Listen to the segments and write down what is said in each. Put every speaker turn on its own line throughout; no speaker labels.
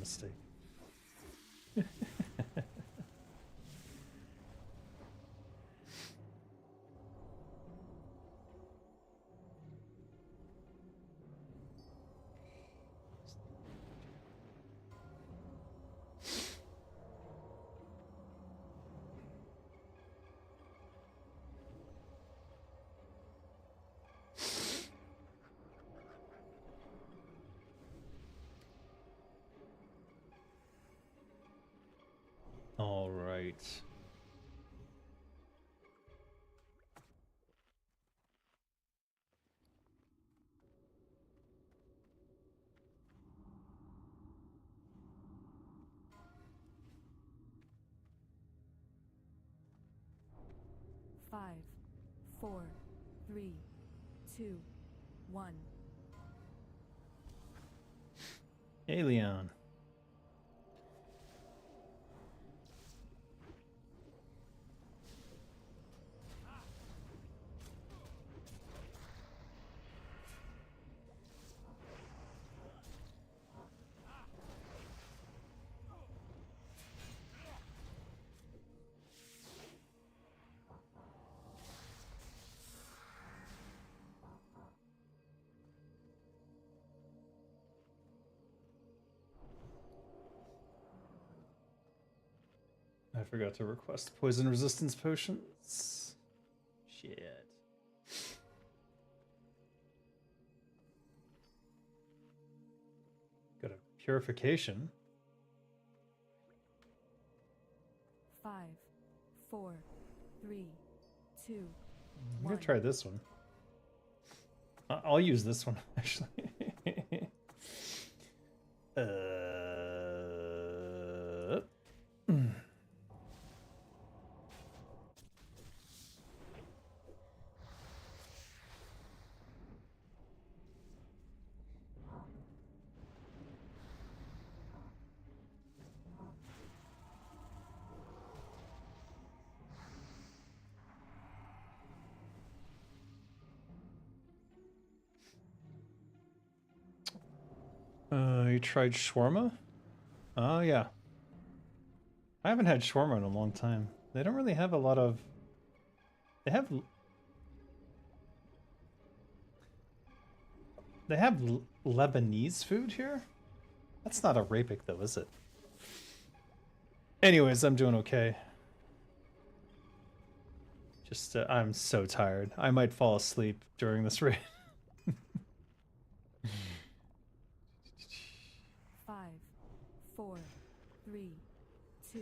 mistake. All right.
Five, 4, 3, 2, 1.
Hey, Leon. I forgot to request poison resistance potions. Shit. Got a purification.
5, 4, 3, 2,
I'm
1.
gonna try this one. I'll use this one actually. You tried shawarma? Oh yeah. I haven't had shawarma in a long time. They don't really have a lot of. They have. They have Lebanese food here. That's not Arabic though, is it? Anyways, I'm doing okay. Just I'm so tired. I might fall asleep during this raid.
5, 4, 3, 2.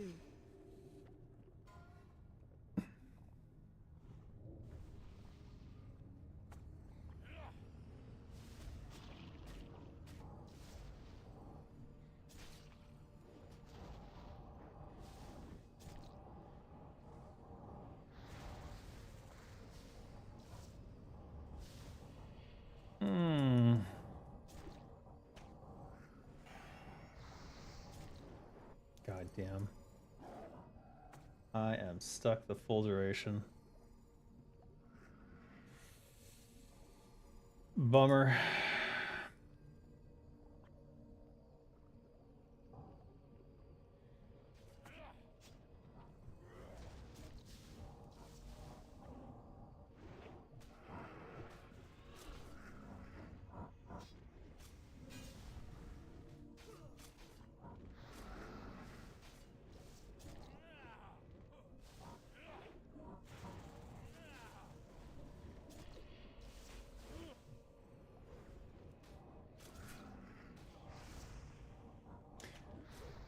God damn. I am stuck the full duration. Bummer.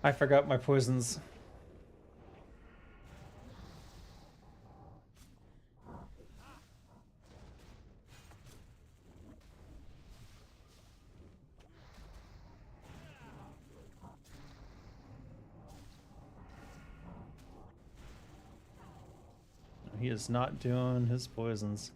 I forgot my poisons. He is not doing his poisons.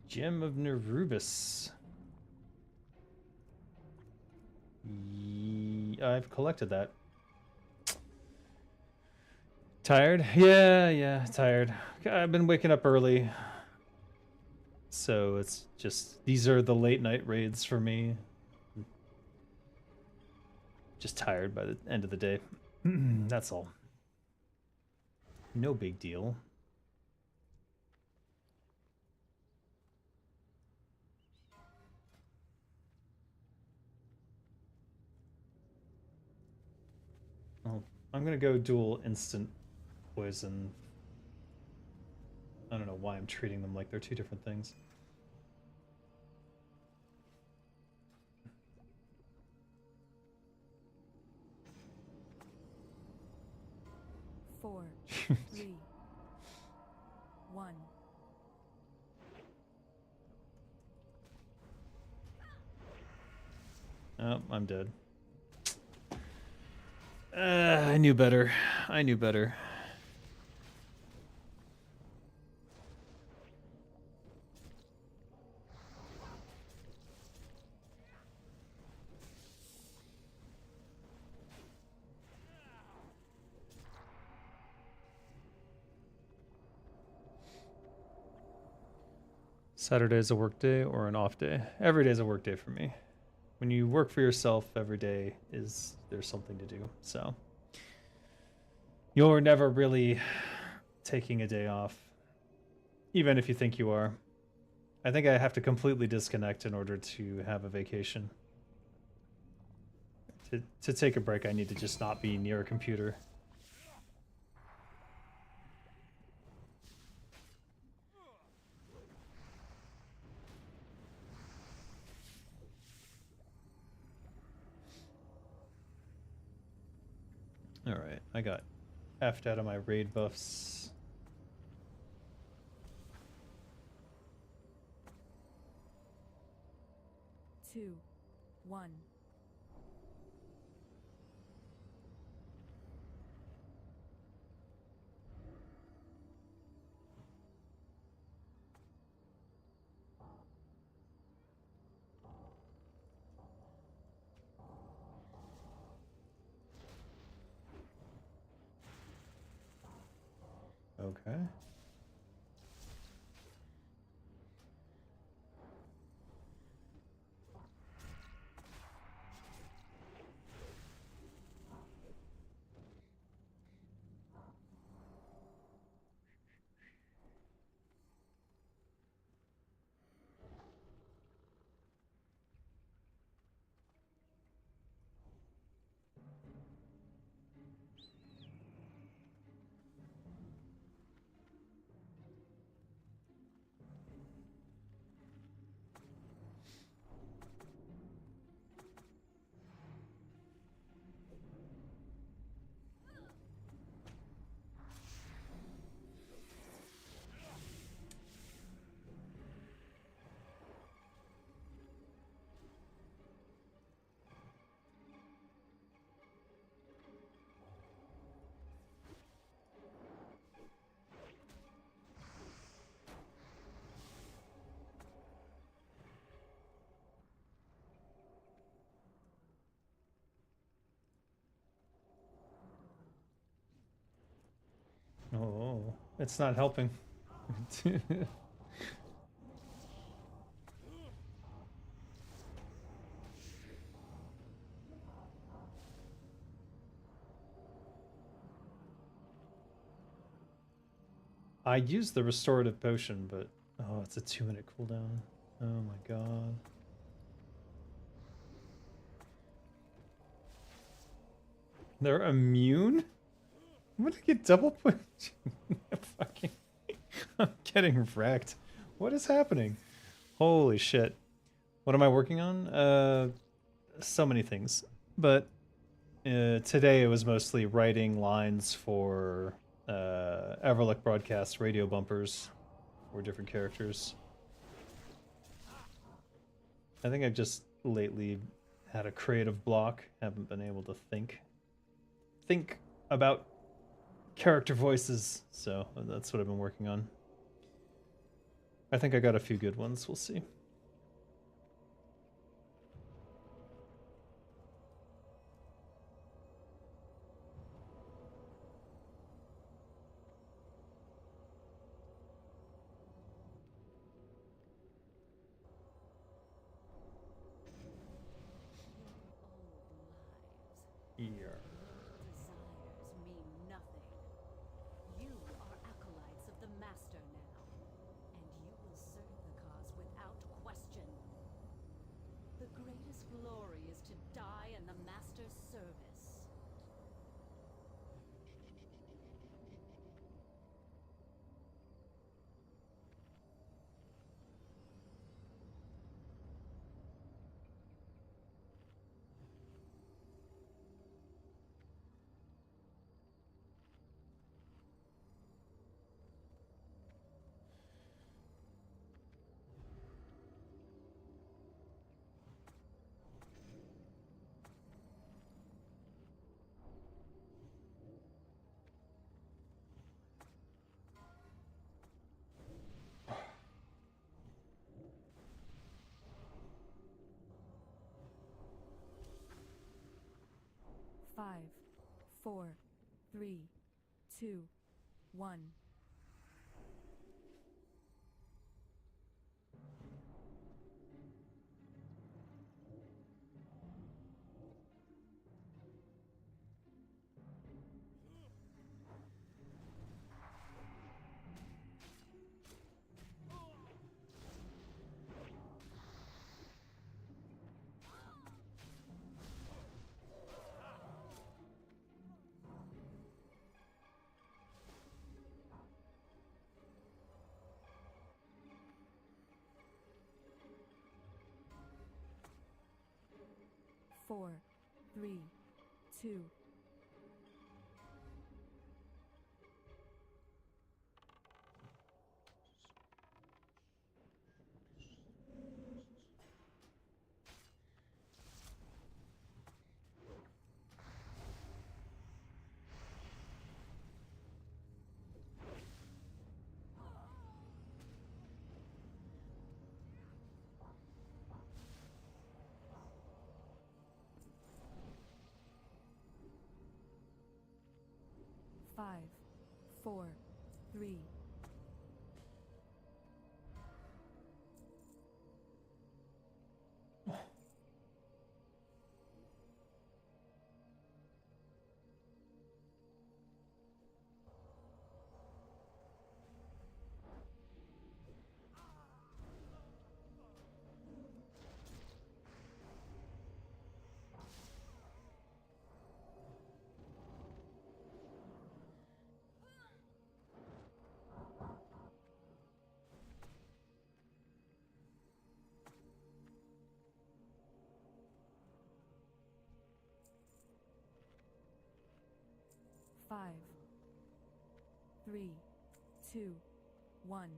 Gem of Nerubus. I've collected that. Tired? Yeah, tired. I've been waking up early. So it's just, these are the late night raids for me. Just tired by the end of the day. That's all. No big deal. Oh, I'm gonna go dual instant poison. I don't know why I'm treating them like they're two different things.
Four, three, one.
Oh, I'm dead. I knew better. I knew better. Saturday is a work day or an off day? Every day is a work day for me. When you work for yourself, every day there's something to do. So you're never really taking a day off, even if you think you are. I think I have to completely disconnect in order to have a vacation. To take a break, I need to just not be near a computer. All right, I got effed out of my raid buffs.
Two, one.
Okay. Oh, it's not helping. I used the restorative potion, but oh, it's a 2-minute cooldown. Oh my god. They're immune? I'm gonna get double punched. Fucking, I'm getting wrecked. What is happening? Holy shit. What am I working on? So many things. But today it was mostly writing lines for Everlook broadcast radio bumpers for different characters. I think I've just lately had a creative block. Haven't been able to think about character voices, so that's what I've been working on. I think I got a few good ones. We'll see.
4, 3, 2, 1. 4, 3, 2. Five, 4, 3. Five, 3, 2, 1.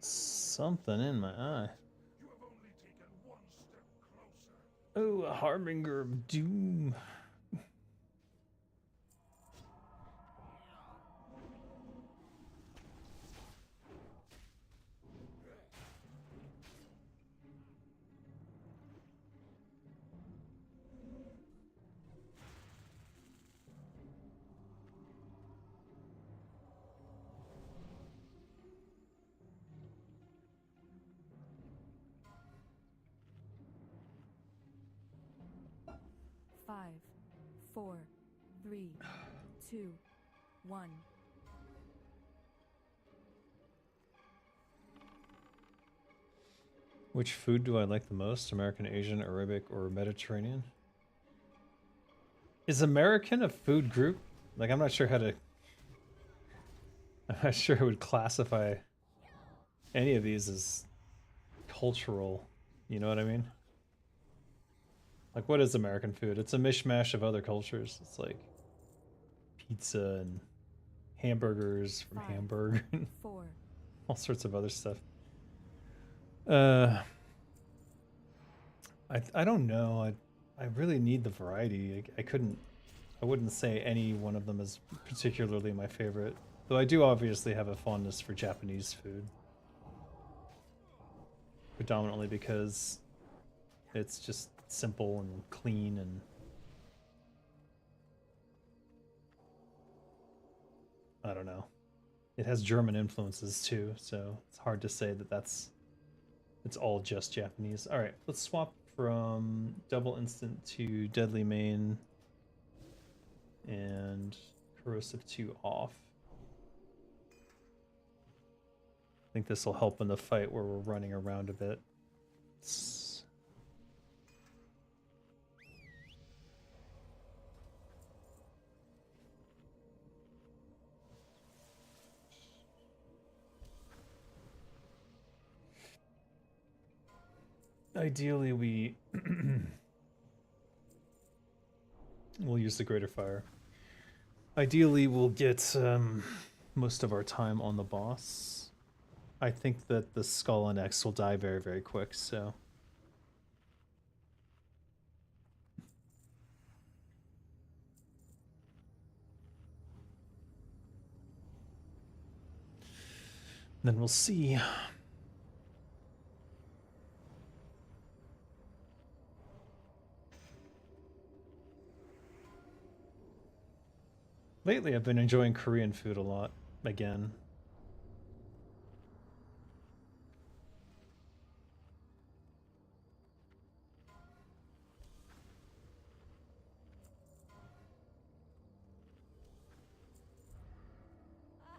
Something in my eye.
You have only taken one step closer.
Oh, a harbinger of doom.
5, 4, 3, 2, 1.
Which food do I like the most? American, Asian, Arabic, or Mediterranean? Is American a food group? Like, I'm not sure how to... I'm not sure I would classify any of these as cultural. You know what I mean? Like, what is American food? It's a mishmash of other cultures. It's like pizza and hamburgers from
5,
Hamburg and
4,
all sorts of other stuff. I don't know. I really need the variety. I wouldn't say any one of them is particularly my favorite. Though I do obviously have a fondness for Japanese food. Predominantly because it's just simple and clean and I don't know. It has German influences too, so it's hard to say that it's all just Japanese. All right, let's swap from double instant to deadly main and corrosive 2 off. I think this will help in the fight where we're running around a bit. Ideally, we'll use the greater fire. Ideally, we'll get most of our time on the boss. I think that the Skull and X will die very, very quick, so... Then we'll see. Lately, I've been enjoying Korean food a lot, again.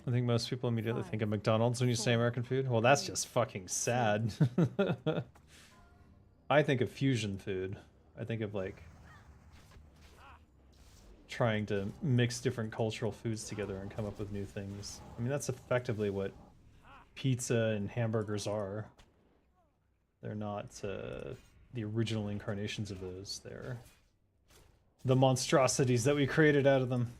I think most people immediately think of McDonald's when you say American food. Well, that's just fucking sad. I think of fusion food. I think of like trying to mix different cultural foods together and come up with new things. I mean, that's effectively what pizza and hamburgers are. They're not the original incarnations of those. They're the monstrosities that we created out of them.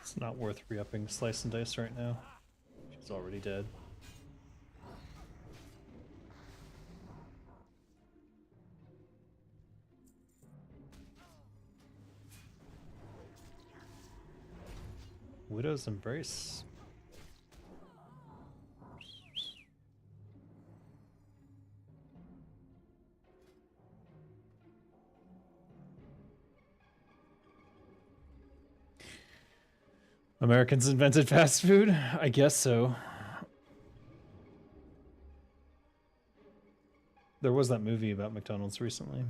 It's not worth re-upping Slice and Dice right now. She's already dead. Widow's Embrace. Americans invented fast food? I guess so. There was that movie about McDonald's recently.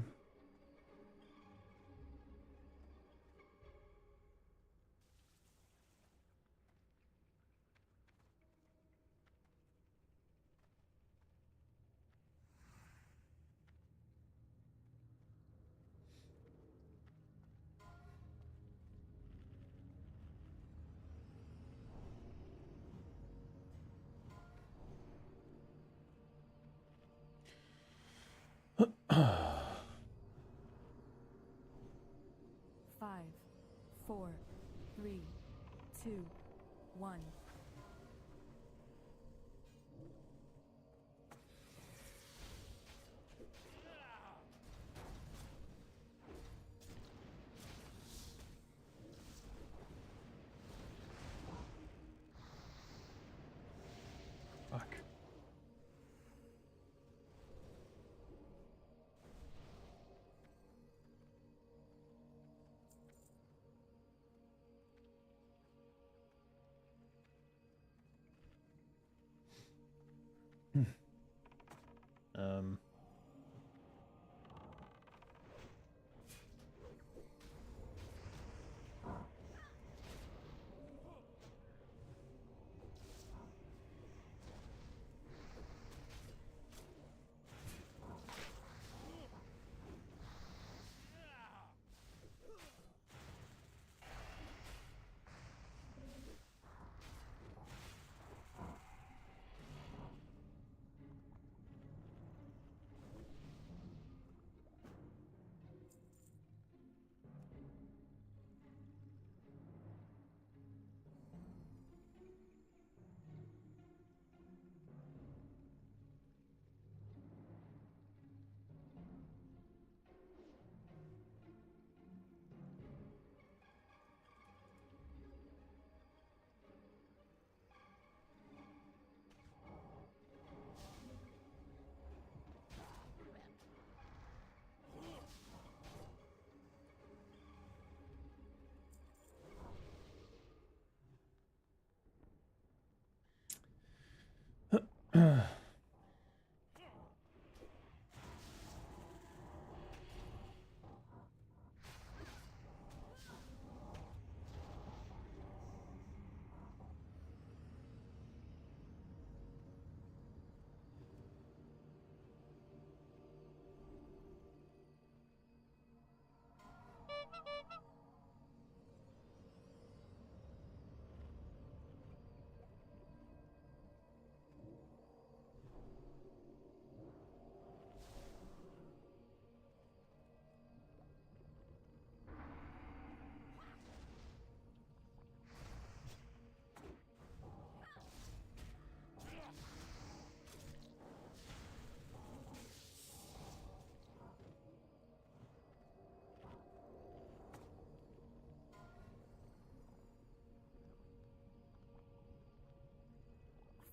Five, four, three, two, one.
Fuck. Um.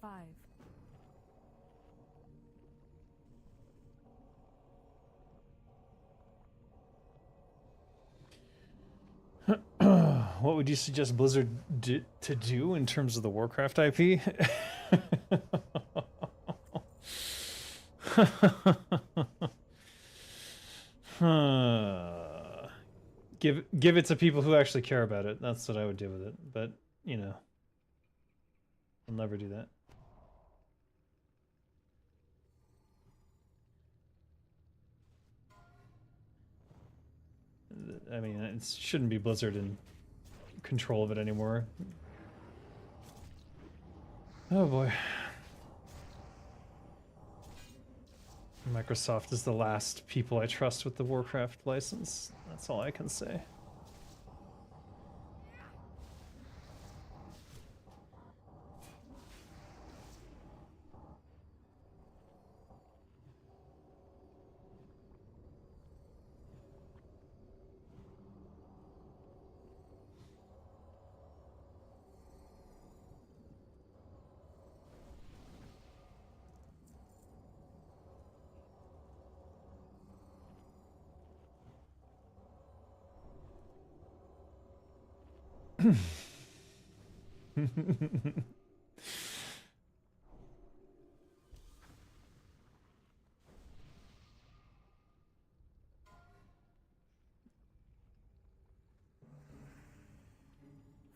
5.
What would you suggest Blizzard to do in terms of the Warcraft IP? Give it to people who actually care about it. That's what I would do with it. But, you know, I'll never do that. I mean, it shouldn't be Blizzard in control of it anymore. Oh boy. Microsoft is the last people I trust with the Warcraft license. That's all I can say.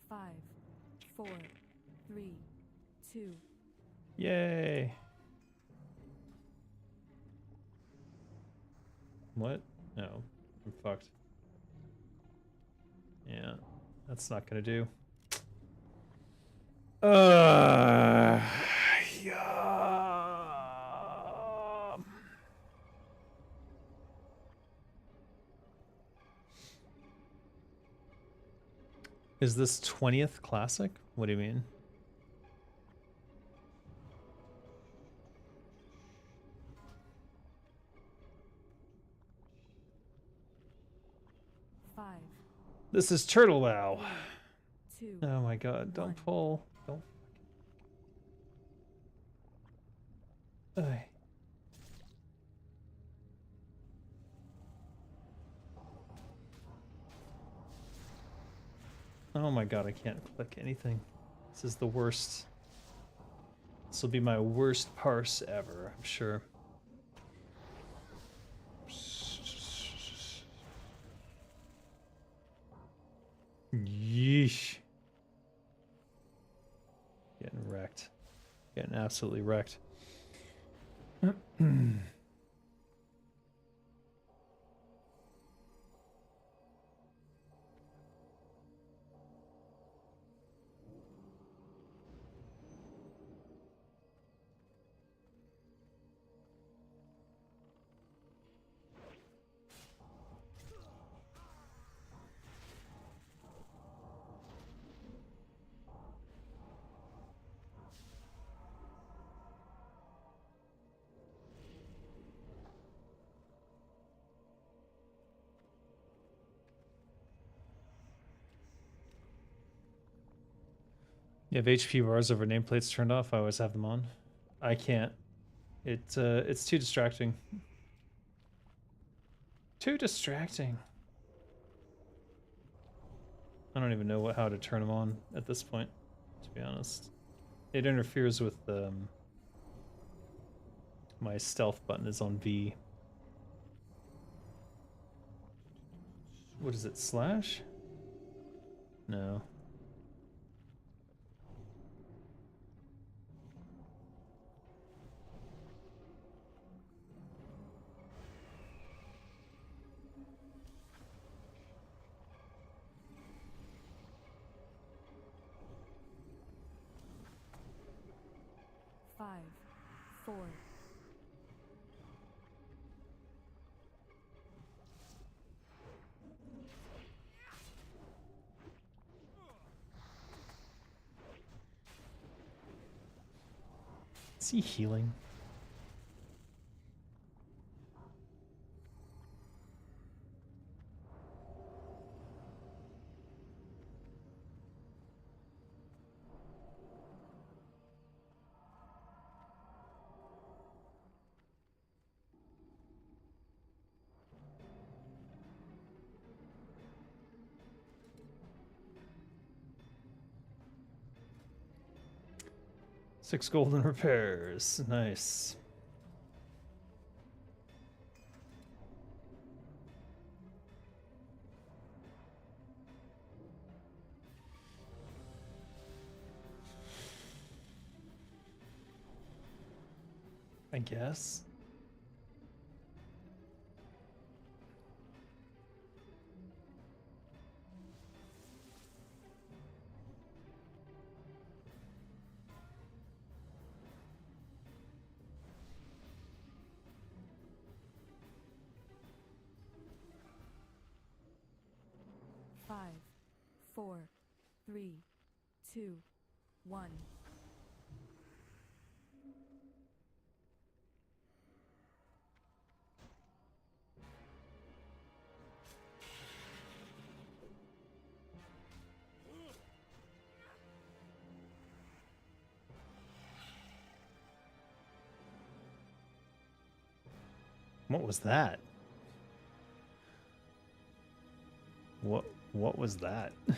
Five, 4, 3, 2.
Yay. What? No, I'm fucked. Yeah, that's not gonna do. Yeah. Is this 20th classic? What do you mean?
Five,
This is Turtle WoW.
2.
Oh my god, don't pull. Don't. Ugh. Oh my god, I can't click anything. This is the worst. This will be my worst parse ever, I'm sure. Yeesh. Getting wrecked. Getting absolutely wrecked. You have HP bars over nameplates turned off. I always have them on. I can't. It's too distracting. Too distracting. I don't even know how to turn them on at this point, to be honest. It interferes with my stealth button is on V. What is it, slash? No.
Five, 4.
Is he healing? 6 golden repairs. Nice. I guess.
Five, four, three, two, one.
What was that? What was that?
You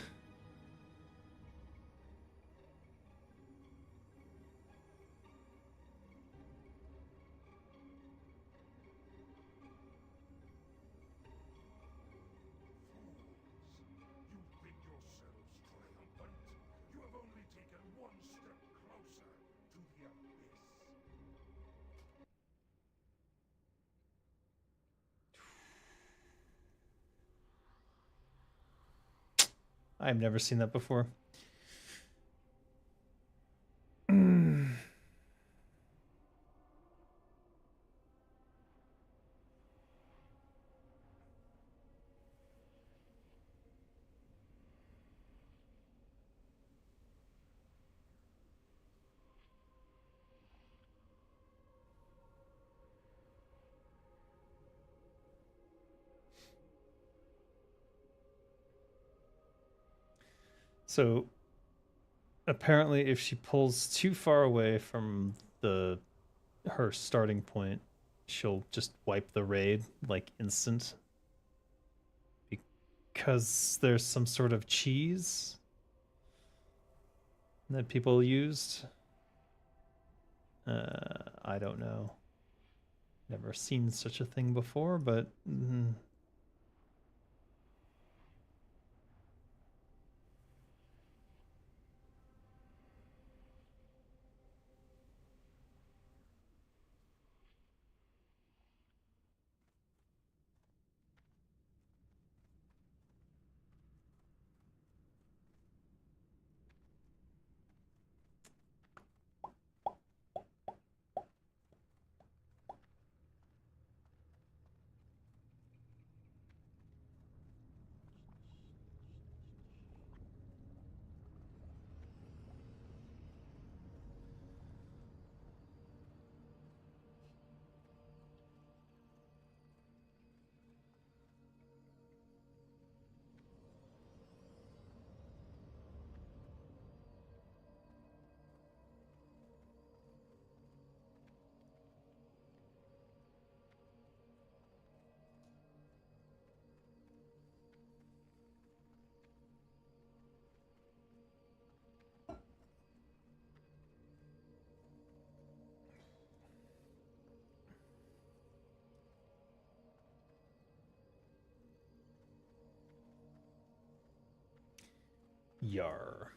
think yourselves triumphant? You have only taken one step closer to the abyss.
I've never seen that before. So apparently if she pulls too far away from the her starting point, she'll just wipe the raid like instant because there's some sort of cheese that people used. I don't know. Never seen such a thing before, but yar.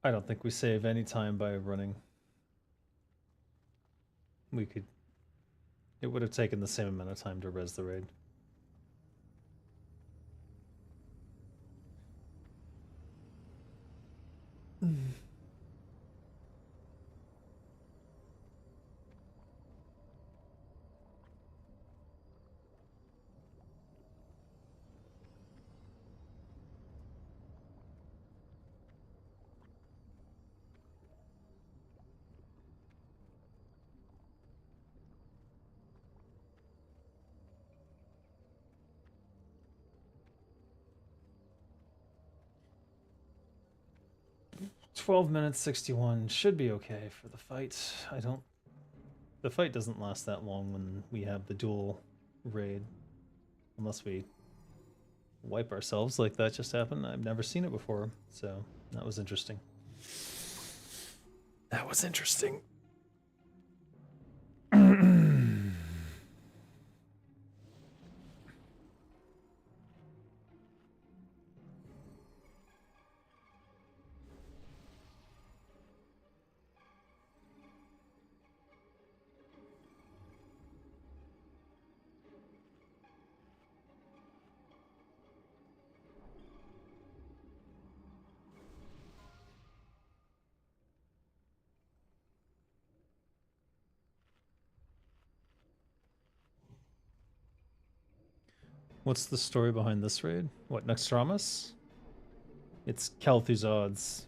I don't think we save any time by running. We could. It would have taken the same amount of time to res the raid. 12 minutes 61 should be okay for the fight. The fight doesn't last that long when we have the dual raid. Unless we wipe ourselves like that just happened. I've never seen it before, so that was interesting. That was interesting. What's the story behind this raid? What, Naxxramas? It's Kel'Thuzad's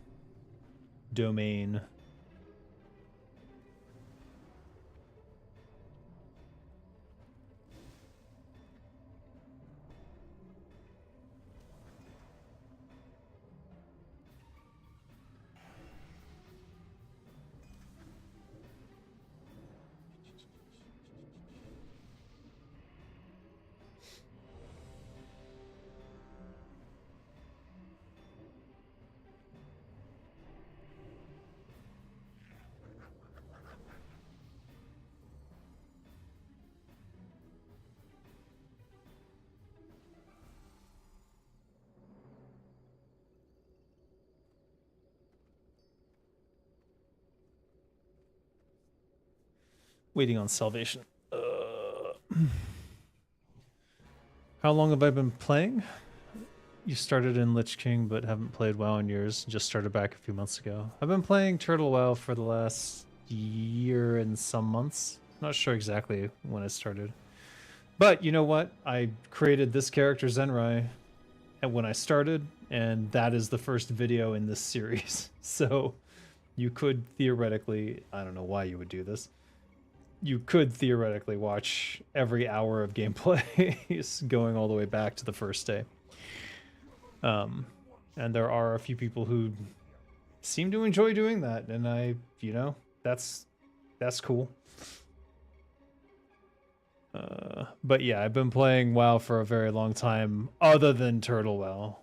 domain. Waiting on salvation. How long have I been playing? You started in Lich King, but haven't played WoW in years. Just started back a few months ago. I've been playing Turtle WoW for the last year and some months. Not sure exactly when it started. But you know what? I created this character, Zenrai, when I started, and that is the first video in this series. So you could theoretically, I don't know why you would do this, you could theoretically watch every hour of gameplay going all the way back to the first day. And there are a few people who seem to enjoy doing that, and that's cool. But yeah, I've been playing WoW for a very long time, other than Turtle WoW.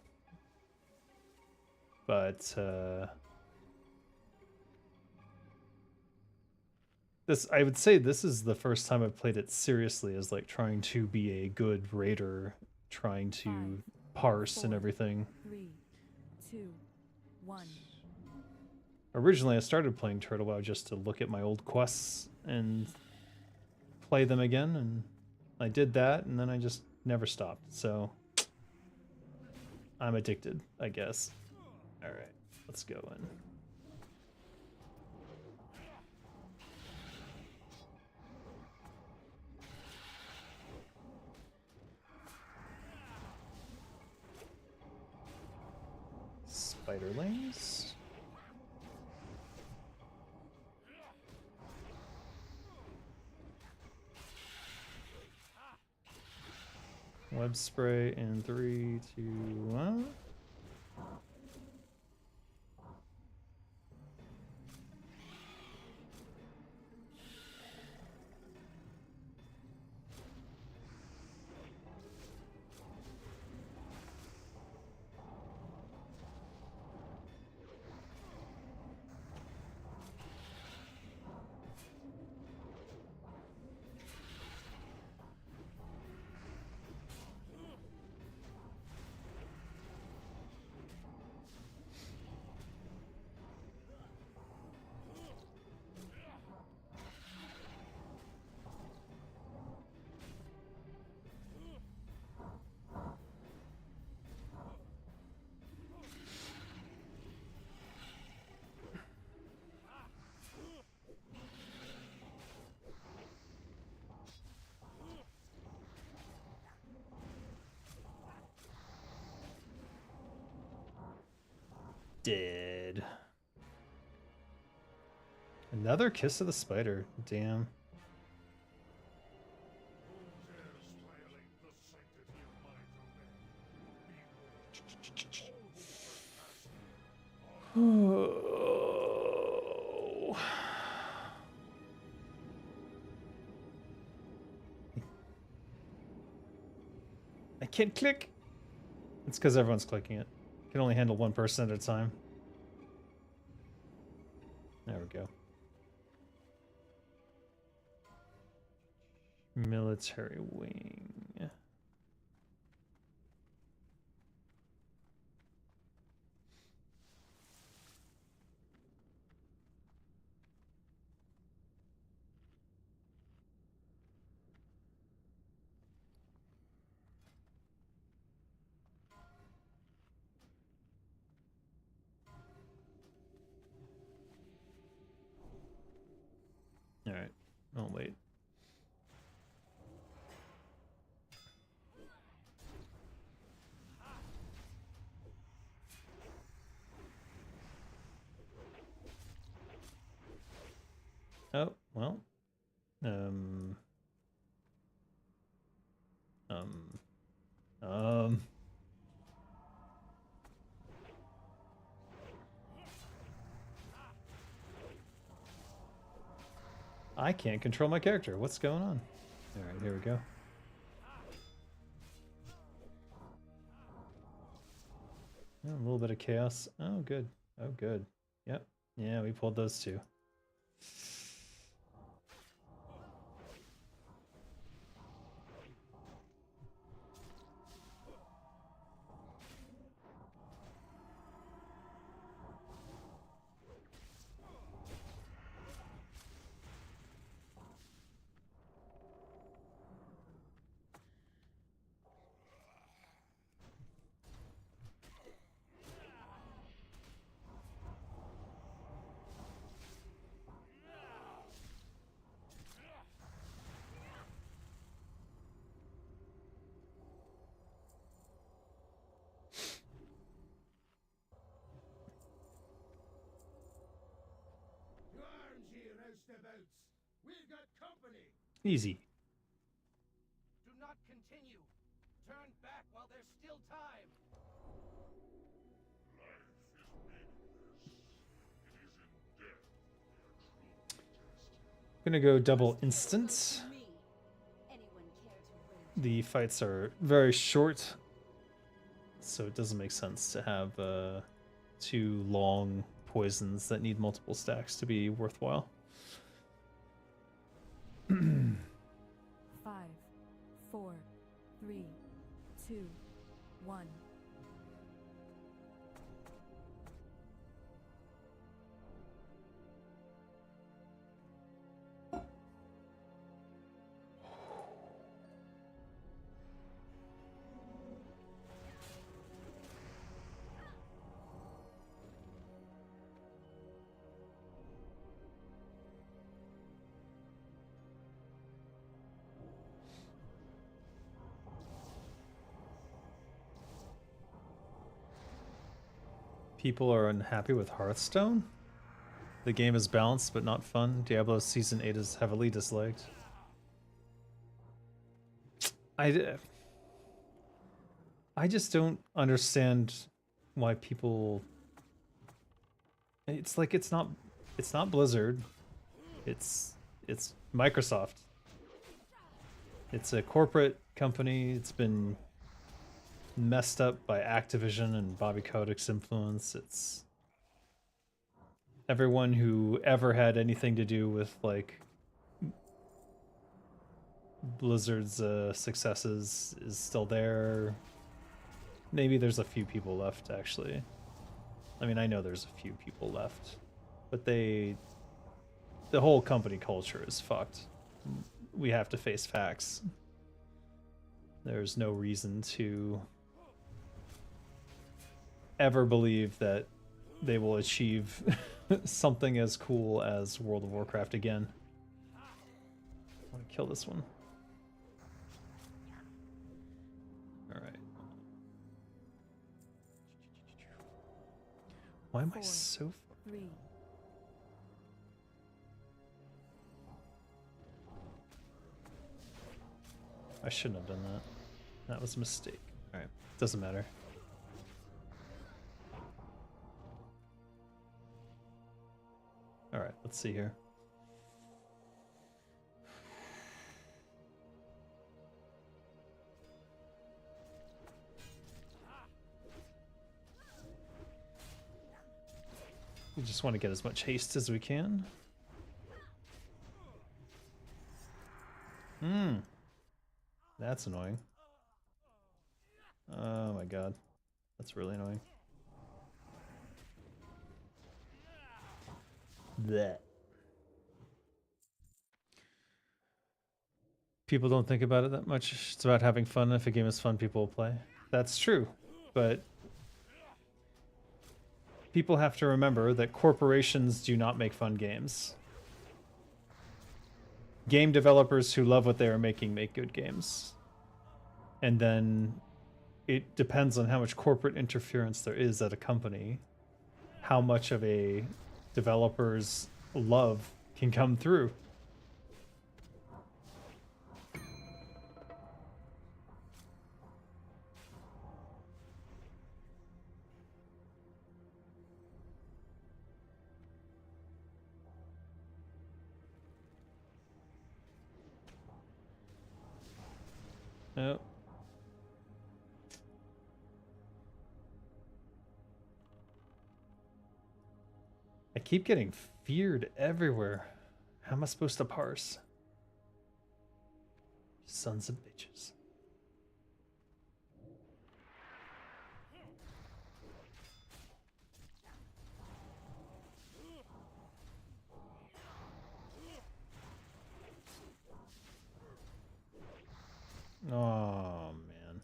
But I would say this is the first time I've played it seriously, as like trying to be a good raider, trying to parse and everything.
3, 2, 1.
Originally, I started playing Turtle WoW just to look at my old quests and play them again, and I did that, and then I just never stopped. So I'm addicted, I guess. All right, let's go in. Spiderlings. Web spray in 3, 2, 1. Dead. Another kiss of the spider. Damn. can't click. It's because everyone's clicking it. Can only handle one person at a time. There we go. Military wing. All right. Oh wait. Oh, well. Um. Um. Um. I can't control my character. What's going on? All right, here we go. Oh, a little bit of chaos. Oh, good. Oh, good. Yep. Yeah, we pulled those two.
To arms, ye roustabouts! We've got company!
Easy.
Do not continue. Turn back while there's still time.
Life is meaningless. It is in death we are truly tested.
Gonna go double instant. The fights are very short, so it doesn't make sense to have two long poisons that need multiple stacks to be worthwhile.
5, 4, 3, 2, 1.
People are unhappy with Hearthstone? The game is balanced but not fun. Diablo Season 8 is heavily disliked. I just don't understand why people... It's like it's not Blizzard. It's Microsoft. It's a corporate company. It's been messed up by Activision and Bobby Kotick's influence. It's everyone who ever had anything to do with like Blizzard's successes is still there. Maybe there's a few people left actually. I mean, I know there's a few people left, but the whole company culture is fucked. We have to face facts. There's no reason to ever believe that they will achieve something as cool as World of Warcraft again. I want to kill this one. Alright. Why am I
4,
so...
3.
I shouldn't have done that. That was a mistake. Alright, doesn't matter. Alright, let's see here. We just want to get as much haste as we can. That's annoying. Oh my god. That's really annoying. Blech. People don't think about it that much. It's about having fun. If a game is fun, people will play. That's true. But people have to remember that corporations do not make fun games. Game developers who love what they are making make good games. And then it depends on how much corporate interference there is at a company, how much of a developer's love can come through. Oh. I keep getting feared everywhere. How am I supposed to parse? Sons of bitches. Oh, man.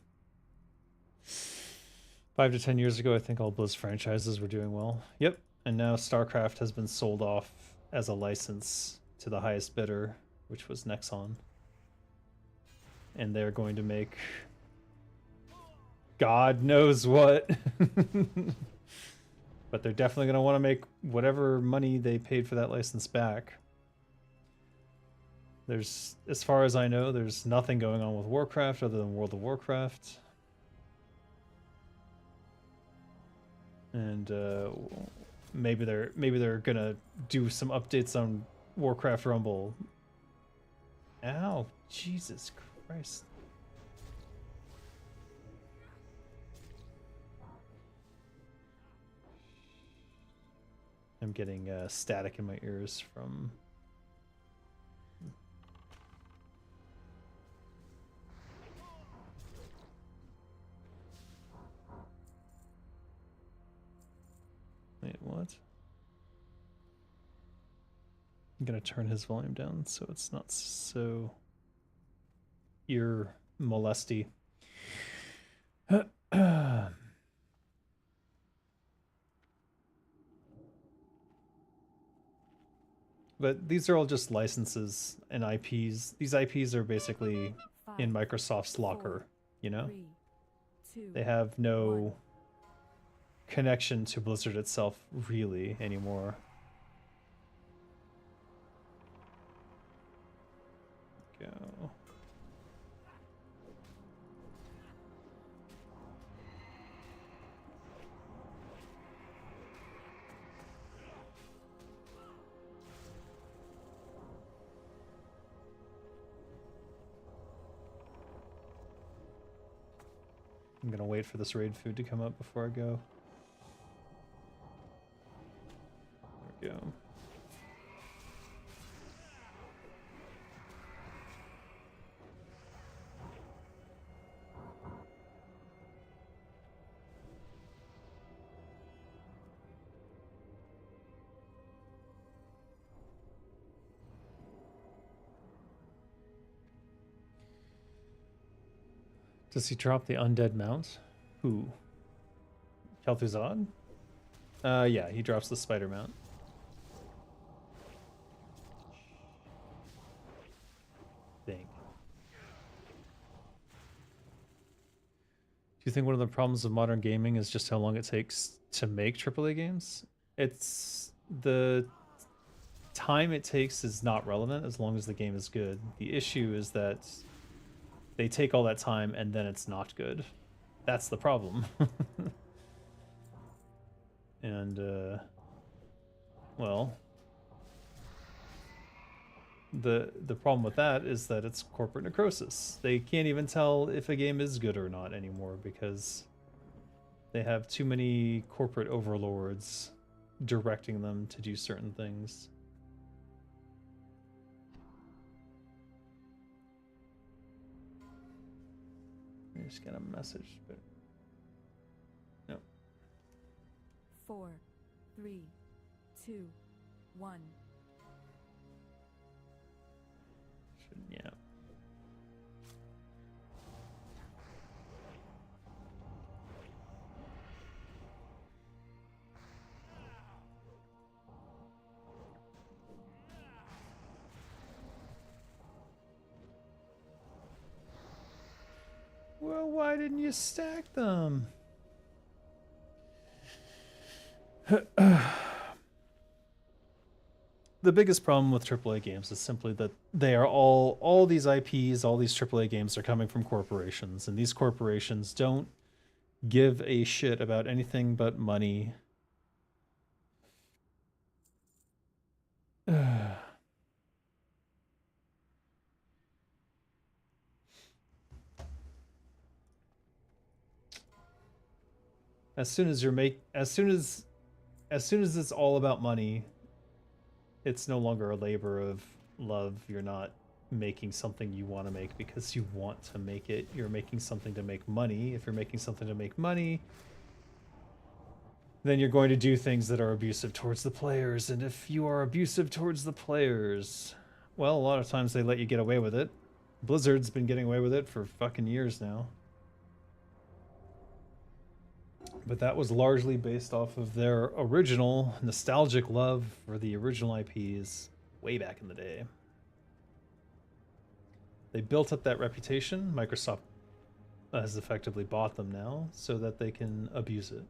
5 to 10 years ago, I think all Blizz franchises were doing well. Yep. And now StarCraft has been sold off as a license to the highest bidder, which was Nexon. And they're going to make God knows what. But they're definitely going to want to make whatever money they paid for that license back. There's, as far as I know, there's nothing going on with Warcraft other than World of Warcraft. And maybe they're gonna do some updates on Warcraft Rumble. Ow, Jesus Christ. I'm getting static in my ears from... Wait, what? I'm gonna turn his volume down so it's not so ear molesty. But these are all just licenses and IPs. These IPs are basically in Microsoft's locker, you know? They have no connection to Blizzard itself really anymore. Go. I'm gonna wait for this raid food to come up before I go. There we go. Does he drop the undead mount? Who? Kel'Thuzad? Yeah, he drops the spider mount. Think. Do you think one of the problems of modern gaming is just how long it takes to make AAA games? It's the time it takes is not relevant as long as the game is good. The issue is that they take all that time and then it's not good. That's the problem. And, well, the problem with that is that it's corporate necrosis. They can't even tell if a game is good or not anymore because they have too many corporate overlords directing them to do certain things. I just got a message, but no.
4, 3, 2, 1.
Yeah. Well, why didn't you stack them? The biggest problem with AAA games is simply that they are all these IPs, all these AAA games are coming from corporations, and these corporations don't give a shit about anything but money. As soon as it's all about money, it's no longer a labor of love. You're not making something you want to make because you want to make it. You're making something to make money. If you're making something to make money, then you're going to do things that are abusive towards the players. And if you are abusive towards the players, well, a lot of times they let you get away with it. Blizzard's been getting away with it for fucking years now. But that was largely based off of their original nostalgic love for the original IPs way back in the day. They built up that reputation. Microsoft has effectively bought them now so that they can abuse it.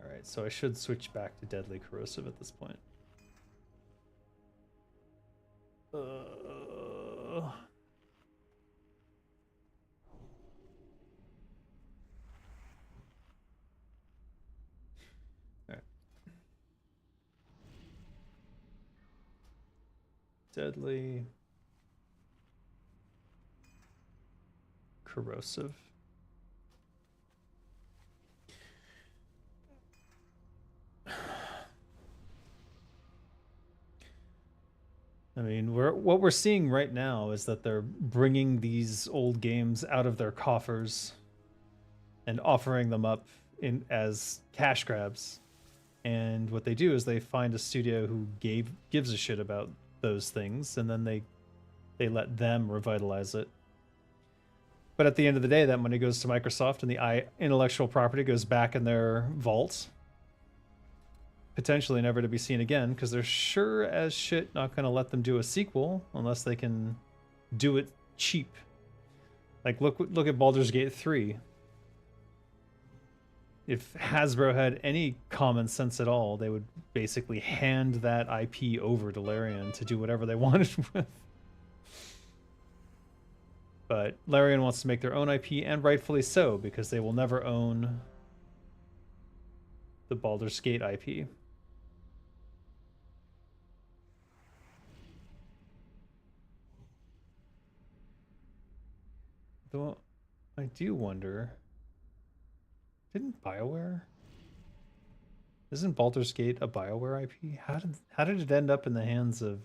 Alright, so I should switch back to Deadly Corrosive at this point. Deadly Corrosive. I mean, what we're seeing right now is that they're bringing these old games out of their coffers and offering them up in as cash grabs. And what they do is they find a studio who gives a shit about those things, and then they let them revitalize it. But at the end of the day, that money goes to Microsoft, and the intellectual property goes back in their vault, potentially never to be seen again, because they're sure as shit not going to let them do a sequel unless they can do it cheap. Like look at Baldur's Gate 3. If Hasbro had any common sense at all, they would basically hand that IP over to Larian to do whatever they wanted with. But Larian wants to make their own IP, and rightfully so, because they will never own the Baldur's Gate IP. Though I do wonder... Didn't BioWare? Isn't Baldur's Gate a BioWare IP? How did it end up in the hands of...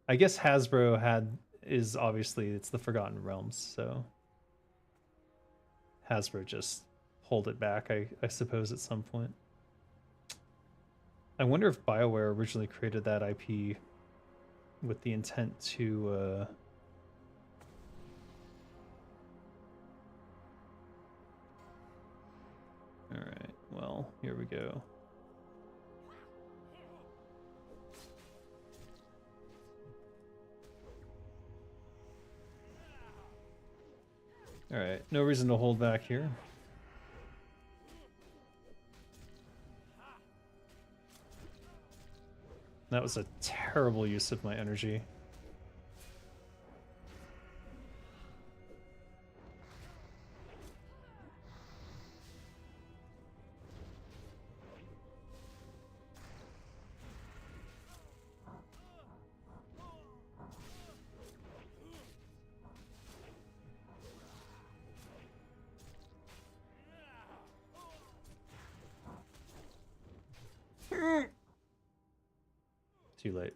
I guess Hasbro is obviously, it's the Forgotten Realms, so Hasbro just pulled it back, I suppose, at some point. I wonder if BioWare originally created that IP with the intent to Alright, well, here we go. Alright, no reason to hold back here. That was a terrible use of my energy. Too late.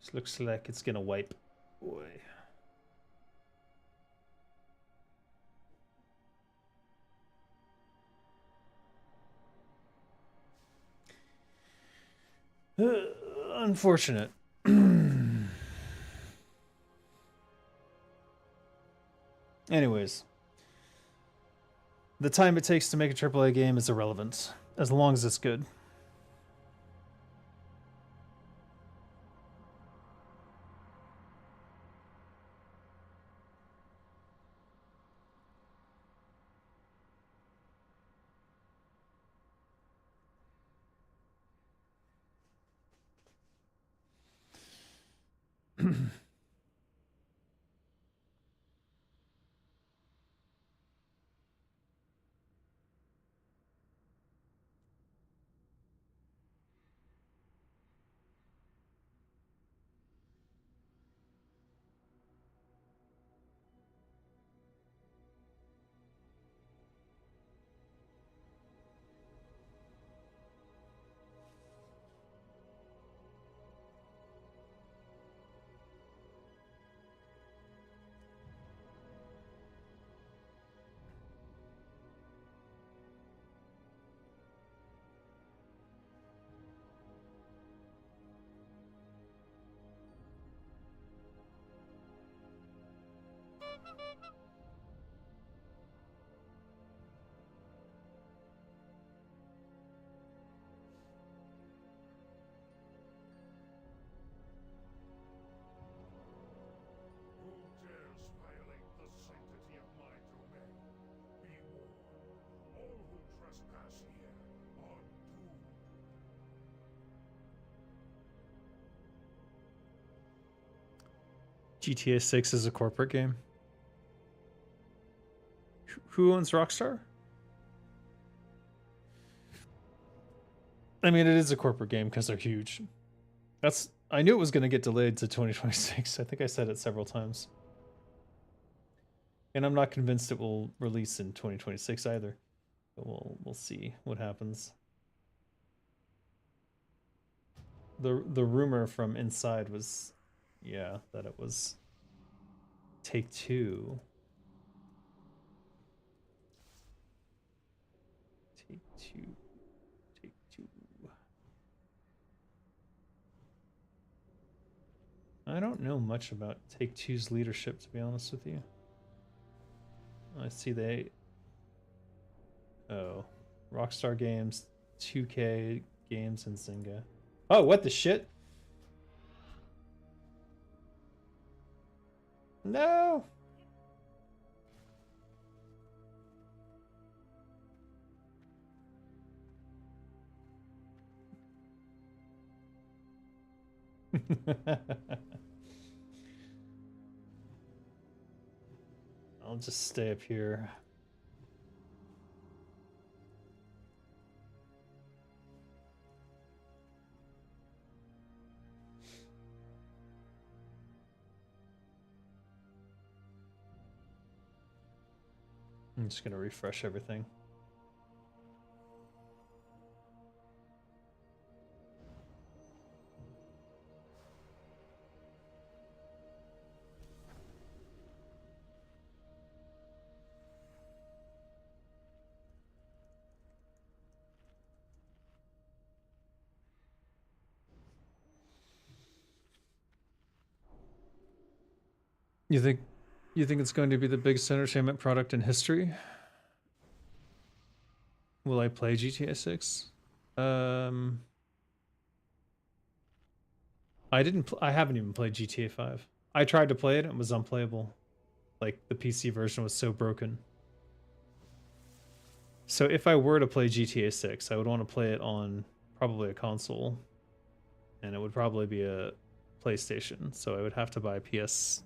This looks like it's gonna wipe. Boy. Unfortunate. Anyways, the time it takes to make a AAA game is irrelevant, as long as it's good.
Who dares violate the sanctity of my domain? Be warned. All who trespass here are doomed.
GTA 6 is a corporate game. Who owns Rockstar? I mean, it is a corporate game because they're huge. I knew it was going to get delayed to 2026. I think I said it several times. And I'm not convinced it will release in 2026 either. But we'll see what happens. The rumor from inside was, yeah, that it was Take-Two. Take-Two. I don't know much about Take-Two's leadership, to be honest with you. I see they... Oh. Rockstar Games, 2K Games, and Zynga. Oh, what the shit? No! I'll just stay up here. I'm just gonna refresh everything. You think You think it's going to be the biggest entertainment product in history? Will I play GTA 6? I haven't even played GTA 5. I tried to play it and it was unplayable. Like the PC version was so broken. So if I were to play GTA 6, I would want to play it on probably a console. And it would probably be a PlayStation. So I would have to buy PS5?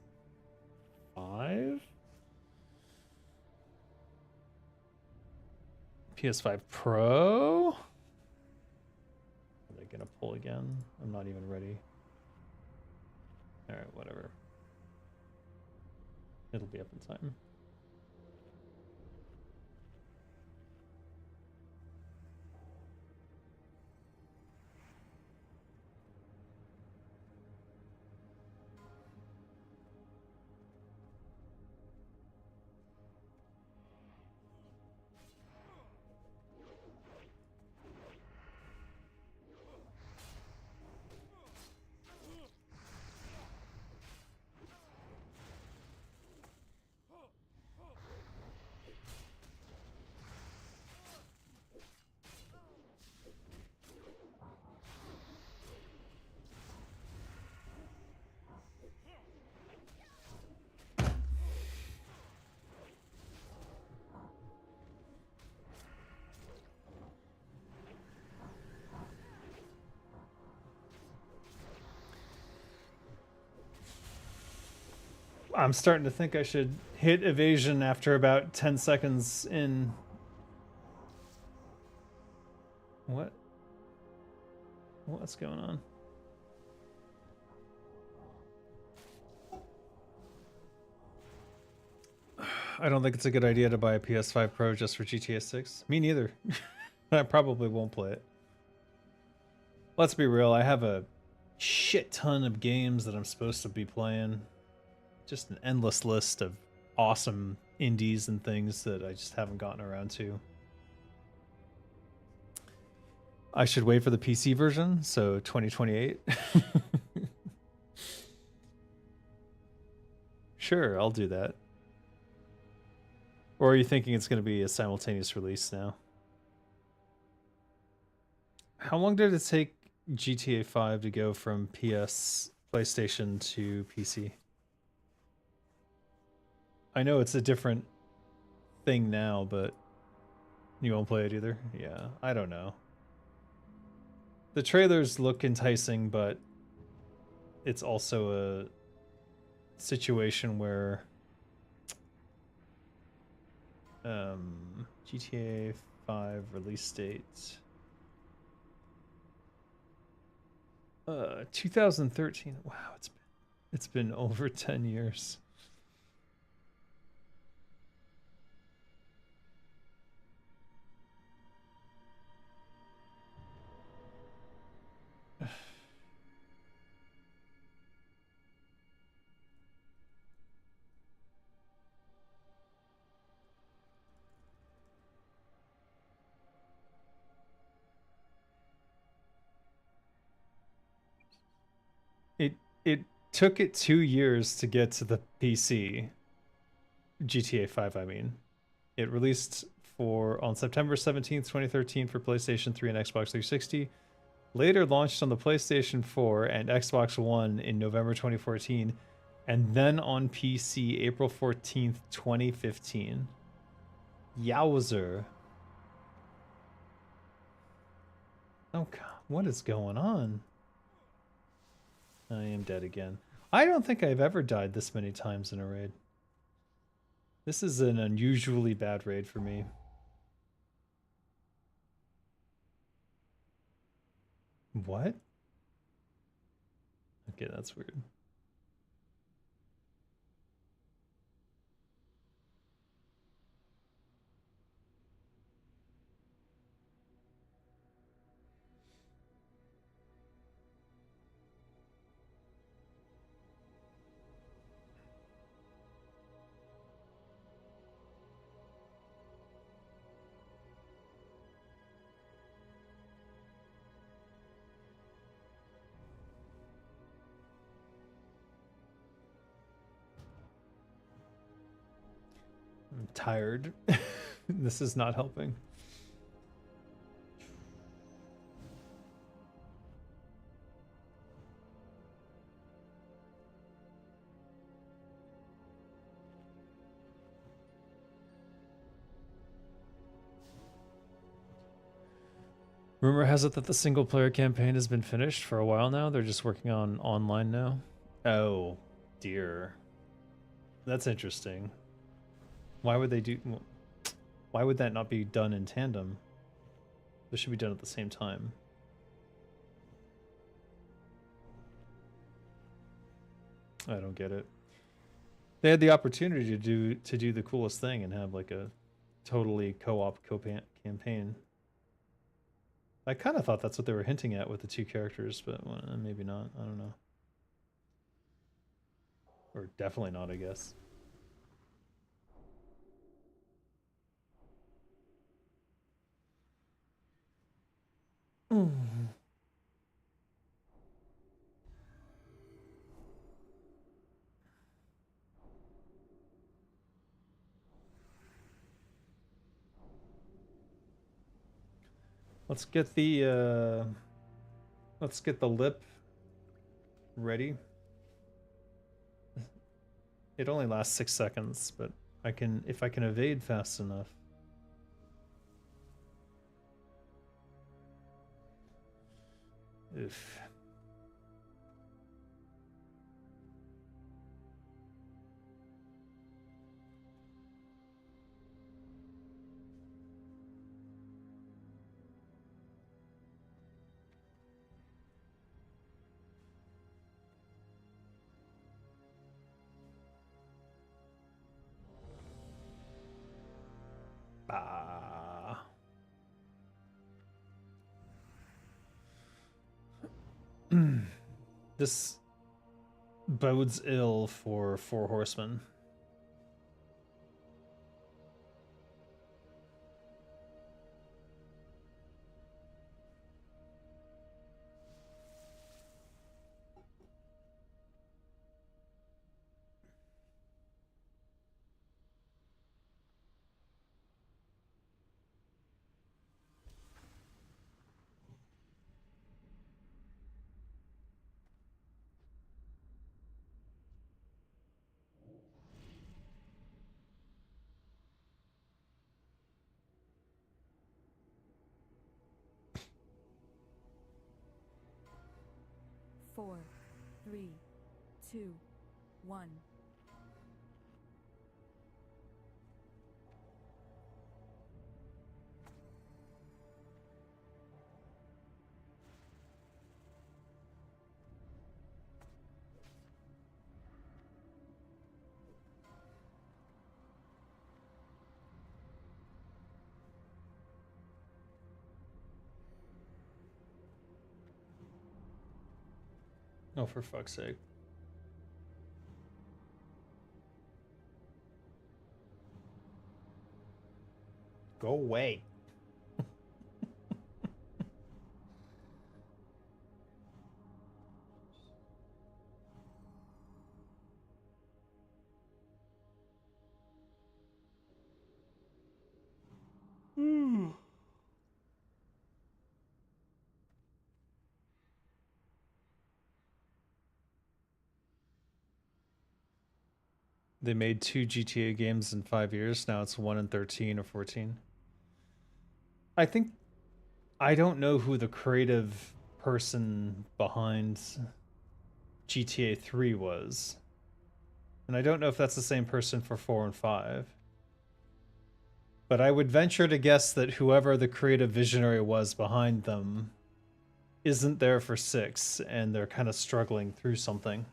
PS5 Pro? Are they gonna pull again? I'm not even ready. Alright, whatever. It'll be up in time. I'm starting to think I should hit evasion after about 10 seconds in. What? What's going on? I don't think it's a good idea to buy a PS5 Pro just for GTA 6. Me neither. I probably won't play it. Let's be real, I have a shit ton of games that I'm supposed to be playing. Just an endless list of awesome indies and things that I just haven't gotten around to. I should wait for the PC version, so 2028. Sure, I'll do that. Or are you thinking it's going to be a simultaneous release now? How long did it take GTA 5 to go from PlayStation to PC? I know it's a different thing now, but you won't play it either? Yeah, I don't know. The trailers look enticing, but it's also a situation where GTA 5 release date 2013. Wow, it's been over 10 years. It took it 2 years to get to the PC. GTA 5, I mean. It released on September 17th, 2013 for PlayStation 3 and Xbox 360. Later launched on the PlayStation 4 and Xbox One in November 2014, and then on PC April 14th, 2015. Yowzer. Oh god, what is going on? I am dead again. I don't think I've ever died this many times in a raid. This is an unusually bad raid for me. What? Okay, that's weird. I'm tired. This is not helping. Rumor has it that the single player campaign has been finished for a while now. They're just working on online now. Oh, dear. That's interesting. Why would they do... Why would that not be done in tandem? This should be done at the same time. I don't get it. They had the opportunity to do the coolest thing and have like a totally co-op campaign. I kind of thought that's what they were hinting at with the two characters, but maybe not. I don't know. Or definitely not, I guess. Let's get the lip ready. It only lasts 6 seconds, but if I can evade fast enough. Oof. Ah. This bodes ill for Four Horsemen.
Four, three, two, one.
Oh, for fuck's sake. Go away. They made 2 GTA games in 5 years. Now it's 1 in 13 or 14. I don't know who the creative person behind GTA 3 was. And I don't know if that's the same person for 4 and 5. But I would venture to guess that whoever the creative visionary was behind them isn't there for 6, and they're kind of struggling through something.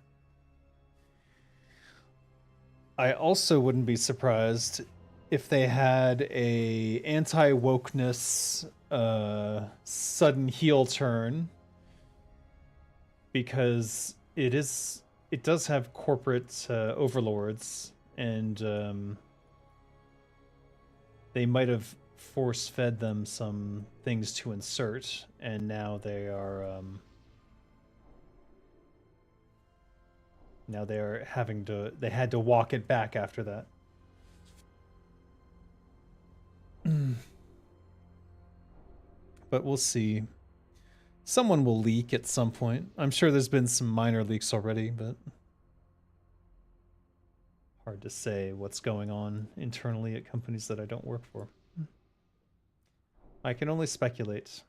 I also wouldn't be surprised if they had a anti-wokeness sudden heel turn, because it does have corporate overlords, and they might have force-fed them some things to insert, and now they are now they're having to, they had to walk it back after that. But we'll see. Someone will leak at some point. I'm sure there's been some minor leaks already, but hard to say what's going on internally at companies that I don't work for. I can only speculate.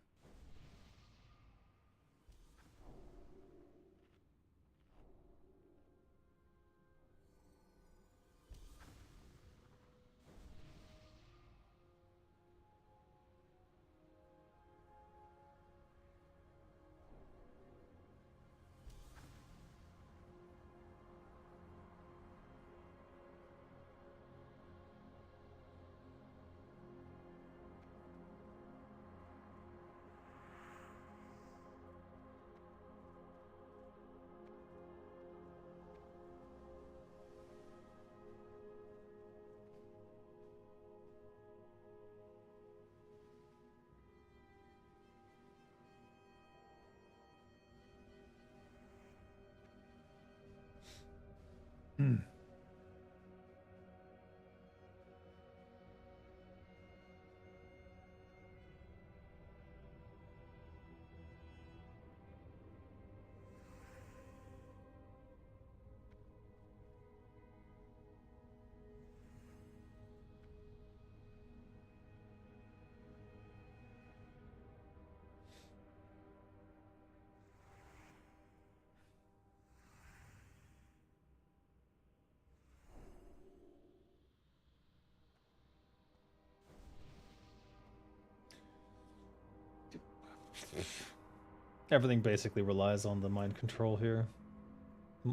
Everything basically relies on the mind control here.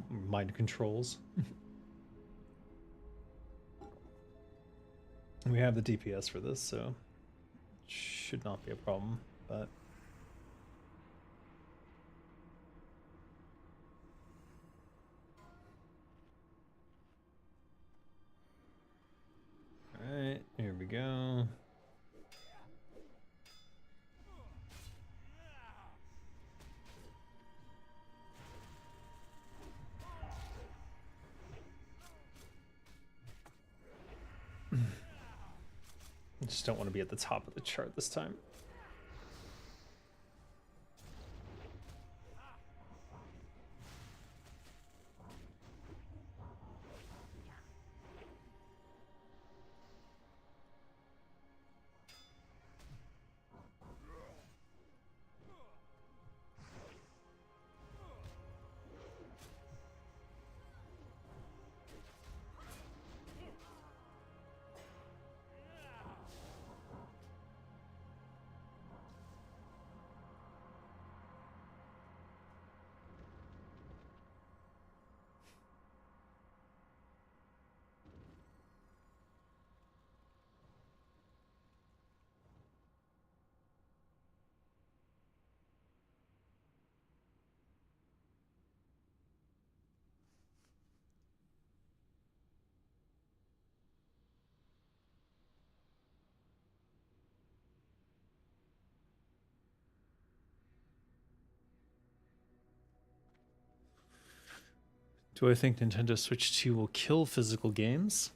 Mind controls. We have the DPS for this, so should not be a problem, but alright, here we go. I just don't want to be at the top of the chart this time. Do I think Nintendo Switch 2 will kill physical games?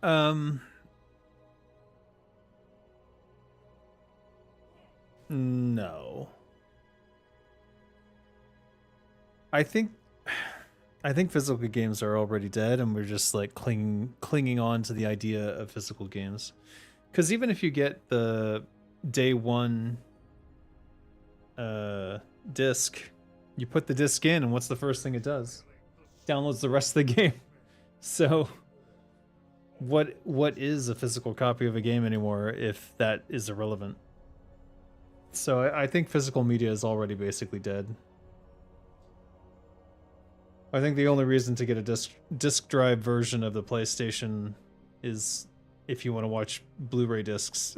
No. I think physical games are already dead, and we're just like clinging on to the idea of physical games. Because even if you get the day one disc, you put the disc in, and what's the first thing it does? Downloads the rest of the game. So what is a physical copy of a game anymore if that is irrelevant? So I think physical media is already basically dead. I think the only reason to get a disc drive version of the PlayStation is if you want to watch Blu-ray discs.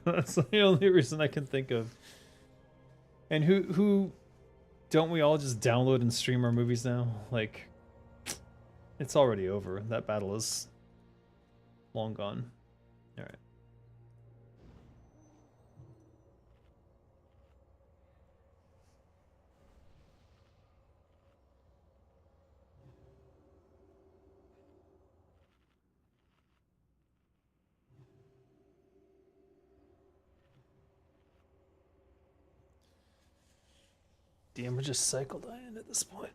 That's the only reason I can think of. And who don't we all just download and stream our movies now? Like, it's already over. That battle is long gone. All right. Damn, we're just cycle dying at this point.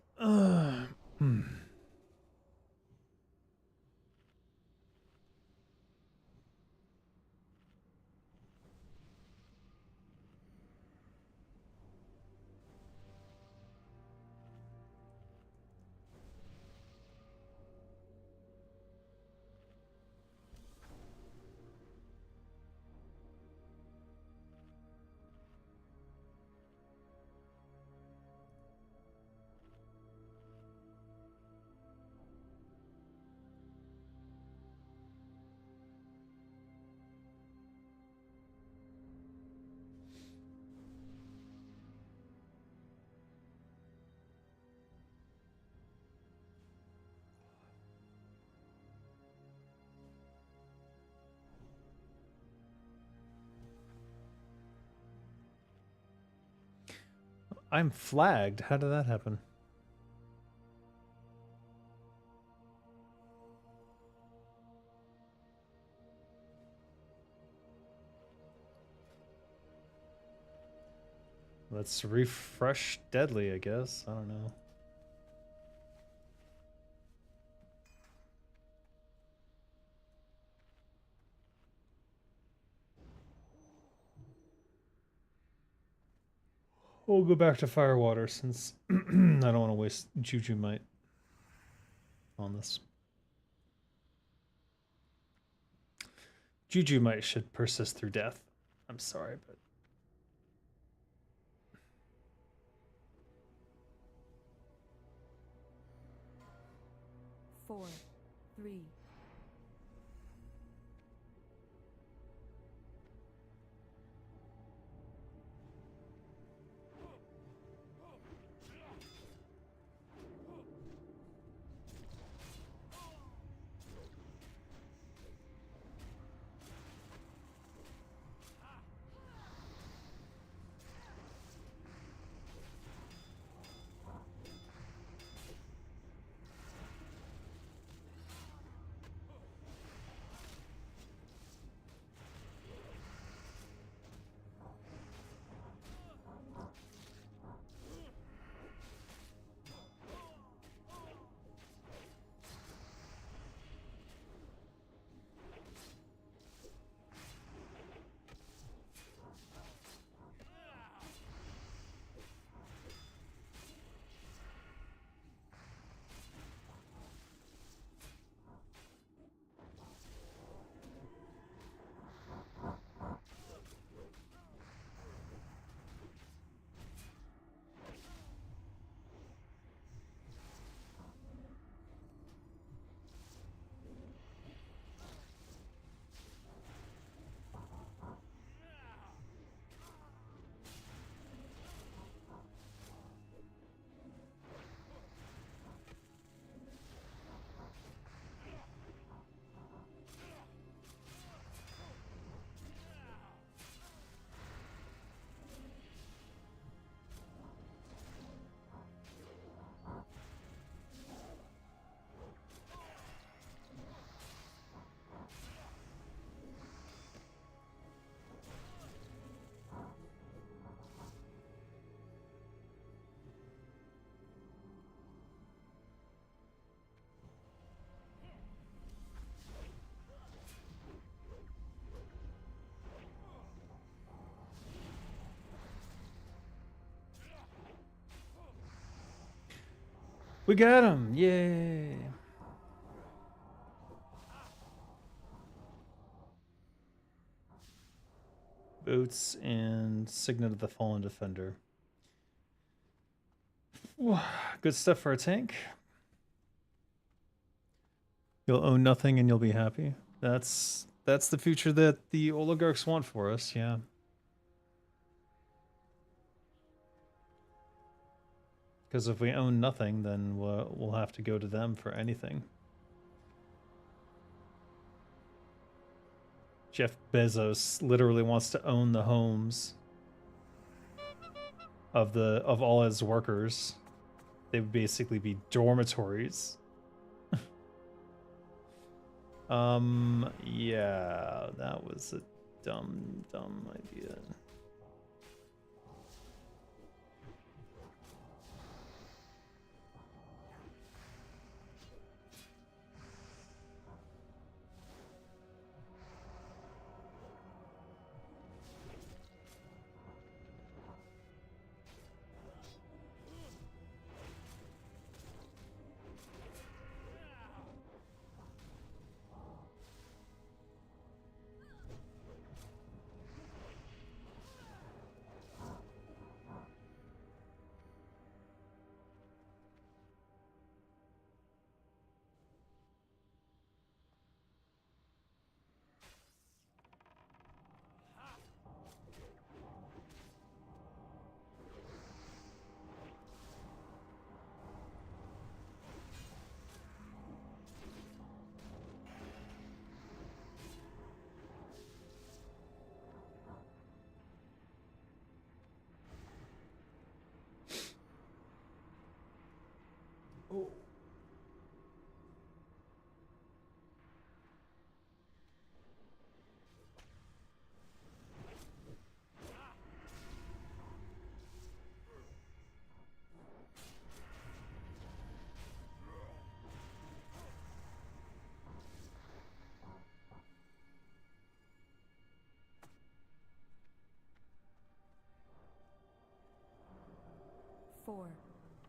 I'm flagged. How did that happen? Let's refresh Deadly, I guess. I don't know. We'll go back to Firewater since I don't want to waste Juju Might on this. Juju Might should persist through death. I'm sorry, but...
Four, three,
We got him! Yay! Boots and Signet of the Fallen Defender. Good stuff for a tank. You'll own nothing and you'll be happy. That's the future that the oligarchs want for us, yeah. Because if we own nothing, then we'll have to go to them for anything. Jeff Bezos literally wants to own the homes of all his workers. They would basically be dormitories. Yeah, that was a dumb idea.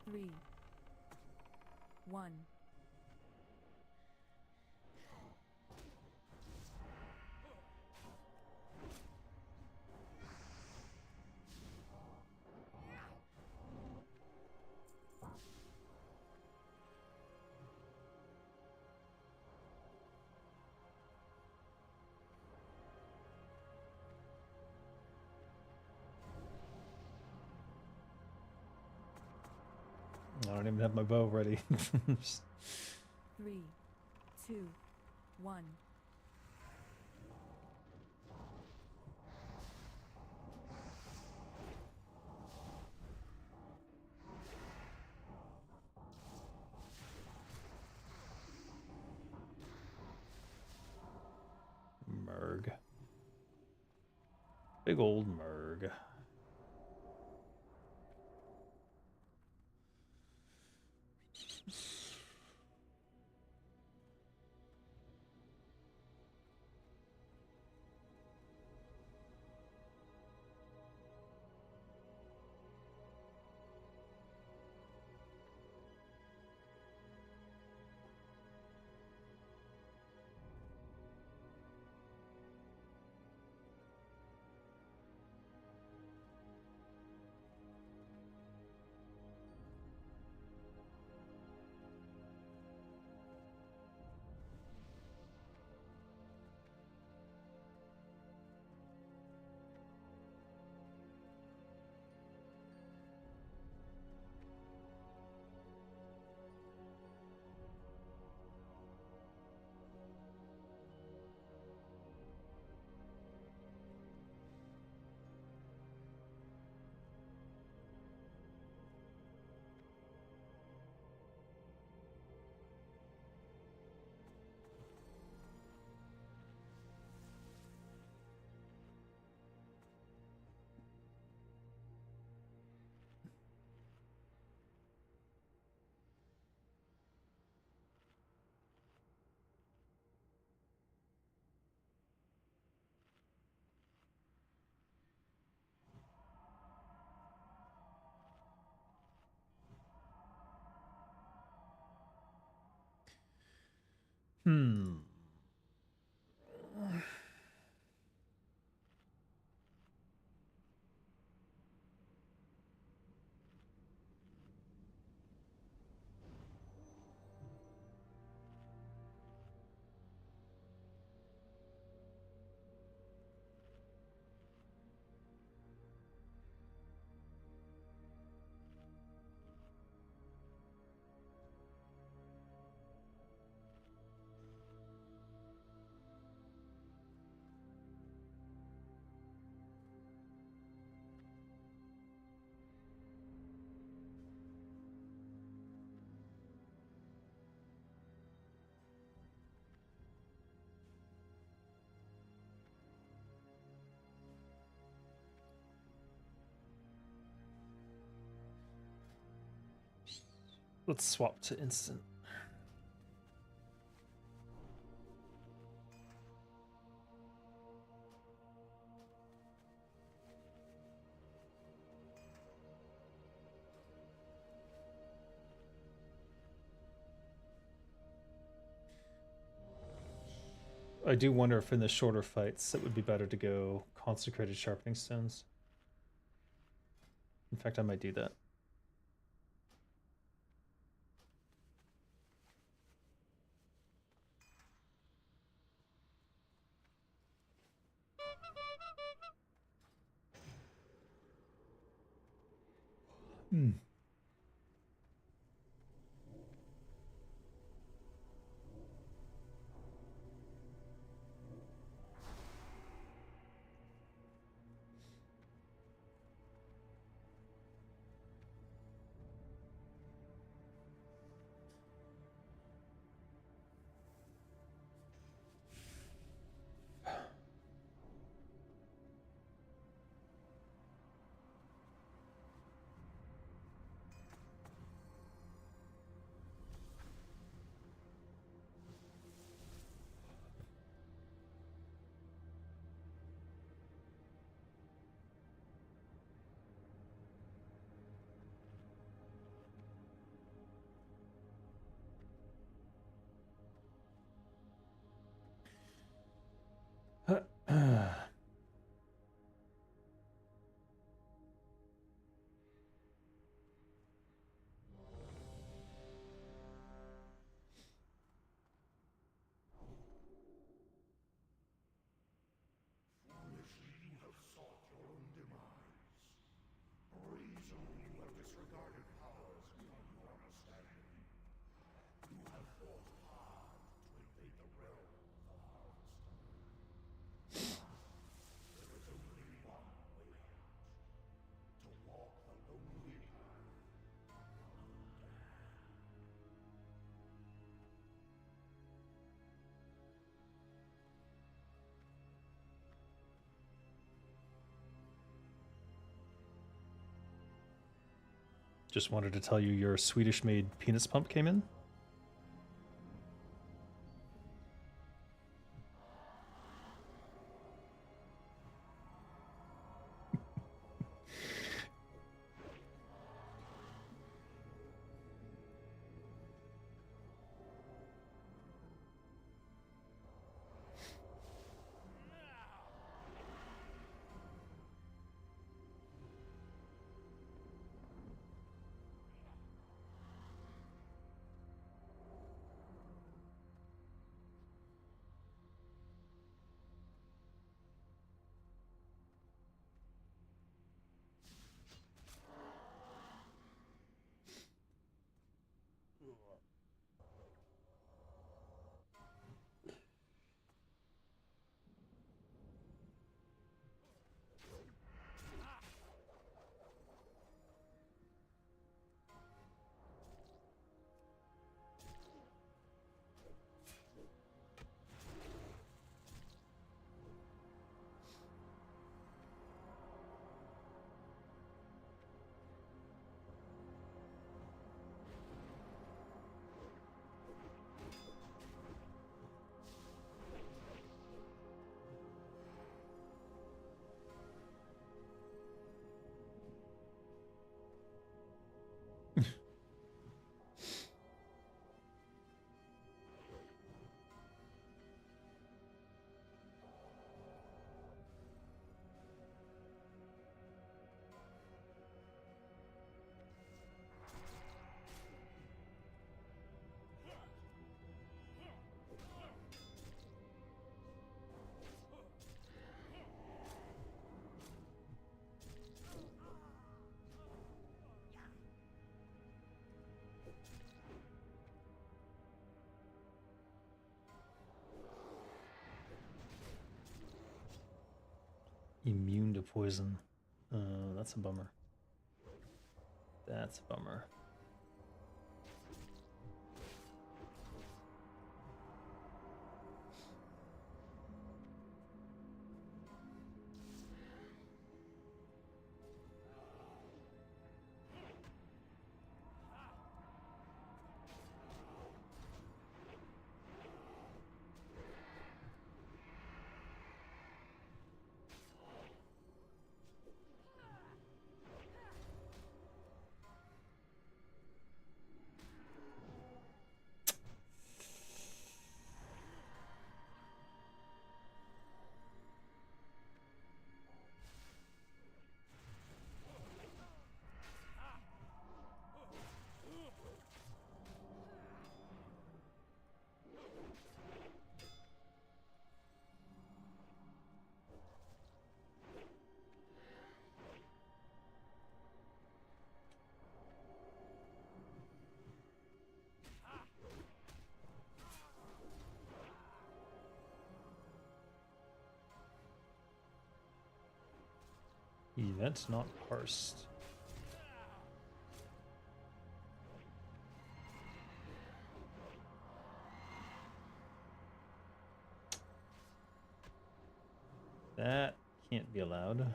3, 1.
I don't even have my bow ready. Just-
3, 2, 1.
Merg. Big old merg. Hmm. Let's swap to instant. I do wonder if in the shorter fights it would be better to go consecrated sharpening stones. In fact, I might do that. Hmm. Just wanted to tell you your Swedish-made penis pump came in. Immune to poison. That's a bummer. That's a bummer. Event not parsed. That can't be allowed.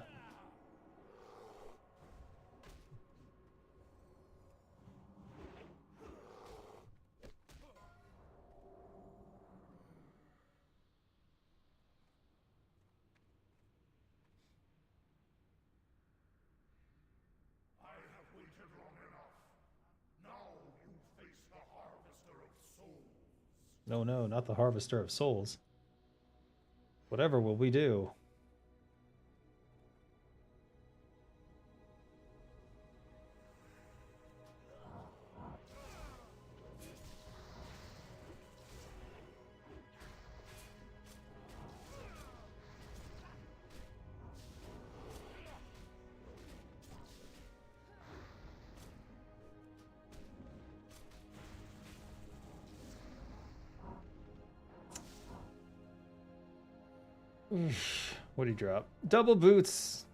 I have waited long enough. Now you face the Harvester of Souls.
No, no, not the Harvester of Souls. Whatever will we do? What do you drop? Double boots!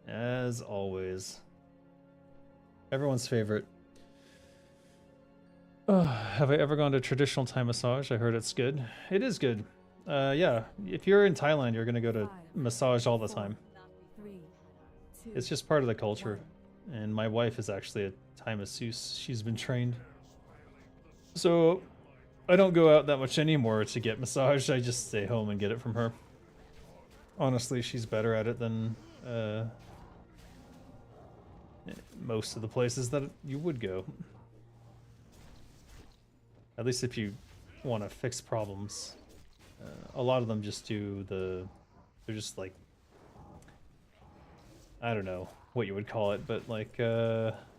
As always. Everyone's favorite. Have I ever gone to traditional Thai massage? I heard it's good. It is good. Yeah, if you're in Thailand, you're gonna go to massage all the time.
3, 2,
It's just part of the culture. And my wife is actually a Thai masseuse. She's been trained. So I don't go out that much anymore to get massaged. I just stay home and get it from her. Honestly, she's better at it than most of the places that you would go. At least if you want to fix problems. A lot of them just do they're just like, I don't know what you would call it, but like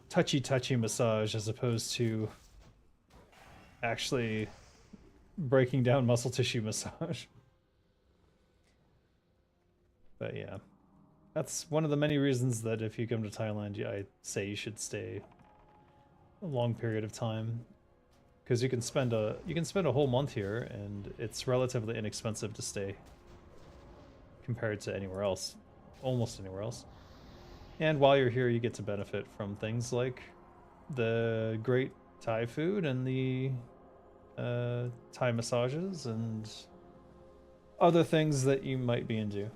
touchy massage as opposed to actually breaking down muscle tissue massage. But yeah, that's one of the many reasons that if you come to Thailand, I say you should stay a long period of time, because you can spend a whole month here, and it's relatively inexpensive to stay compared to anywhere else, almost anywhere else. And while you're here, you get to benefit from things like the great Thai food and the Thai massages and other things that you might be into.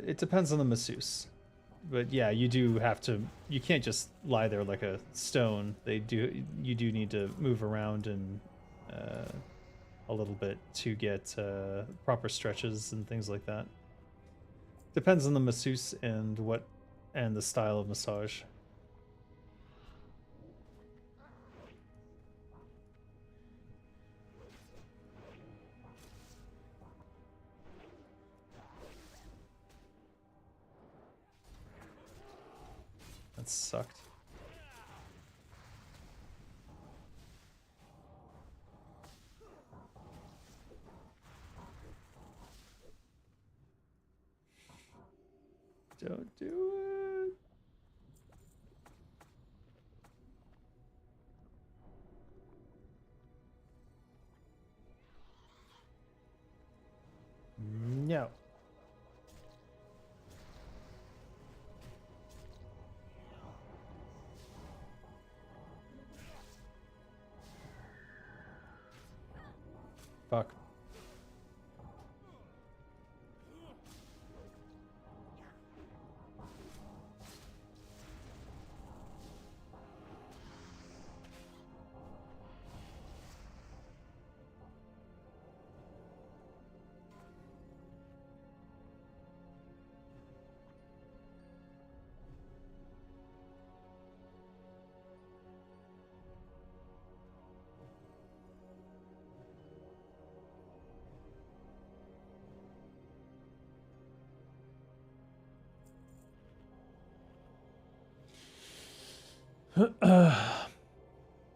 It depends on the masseuse. But yeah, you do have to, you can't just lie there like a stone. You do need to move around and a little bit to get proper stretches and things like that. Depends on the masseuse and the style of massage. That sucked. Don't do it. No. Fuck.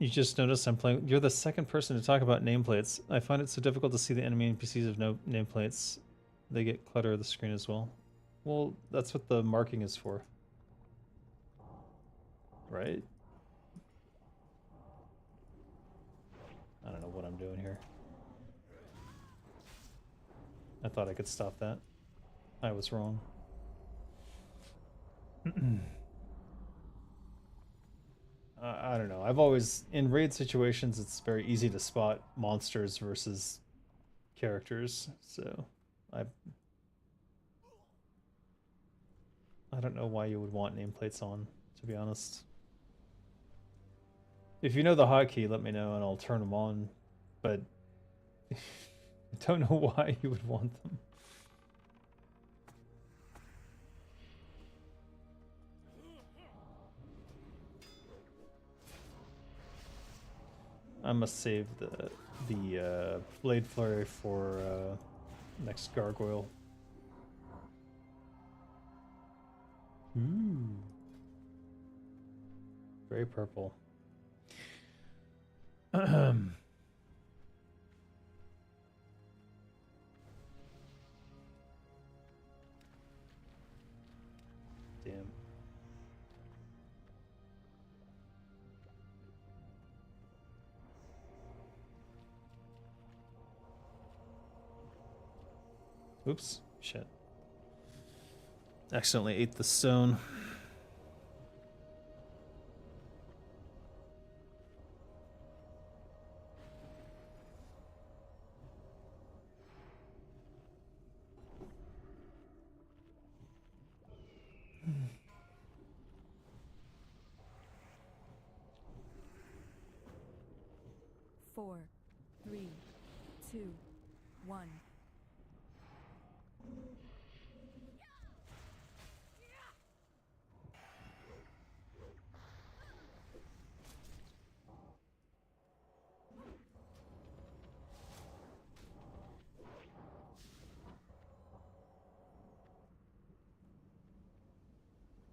You just noticed I'm playing. You're the second person to talk about nameplates. I find it so difficult to see the enemy NPCs of no nameplates. They get clutter of the screen as well. Well, that's what the marking is for. Right? I don't know what I'm doing here. I thought I could stop that. I was wrong. I don't know. I've always, in raid situations, it's very easy to spot monsters versus characters, so I don't know why you would want nameplates on, to be honest. If you know the hotkey, let me know and I'll turn them on, but I don't know why you would want them. I must save the blade flurry for next gargoyle. Ooh. Very purple. Damn. Oops, shit. Accidentally ate the stone.
4, 3, 2, 1.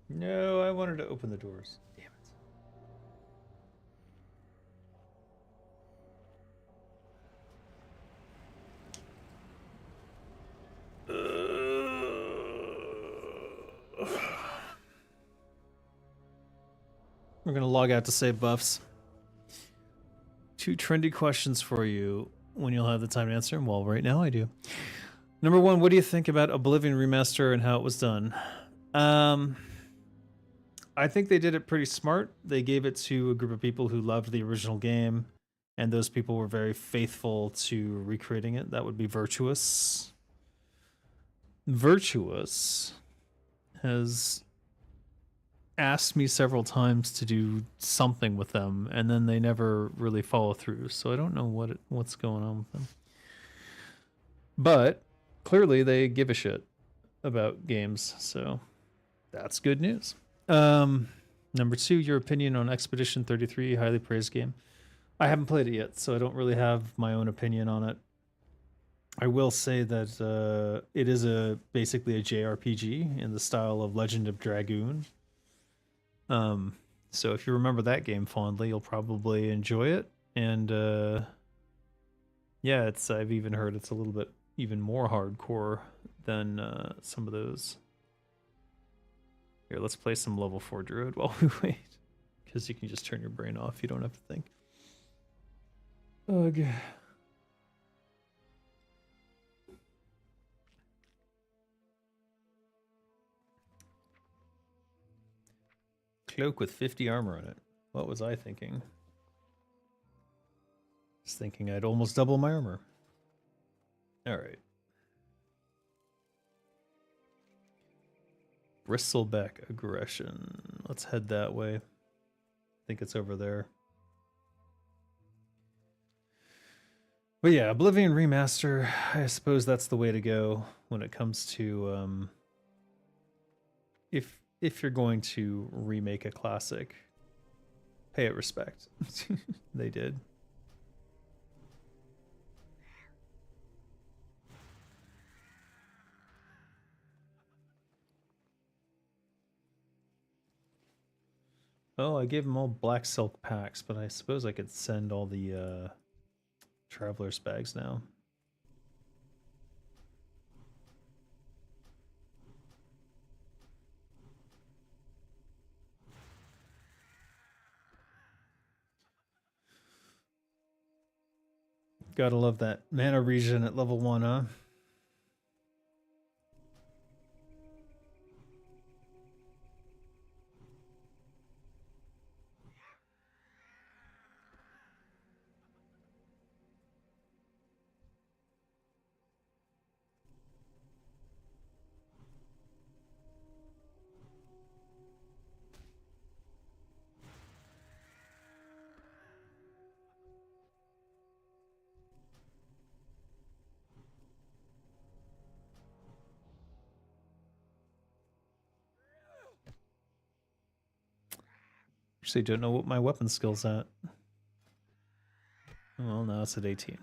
No, I wanted to open the doors. Damn it. We're gonna log out to save buffs. 2 trendy questions for you when you'll have the time to answer them. Well, right now I do. Number 1, what do you think about Oblivion Remaster and how it was done? I think they did it pretty smart. They gave it to a group of people who loved the original game, and those people were very faithful to recreating it. That would be Virtuous. Virtuous has asked me several times to do something with them, and then they never really follow through. So I don't know what's going on with them. But clearly they give a shit about games, so that's good news. Number 2, your opinion on Expedition 33, highly praised game. I haven't played it yet, so I don't really have my own opinion on it. I will say that it is basically a JRPG in the style of Legend of Dragoon. So if you remember that game fondly, you'll probably enjoy it. And yeah, I've even heard it's a little bit even more hardcore than some of those. Here, let's play some level 4 druid while we wait, because you can just turn your brain off. You don't have to think. Ugh. Cloak with 50 armor on it. What was I thinking? Just thinking I'd almost double my armor. All right. Bristleback aggression. Let's head that way. I think it's over there. But yeah, Oblivion Remaster, I suppose that's the way to go when it comes to if you're going to remake a classic, pay it respect. They did. Oh, I gave them all black silk packs, but I suppose I could send all the traveler's bags now. Gotta love that mana regen at level 1, huh? Actually, don't know what my weapon skill's at. Well, no, it's at 18.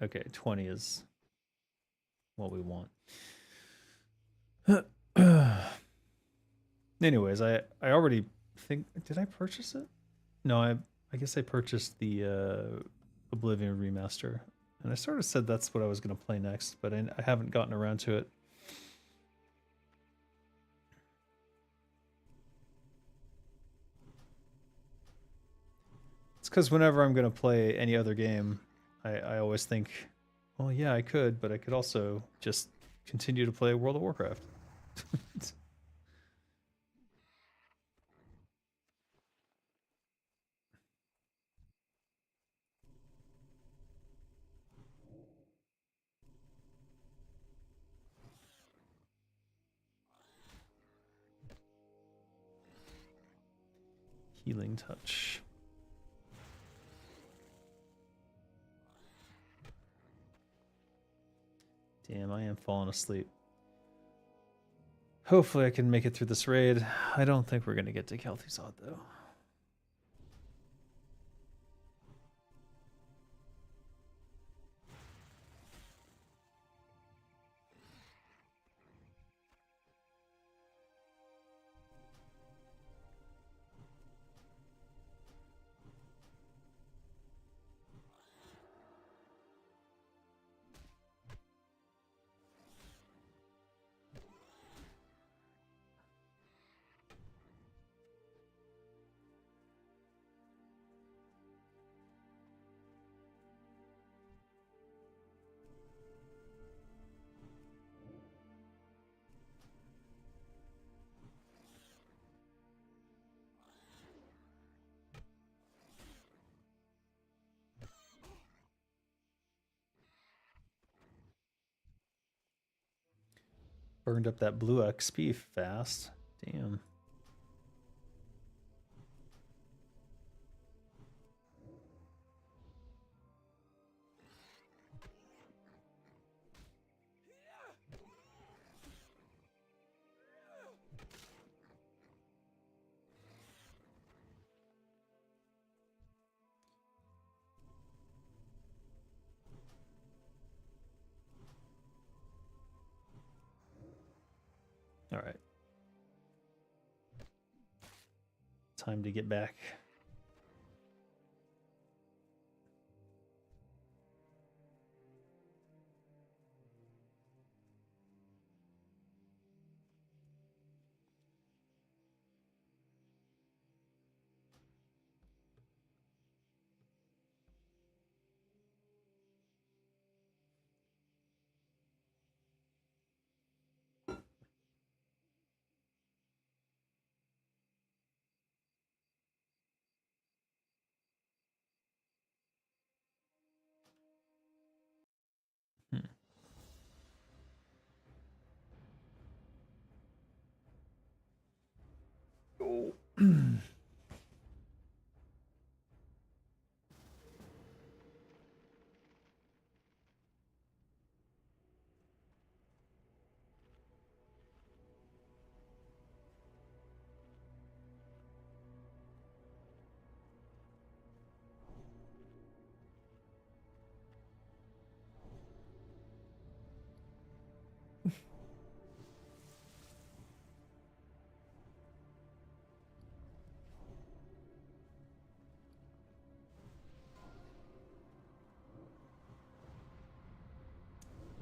Okay, 20 is what we want. Anyways, I already think, did I purchase it? No, I guess I purchased the Oblivion Remaster. And I sort of said that's what I was going to play next, but I haven't gotten around to it. It's because whenever I'm going to play any other game, I always think, well, yeah, I could, but I could also just continue to play World of Warcraft. Healing touch. I am falling asleep. Hopefully I can make it through this raid. I don't think we're gonna get to Kel'Thuzad though. Burned up that blue XP fast. Damn. All right. Time to get back. Hmm. Oh.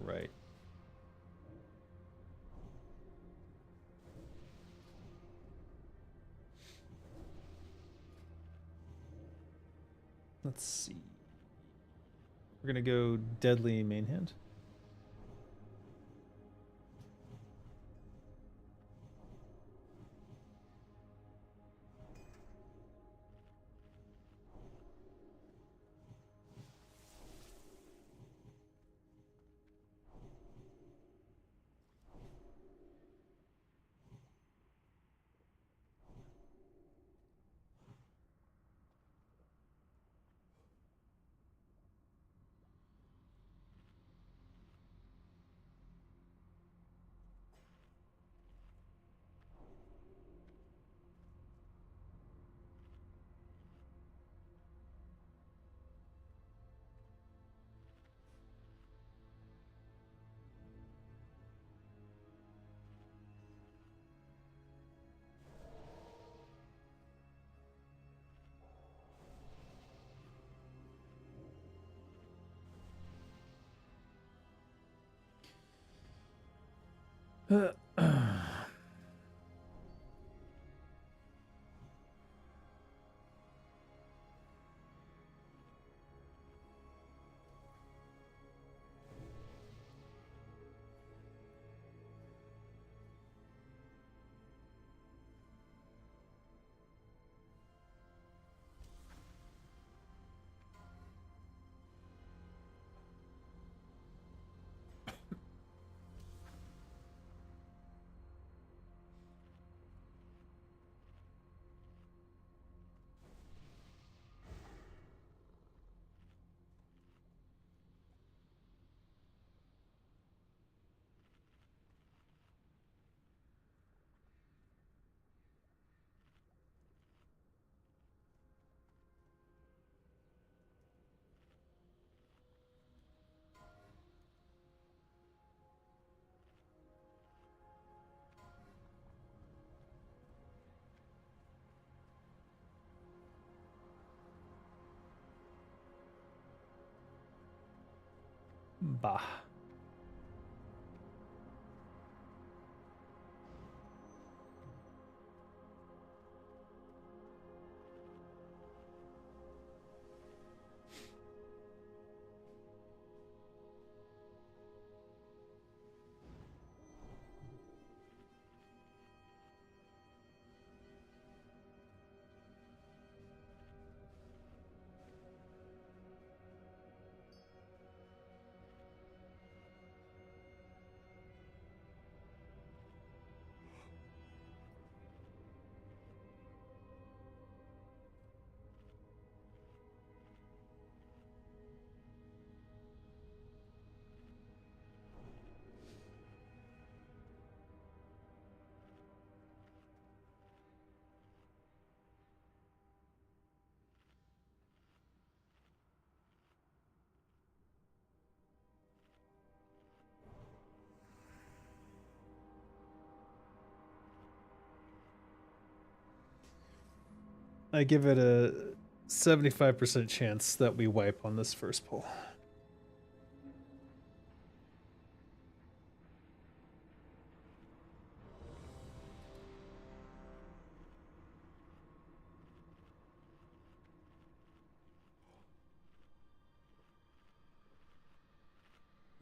Right. Let's see. We're gonna go deadly main hand. Bah. I give it a 75% chance that we wipe on this first pull.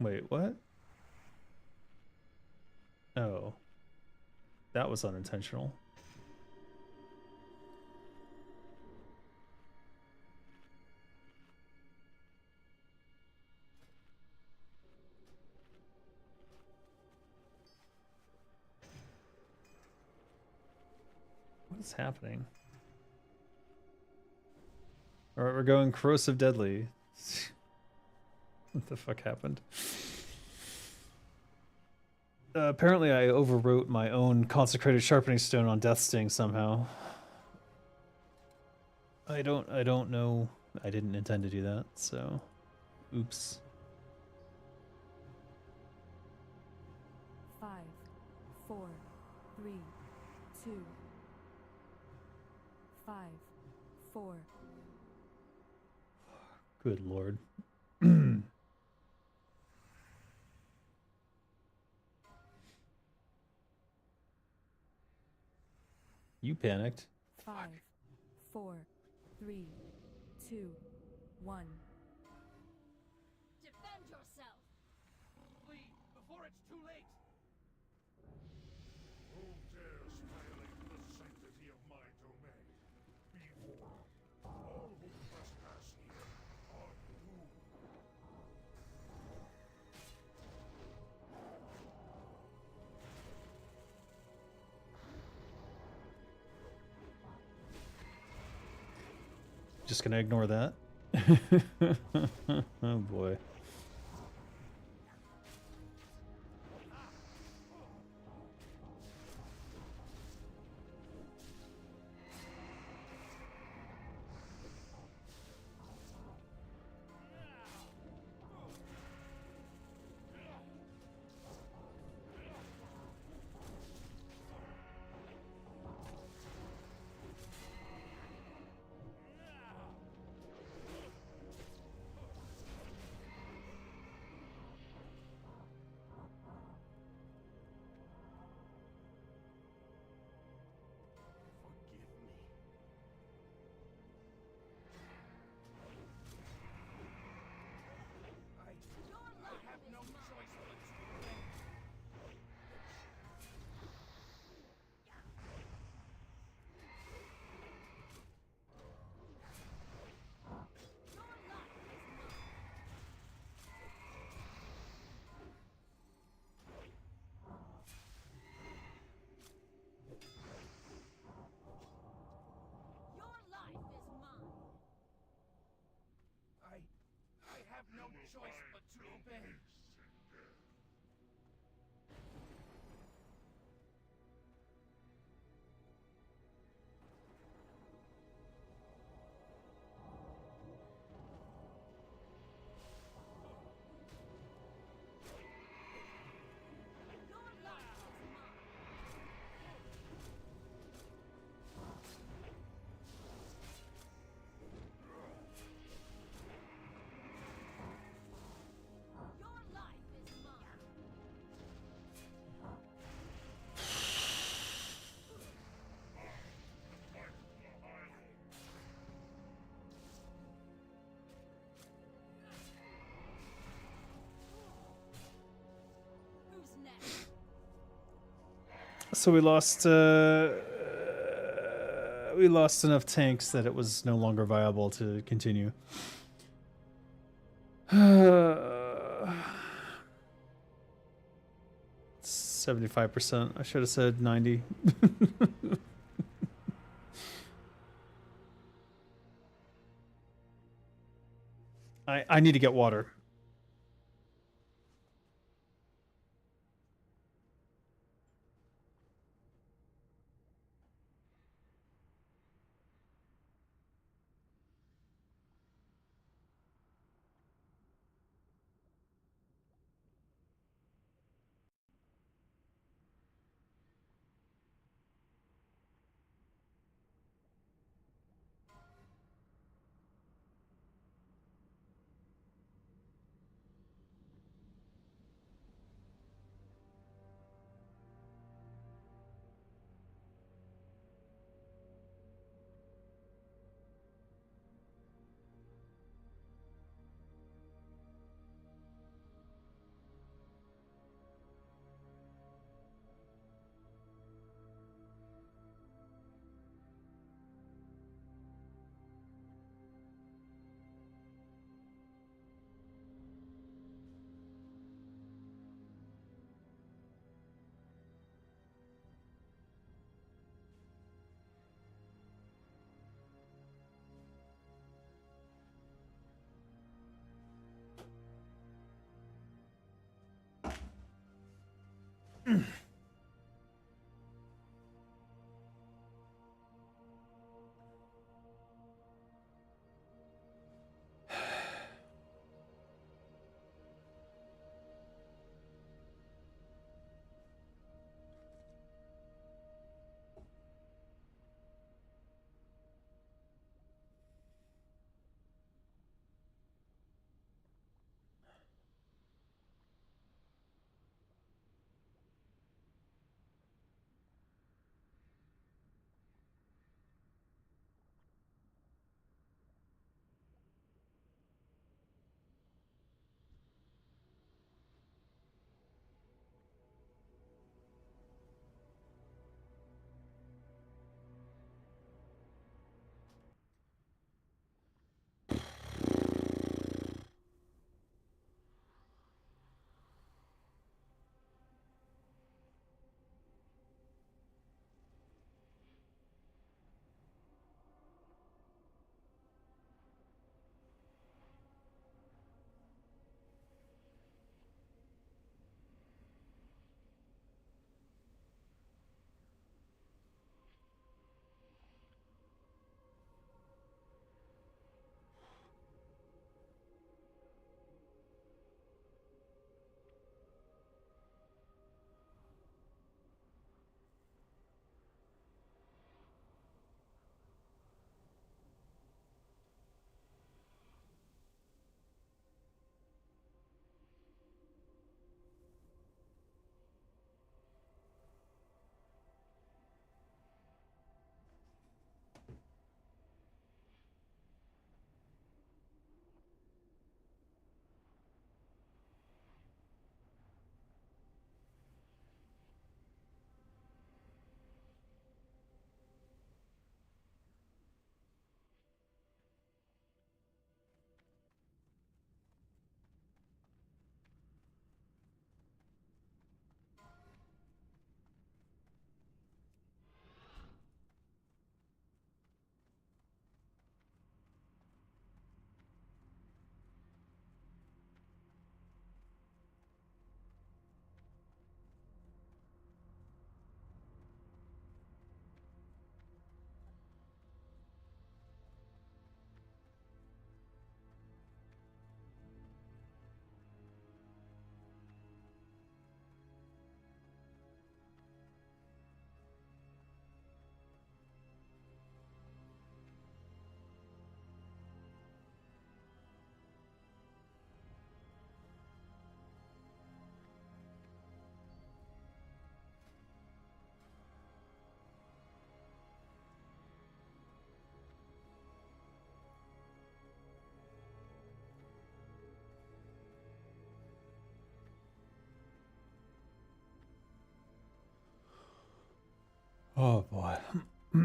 Wait, what? Oh. That was unintentional. What is happening? Alright, we're going corrosive deadly. What the fuck happened? Apparently I overwrote my own consecrated sharpening stone on Death Sting somehow. I don't know. I didn't intend to do that, so oops.
5, 4, 3, 2, 5, 4.
Good lord. You panicked.
5, 4, 3, 2, 1.
Defend yourself! Flee before it's too late!
Who dares violate the sanctity of my domain? Be warned. All who trespass here are doomed.
Just gonna ignore that. Oh boy.
I have no choice but to obey. Your life is mine. I have no choice but to obey. Your life is mine. Your
So we lost enough tanks that it was no longer viable to continue. 75%. I should have said 90. I need to get water. Oh boy.
Who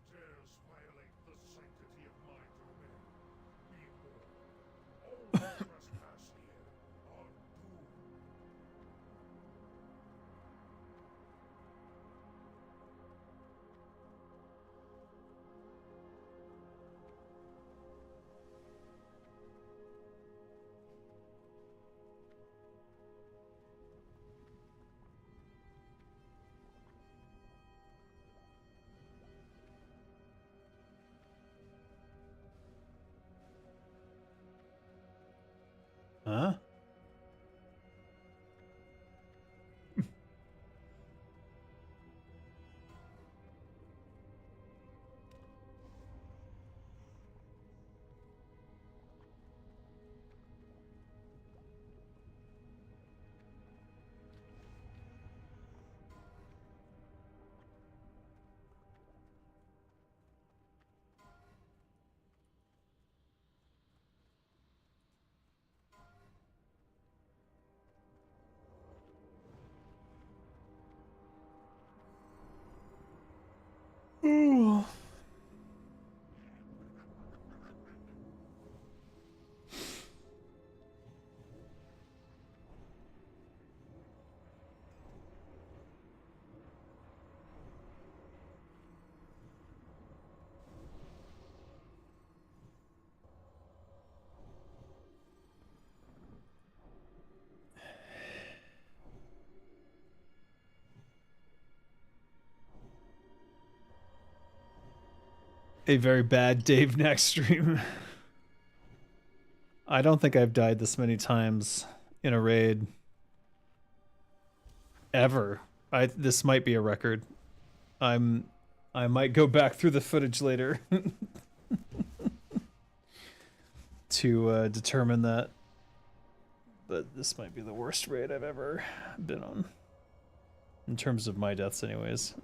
dares violate the sanctity of my domain? Be warned. All who trespass here are doomed.
Huh? Ooh. A very bad Dave Naxx stream. I don't think I've died this many times in a raid ever. This might be a record. I might go back through the footage later to determine that. But this might be the worst raid I've ever been on. In terms of my deaths anyways.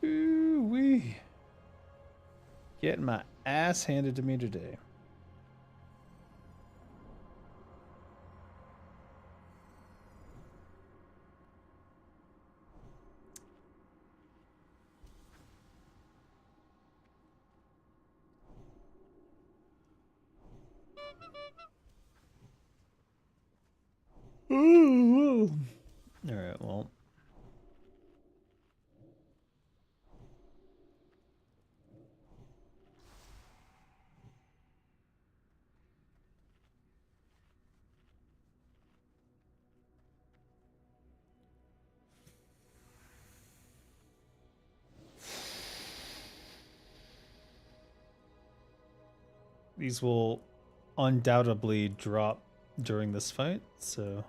Ooh-wee. Getting my ass handed to me today. Ooh. All right, well. These will undoubtedly drop during this fight, so...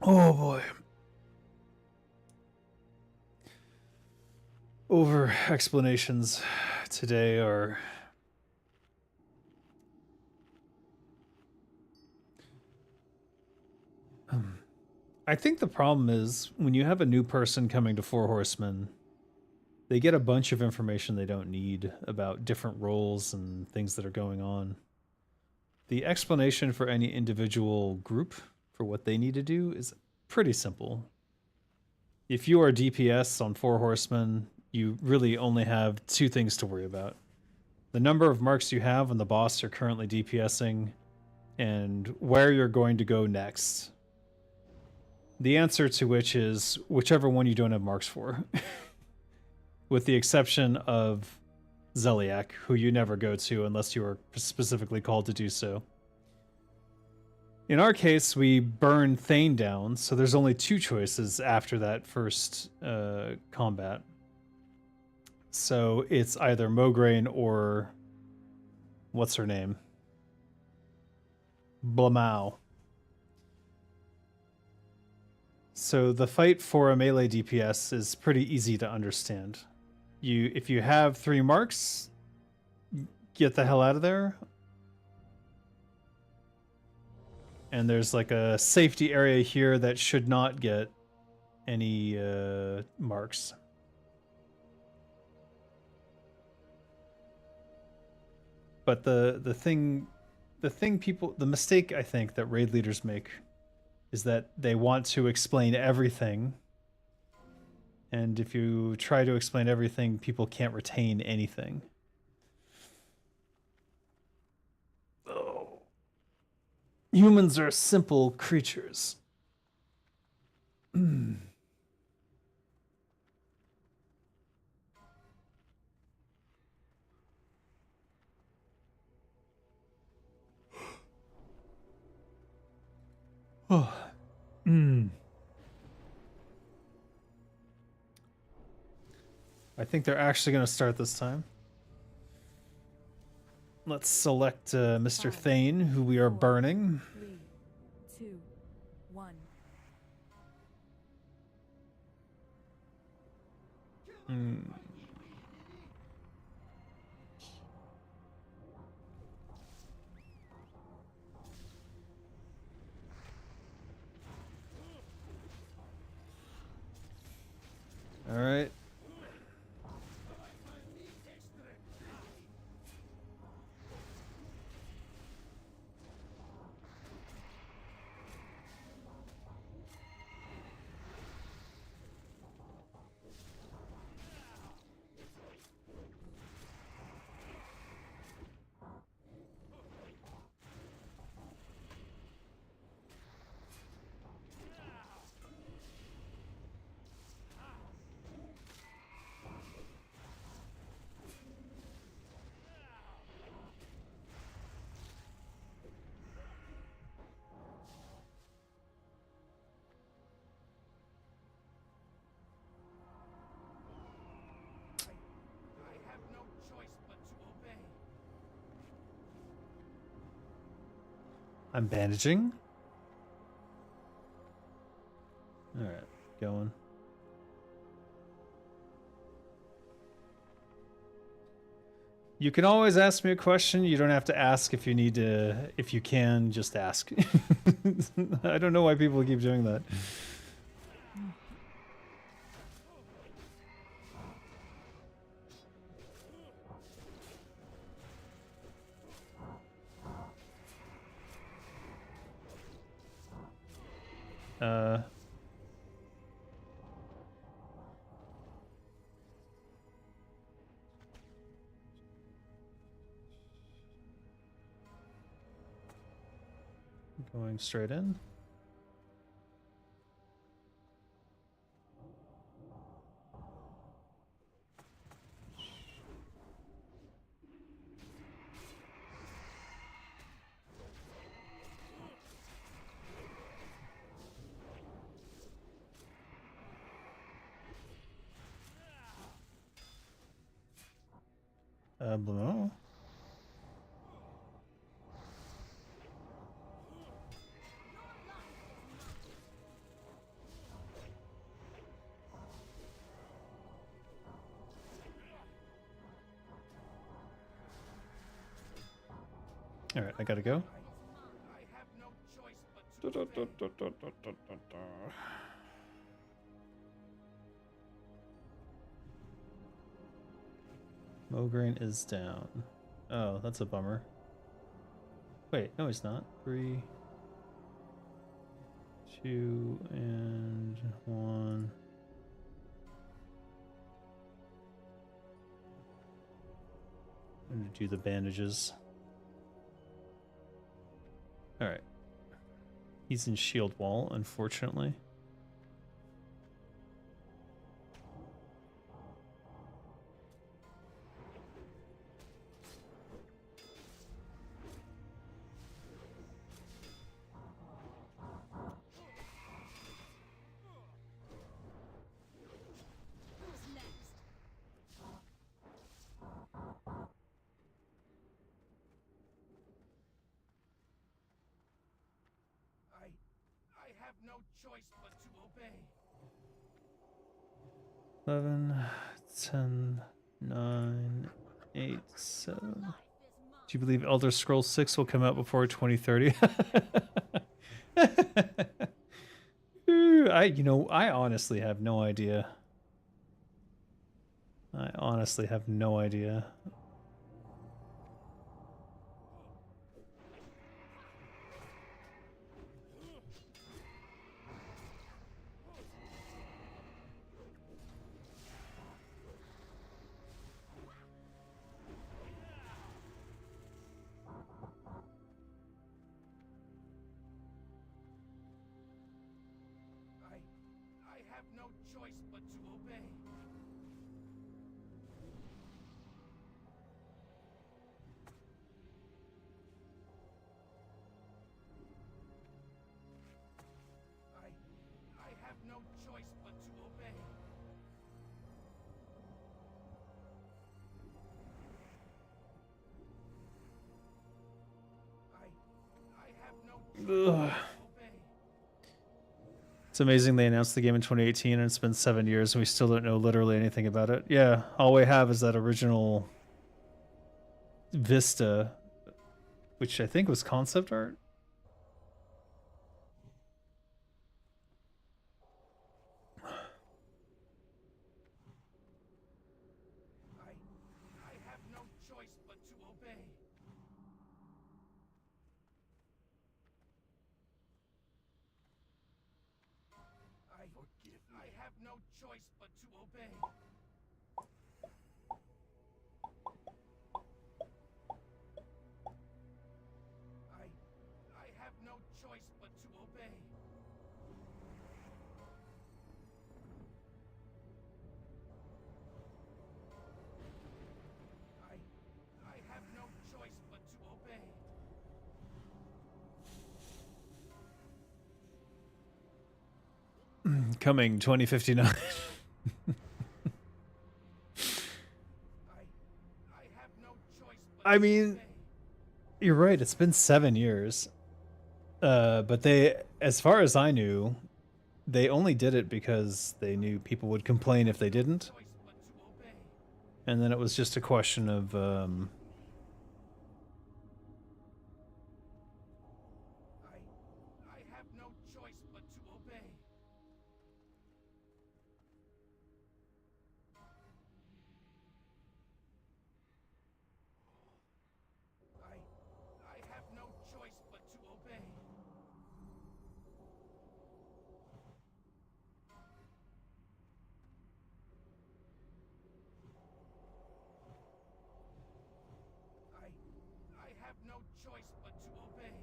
Oh boy. Over explanations today are I think the problem is when you have a new person coming to Four Horsemen, they get a bunch of information they don't need about different roles and things that are going on. The explanation for any individual group for what they need to do is pretty simple. If you are DPS on Four Horsemen, you really only have two things to worry about. The number of marks you have when the boss you're currently DPSing, and where you're going to go next. The answer to which is whichever one you don't have marks for. With the exception of Zeliek, who you never go to unless you are specifically called to do so. In our case, we burn Thane down, so there's only two choices after that first combat. So it's either Mograine or what's her name? Blamau. So the fight for a melee DPS is pretty easy to understand. If you have 3 marks, get the hell out of there. And there's like a safety area here that should not get any marks. But the mistake I think that raid leaders make is that they want to explain everything. And if you try to explain everything, people can't retain anything. Oh. Humans are simple creatures. Oh. I think they're actually going to start this time. Let's select Mr. Thane, who we are burning.
3, 2, 1.
All right.
I have no choice but to obey.
I'm bandaging. All right, going. You can always ask me a question. You don't have to ask if you need to. If you can, just ask. I don't know why people keep doing that. Going straight in. Blue. All right, I gotta go.
I have no choice but
Mograine is down. Oh, that's a bummer. Wait, no, he's not. 3, 2, and 1. I'm gonna do the bandages. Alright. He's in shield wall, unfortunately.
Who's next?
I have no choice but to obey.
11, 10, 9, 8, 7.
Life is mine.
Do you believe Elder Scrolls 6 will come out before 2030? I honestly have no idea. I honestly have no idea.
I have no choice but to obey. I have no choice but to obey. I have no choice but
Ugh.
to obey.
It's amazing they announced the game in 2018 and it's been 7 years and we still don't know literally anything about it. Yeah, all we have is that original Vista, which I think was concept art.
I have no choice but to obey. I have no choice but to obey. I have no choice but to obey. I have no choice but to obey.
Coming 2059.
I have no choice but
I
to
mean,
obey.
you're right, it's been 7 years. But they, as far as I knew, they only did it because they knew people would complain if they didn't.
Choice but to obey.
And then it was just a question of
I have no choice but to obey. I have no choice but to obey. I have no choice but to obey.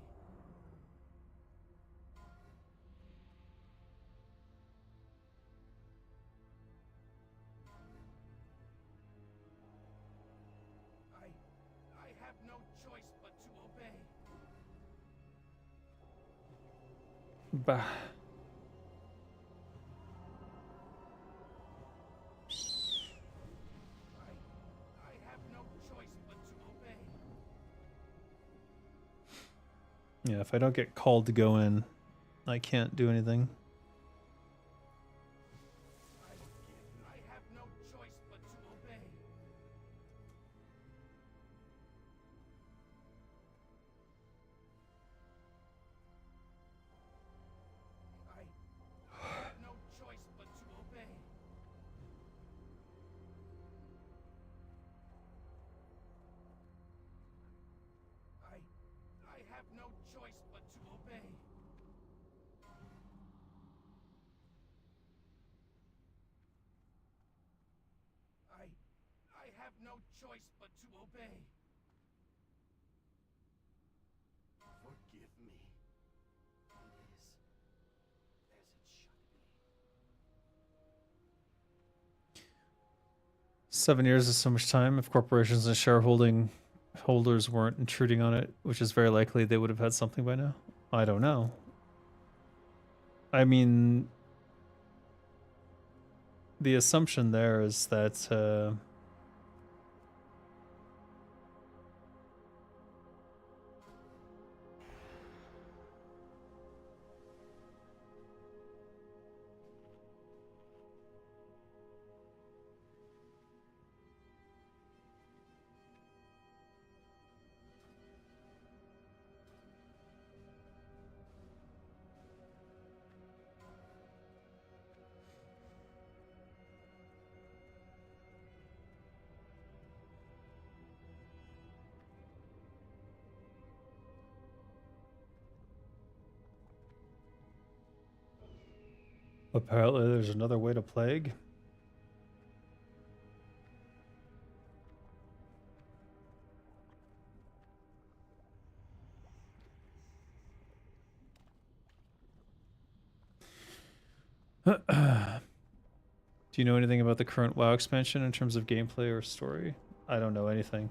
I have no choice but to obey.
bah.
I have no choice but to obey.
Yeah, if I don't get called to go in, I can't do anything.
I have no choice but to obey. choice but to obey. I have no choice but to obey. Forgive me. There's it should be.
7 years is so much time. If corporations and shareholding holders weren't intruding on it, which is very likely, they would have had something by now. I don't know. I mean, the assumption there is that apparently there's another way to plague. Do you know anything about the current WoW expansion in terms of gameplay or story? I don't know anything.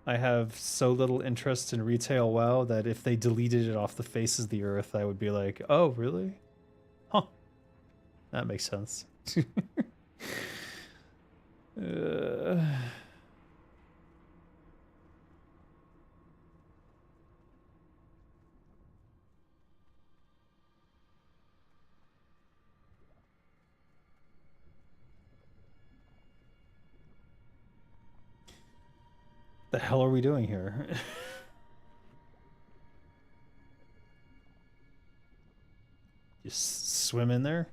I have so little interest in retail WoW that if they deleted it off the face of the earth, I would be like, oh, really? Huh. That makes sense. uh... The hell are we doing here? Just swim in there?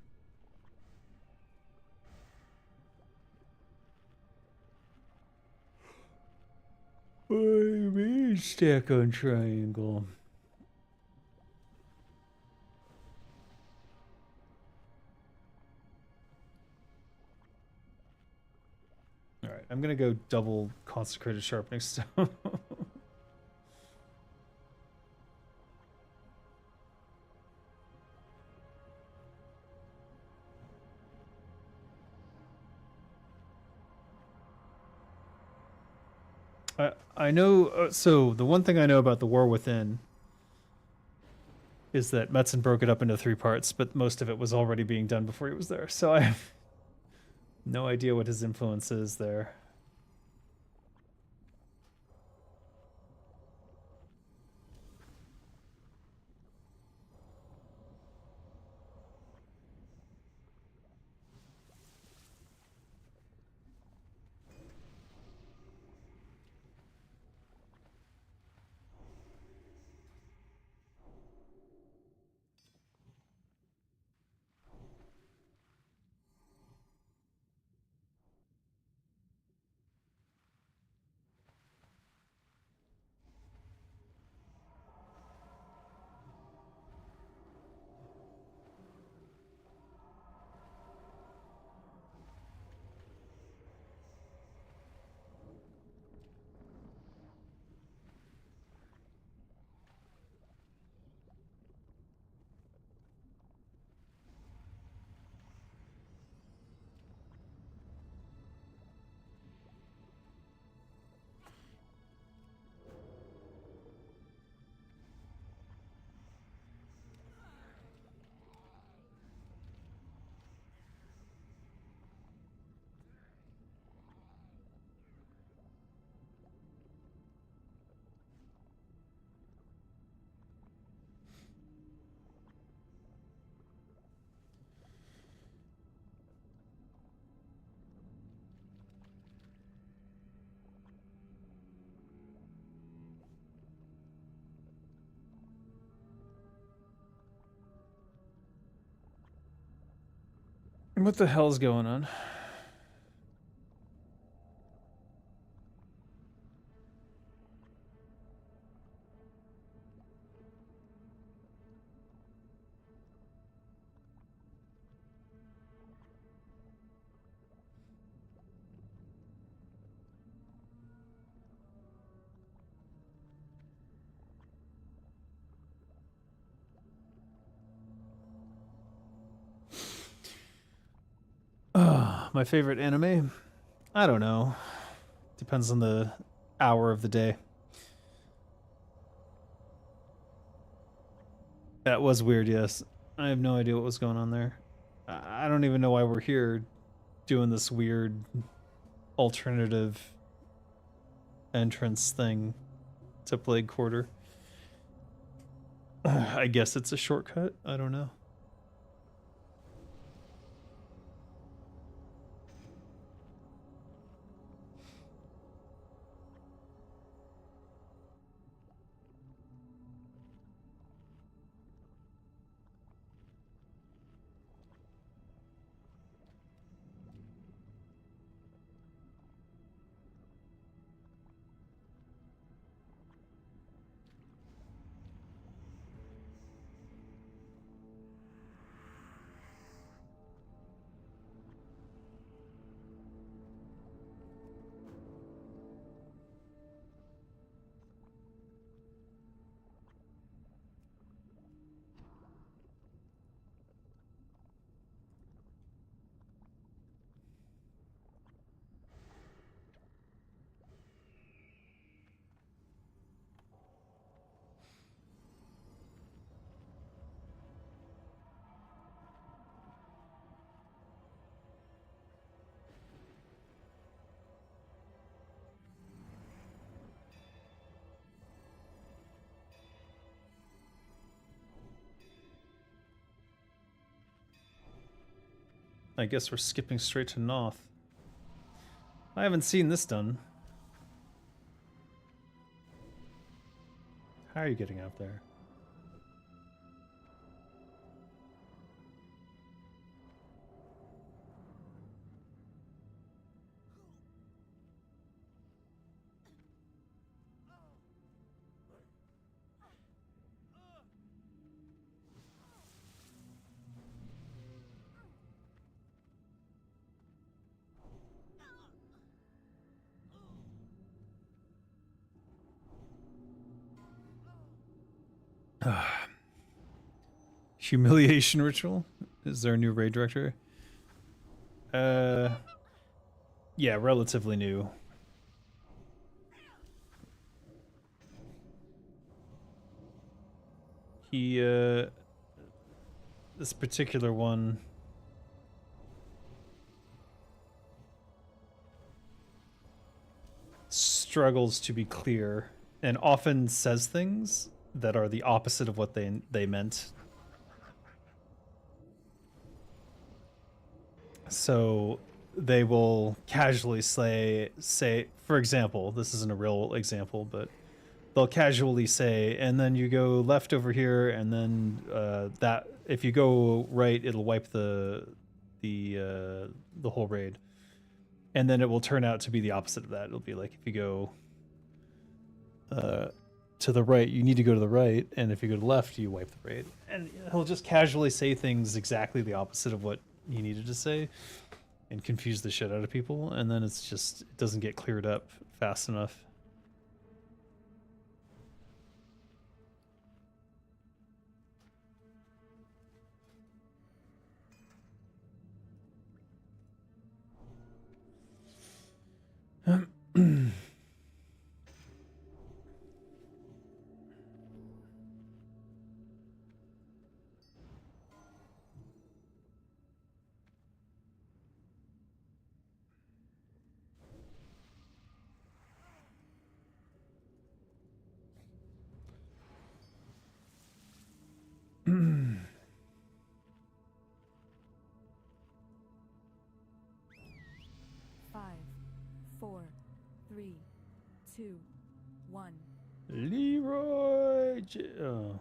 What do you mean stack on triangle? Alright, I'm gonna go double consecrated sharpening stone. I know, so the one thing I know about the War Within is that Metzen broke it up into 3 parts, but most of it was already being done before he was there, so I have no idea what his influence is there. What the hell's going on? My favorite anime? I don't know. Depends on the hour of the day. That was weird, yes. I have no idea what was going on there. I don't even know why we're here doing this weird alternative entrance thing to Plague Quarter. I guess it's a shortcut. I don't know. I guess we're skipping straight to Noth. I haven't seen this done. How are you getting out there? Humiliation ritual? Is there a new raid director? Yeah, relatively new. He, this particular one struggles to be clear and often says things that are the opposite of what they meant. So they will casually say, for example, this isn't a real example, but they'll casually say, and then you go left over here, and then that if you go right, it'll wipe the whole raid, and then it will turn out to be the opposite of that. It'll be like if you go to the right, you need to go to the right, and if you go to the left, you wipe the raid. And he'll just casually say things exactly the opposite of what he needed to say, and confuse the shit out of people, and then it's just it doesn't get cleared up fast enough.
Five, 4, 3, 2, 1.
Leroy oh.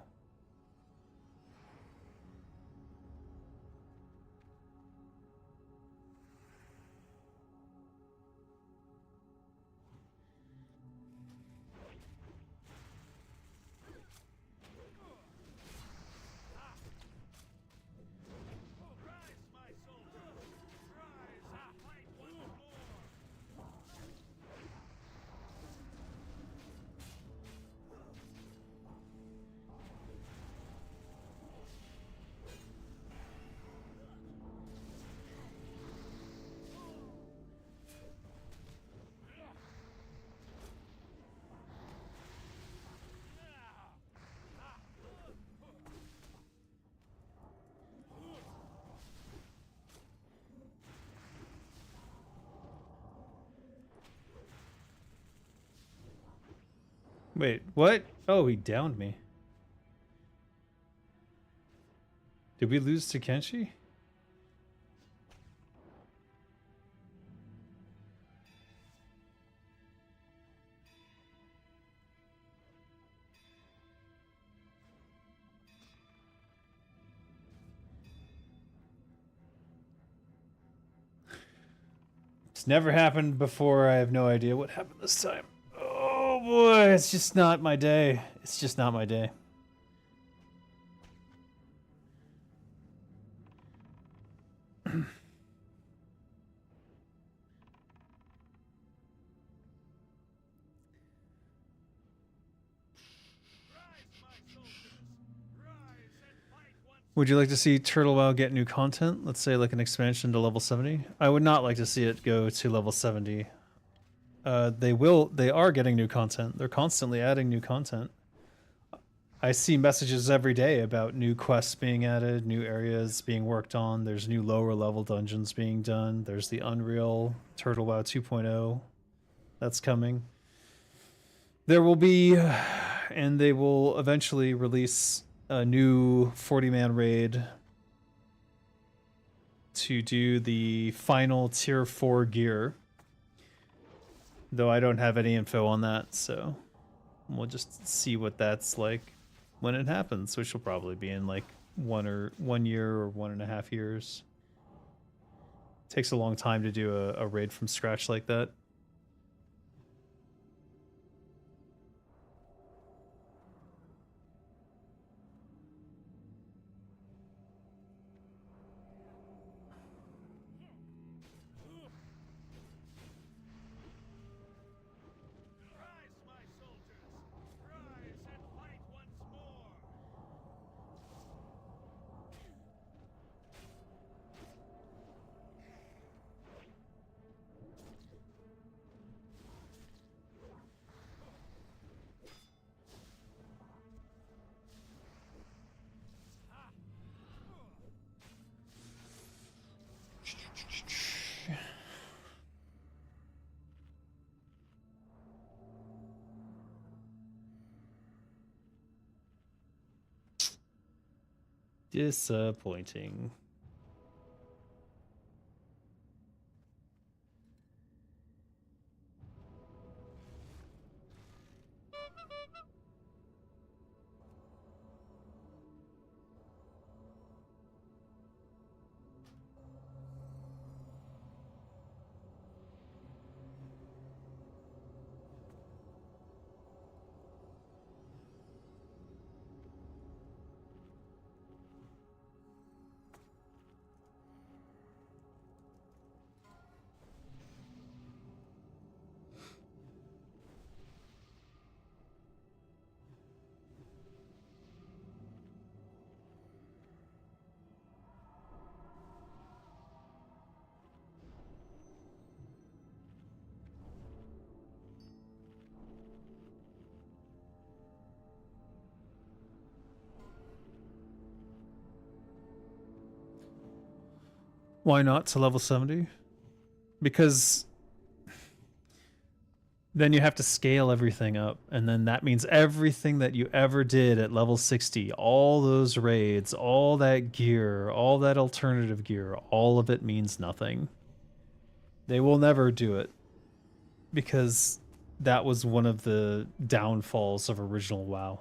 Wait, what? Oh, he downed me. Did we lose to Kenshi? It's never happened before. I have no idea what happened this time. Oh boy, it's just not my day. It's just not my day. Would you like to see Turtle WoW get new content? Let's say like an expansion to level 70? I would not like to see it go to level 70. They are getting new content. They're constantly adding new content. I see messages every day about new quests being added, new areas being worked on. There's new lower level dungeons being done. There's the Unreal Turtle WoW 2.0 that's coming. There will be, and they will eventually release a new 40-man raid to do the final tier 4 gear. Though I don't have any info on that, so we'll just see what that's like when it happens, which will probably be in like 1 year or 1.5 years. Takes a long time to do a raid from scratch like that. Disappointing. Why not to level 70? Because then you have to scale everything up, and then that means everything that you ever did at level 60, all those raids, all that gear, all that alternative gear, all of it means nothing. They will never do it, because that was one of the downfalls of original WoW.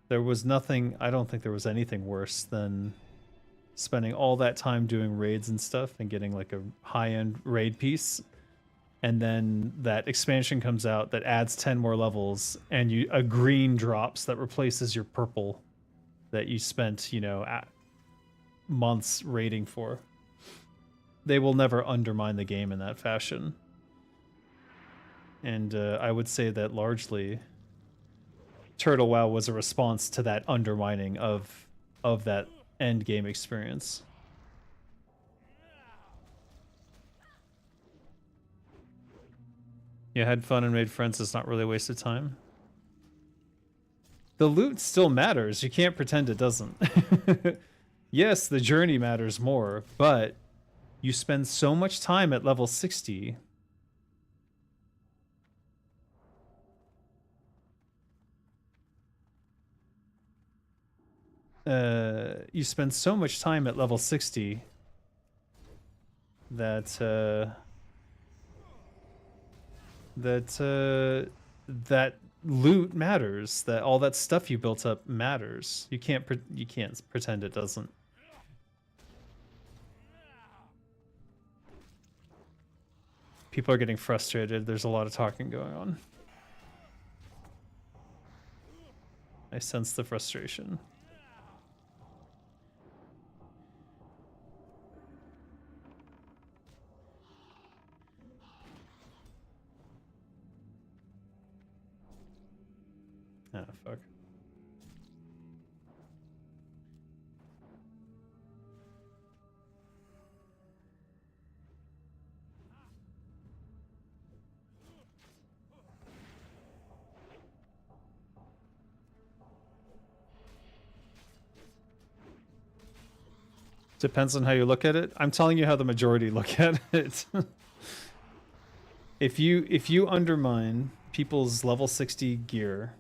There was nothing, I don't think there was anything worse than spending all that time doing raids and stuff and getting like a high-end raid piece, and then that expansion comes out that adds 10 more levels, and a green drops that replaces your purple that you spent, you know, months raiding for. They will never undermine the game in that fashion. And I would say that largely Turtle WoW was a response to that undermining of that end game experience. You had fun and made friends. It's not really a waste of time. The loot still matters. You can't pretend it doesn't. Yes, the journey matters more, but you spend so much time at level 60 you spend so much time at level 60 that that loot matters. That all that stuff you built up matters. You can't pretend it doesn't. People are getting frustrated. There's a lot of talking going on. I sense the frustration. Ah, fuck. Depends on how you look at it. I'm telling you how the majority look at it. If you undermine people's level 60 gear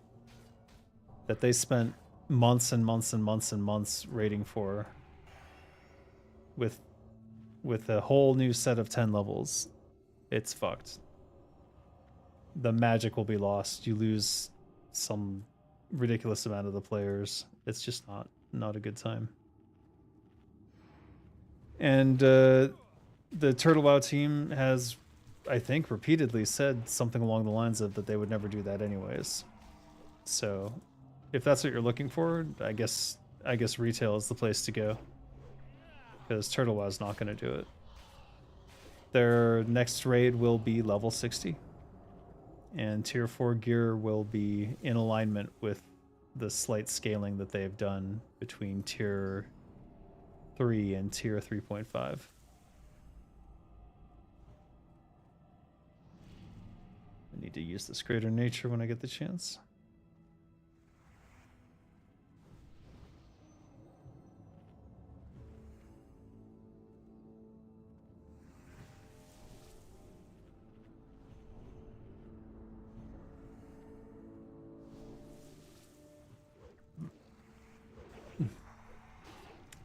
that they spent months and months and months and months raiding for with a whole new set of 10 levels, it's fucked. The magic will be lost. You lose some ridiculous amount of the players. It's just not a good time. And the Turtle WoW team has, I think, repeatedly said something along the lines of that they would never do that anyways. So, if that's what you're looking for, I guess retail is the place to go. Because Turtle WoW is not going to do it. Their next raid will be level 60. And tier 4 gear will be in alignment with the slight scaling that they've done between tier 3 and tier 3.5. I need to use this greater nature when I get the chance.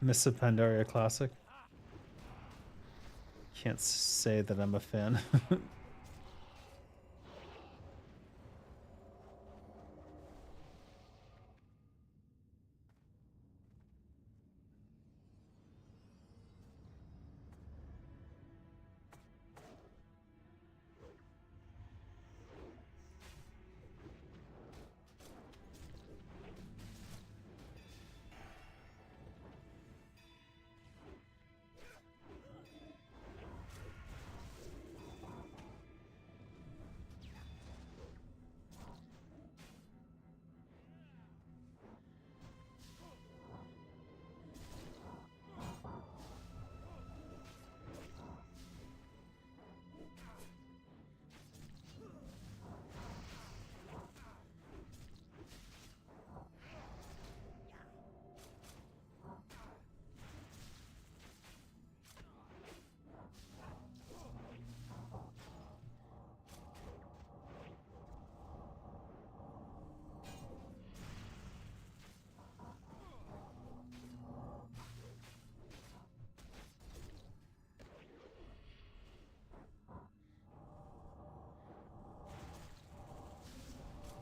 Miss a Pandaria Classic. Can't say that I'm a fan.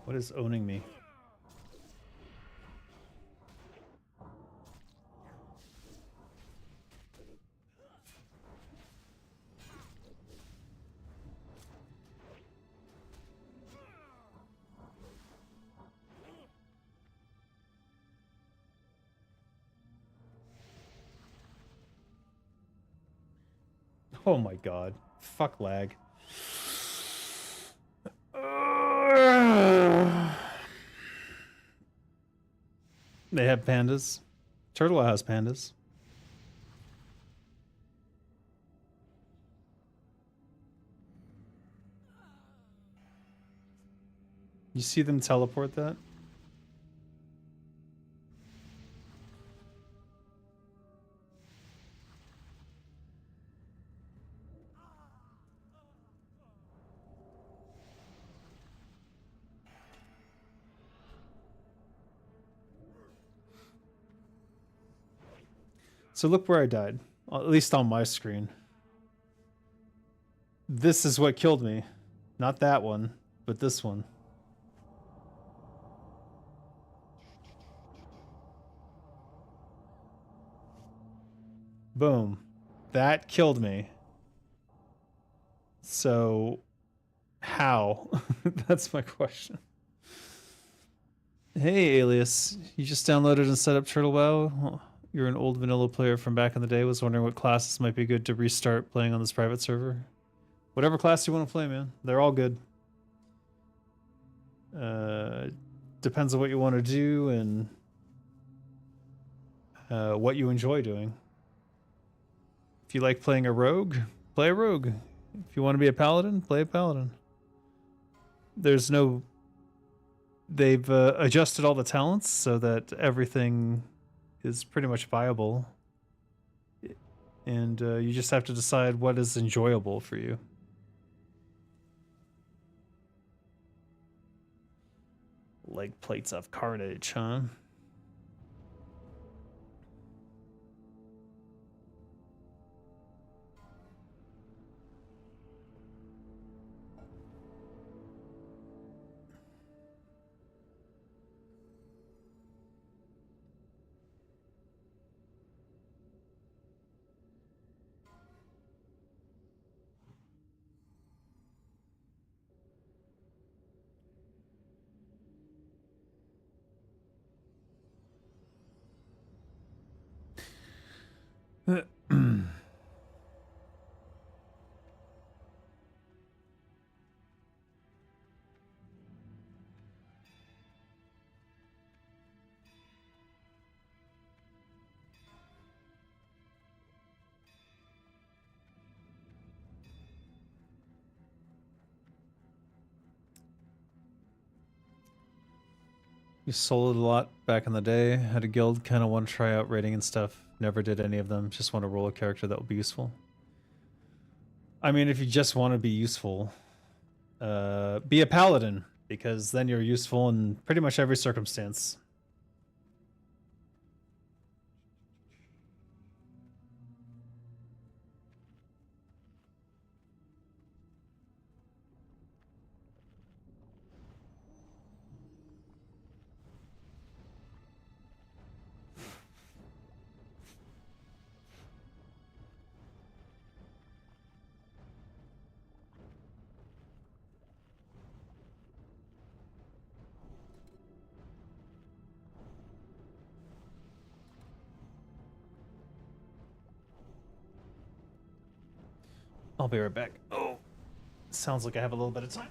What is owning me? Oh my god. Fuck lag. They have pandas. Turtle has pandas. You see them teleport that? So look where I died. At least on my screen. This is what killed me. Not that one, but this one. Boom. That killed me. So, how? That's my question. Hey, Alias. You just downloaded and set up Turtle WoW? You're an old vanilla player from back in the day. Was wondering what classes might be good to restart playing on this private server. Whatever class you want to play, man. They're all good. Depends on what you want to do and what you enjoy doing. If you like playing a rogue, play a rogue. If you want to be a paladin, play a paladin. There's no... They've adjusted all the talents so that everything is pretty much viable. And you just have to decide what is enjoyable for you. Like plates of carnage, huh? You soloed a lot back in the day. Had a guild, kind of want to try out raiding and stuff. Never did any of them. Just want to roll a character that will be useful. I mean, if you just want to be useful, be a paladin, because then you're useful in pretty much every circumstance. I'll be right back. Oh, sounds like I have a little bit of time.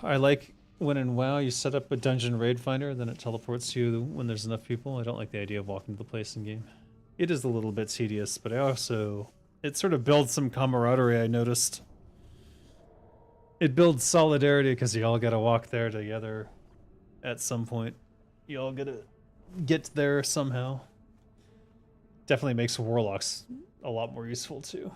I like when in WoW you set up a dungeon raid finder, then it teleports you when there's enough people. I don't like the idea of walking to the place in game. It is a little bit tedious, but it sort of builds some camaraderie, I noticed. It builds solidarity because you all gotta walk there together at some point. You all gotta get there somehow. Definitely makes warlocks a lot more useful too.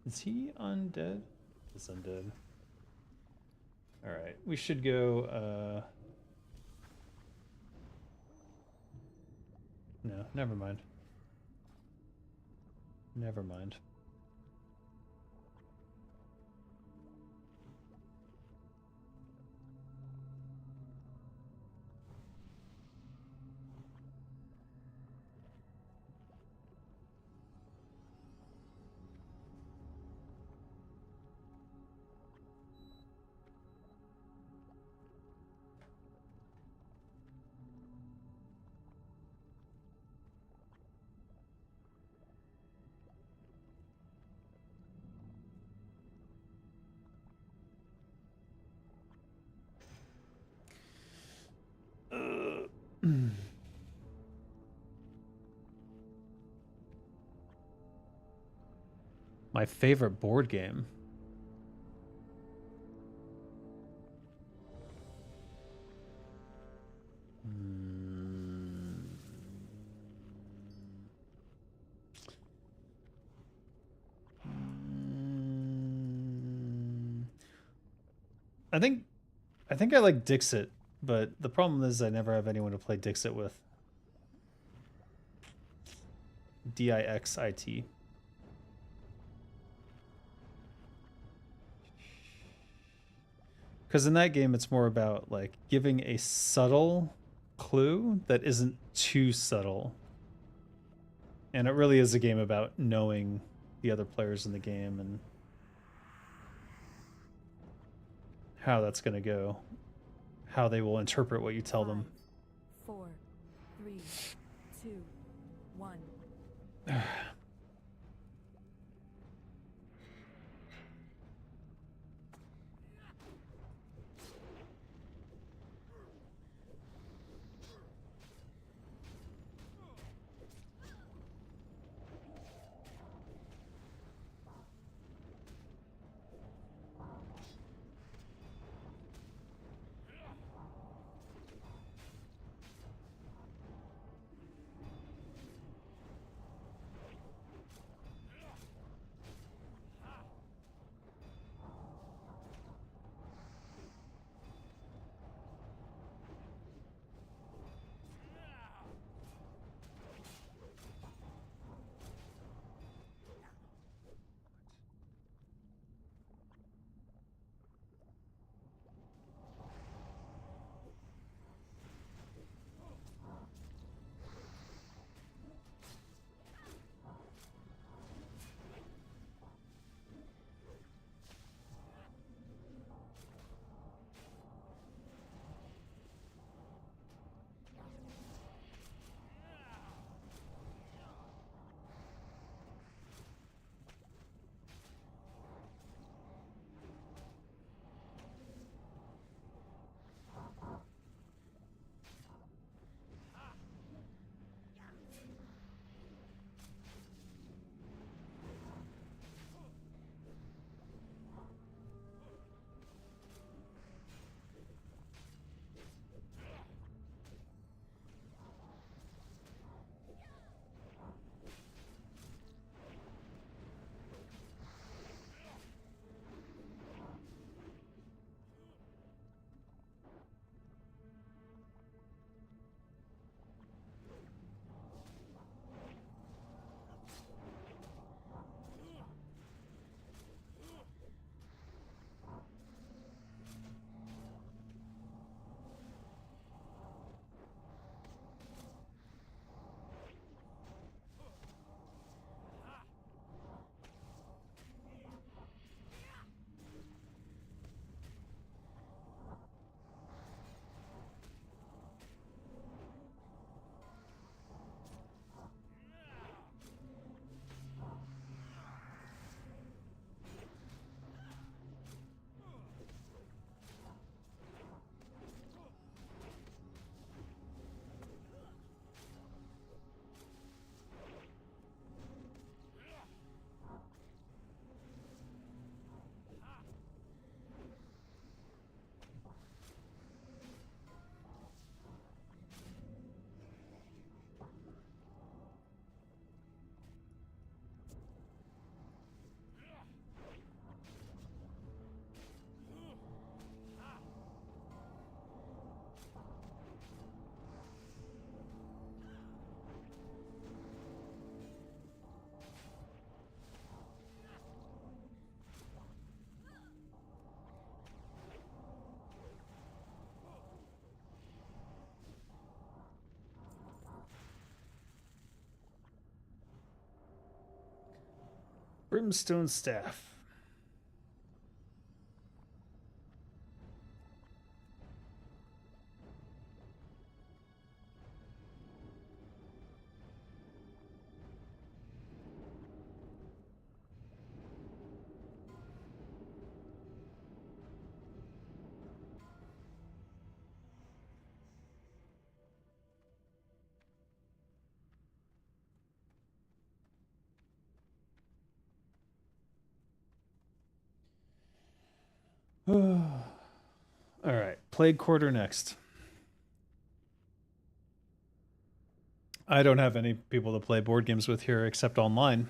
Is he undead? He's undead. Alright, we should go, no, never mind. Never mind. My favorite board game. I think I like Dixit, but the problem is I never have anyone to play Dixit with. Dixit. Because in that game, it's more about like giving a subtle clue that isn't too subtle. And it really is a game about knowing the other players in the game and how that's going to go, how they will interpret what you tell them.
5, 4, 3, 2, 1.
Brimstone staff. All right, Plague Quarter next. I don't have any people to play board games with here except online.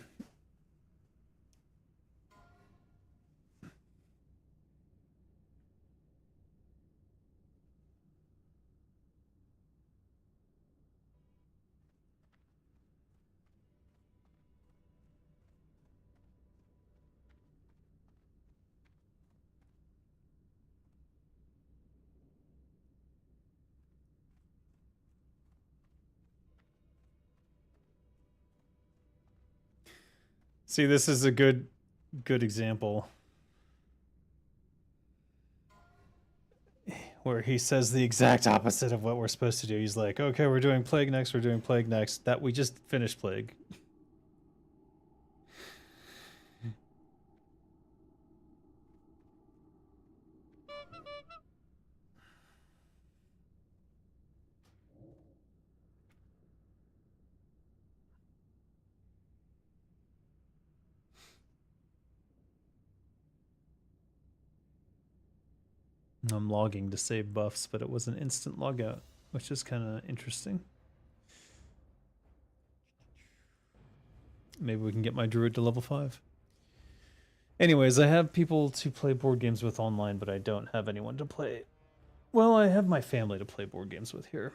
See, this is a good example where he says the exact opposite of what we're supposed to do. He's like, okay, we're doing Plague next, we're doing Plague next. That we just finished Plague. I'm logging to save buffs, but it was an instant logout, which is kind of interesting. Maybe we can get my druid to level 5. Anyways, I have people to play board games with online, but I don't have anyone to play. Well, I have my family to play board games with here.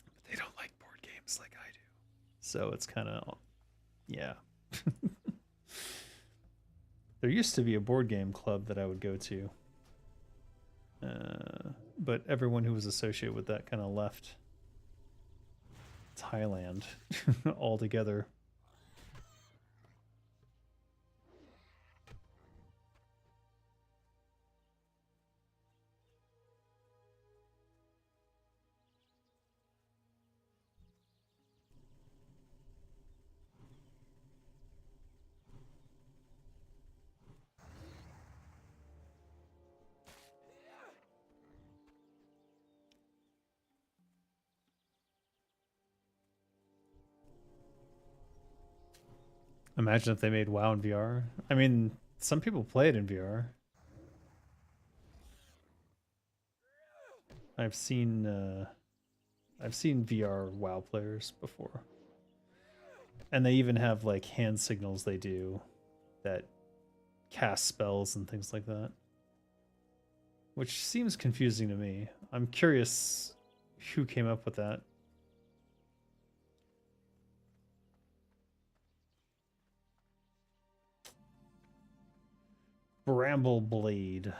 But they don't like board games like I do. So it's kind of, yeah. There used to be a board game club that I would go to. But everyone who was associated with that kind of left Thailand altogether. Imagine if they made WoW in VR. I mean, some people play it in VR. I've seen VR WoW players before. And they even have like hand signals they do that cast spells and things like that. Which seems confusing to me. I'm curious who came up with that. Bramble Blade.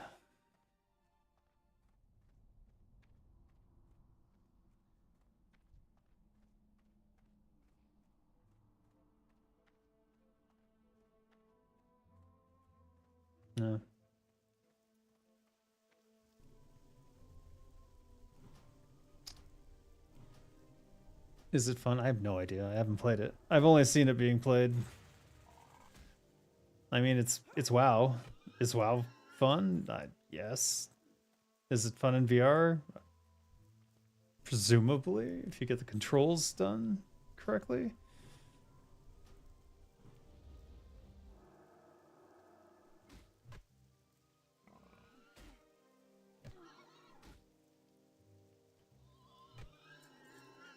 No. Is it fun? I have no idea. I haven't played it. I've only seen it being played. I mean, it's WoW. Is WoW fun? Yes. Is it fun in VR? Presumably, if you get the controls done correctly.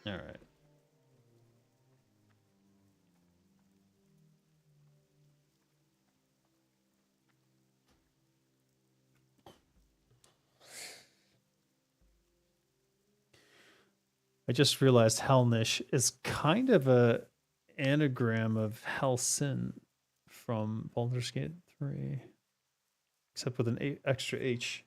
All right. I just realized Helnish is kind of a anagram of Helsin from Baldur's Gate 3, except with an extra H.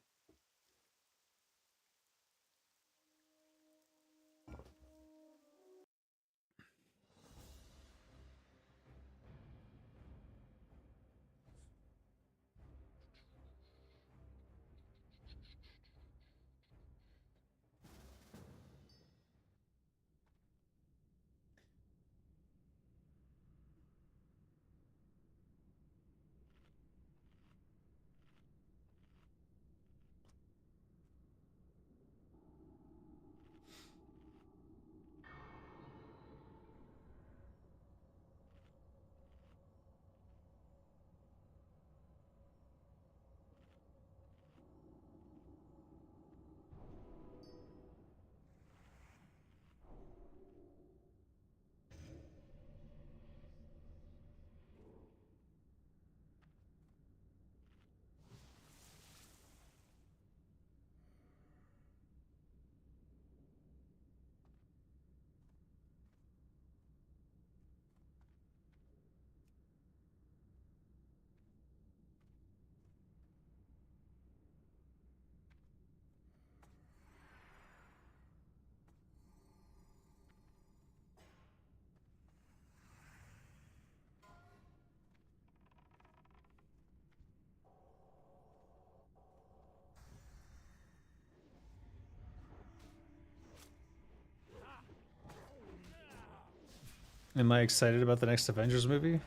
Am I excited about the next Avengers movie?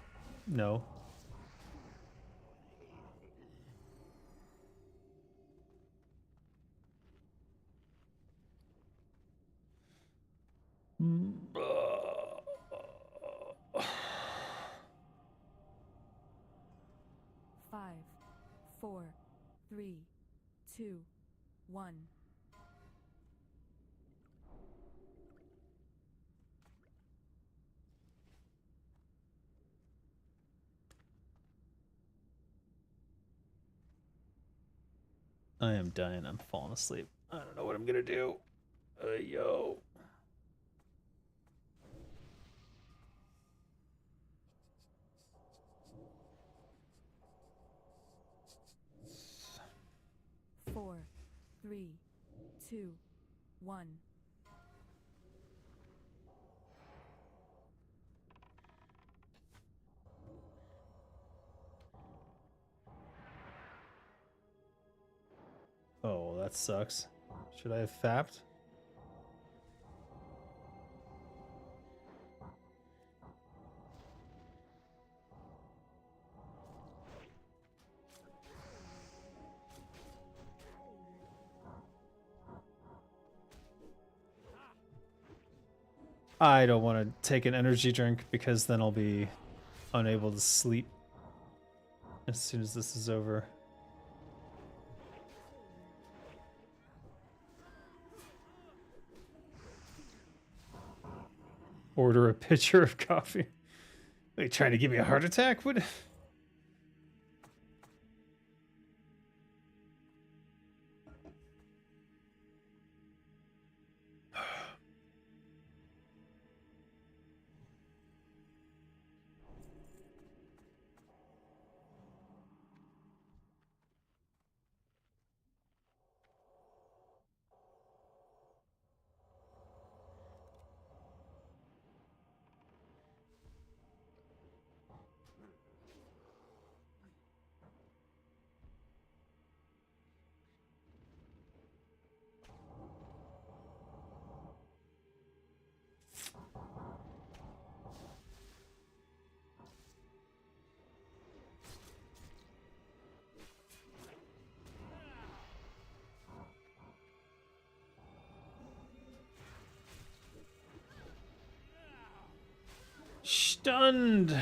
No.
Five, four, three, two, one.
I am dying. I'm falling asleep. I don't know what I'm gonna do. Yo.
Four, three, two, one.
Oh, that sucks. Should I have fapped? I don't want to take an energy drink because then I'll be unable to sleep as soon as this is over. Order a pitcher of coffee. Are you trying to give me a heart attack? What? Stunned.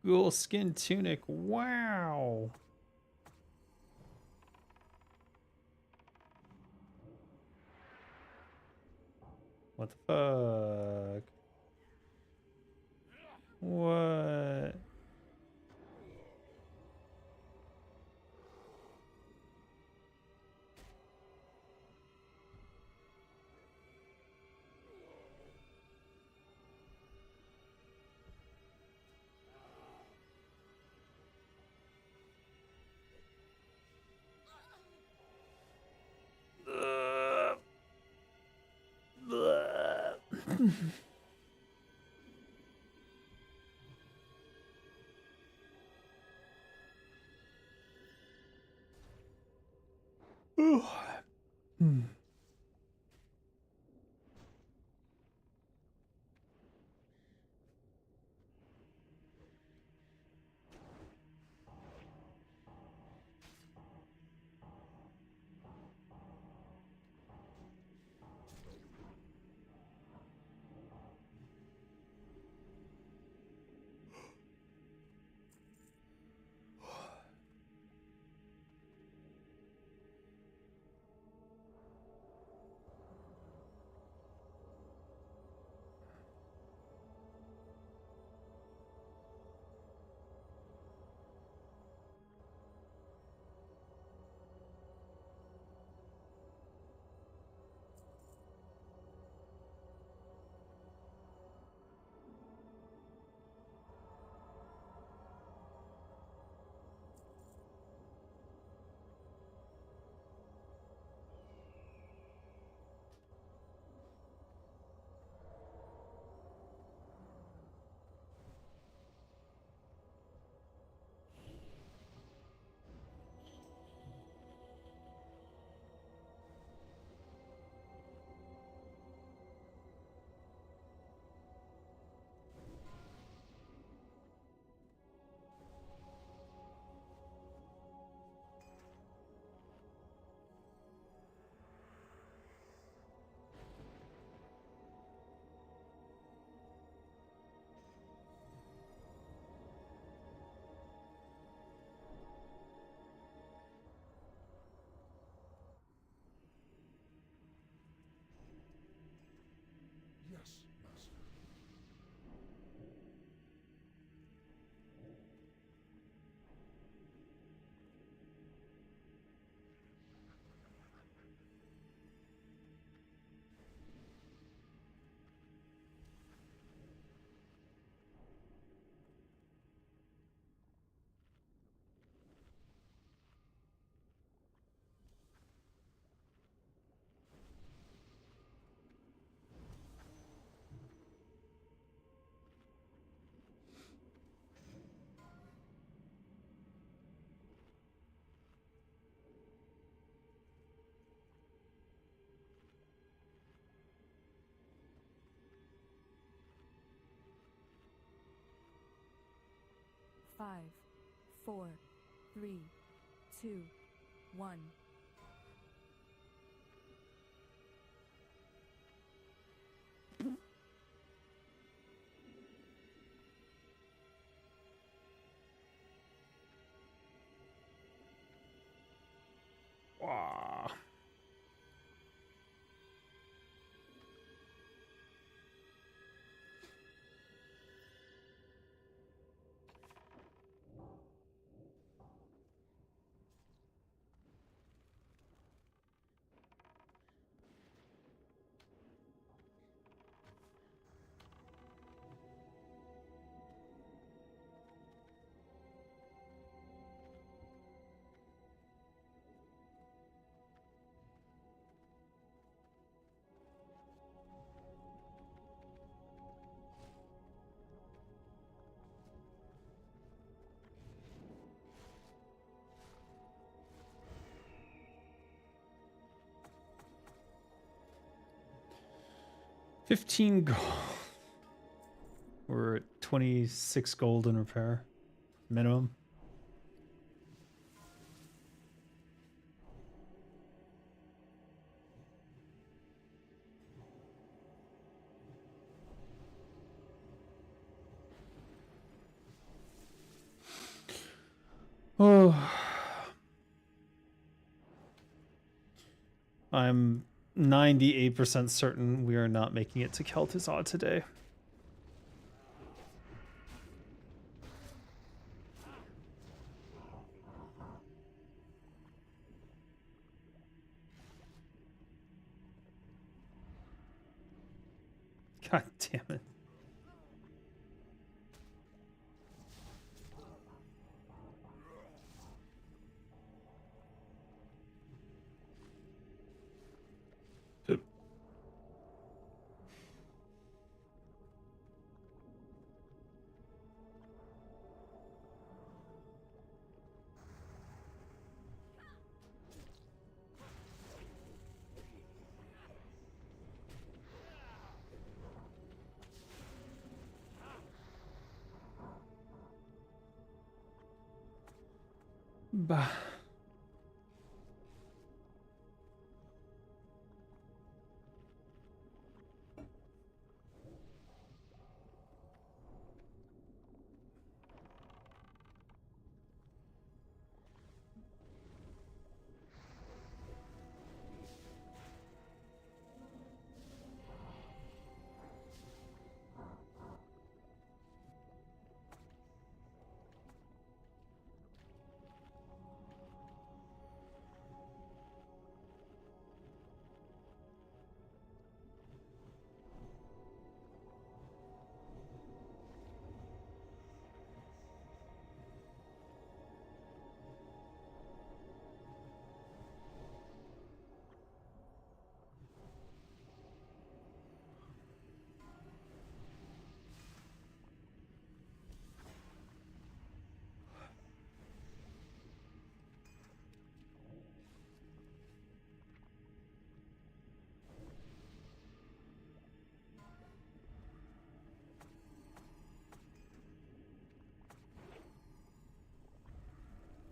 Ghoul skin tunic. Wow. What the fuck? What? Hmm.
Yes, master.
Five, four, three, two, one.
Wow. $15 gold. We're at 26 gold in repair. Minimum. Oh, I'm 98% certain we are not making it to Kel'Thuzad today. God damn it. Bah.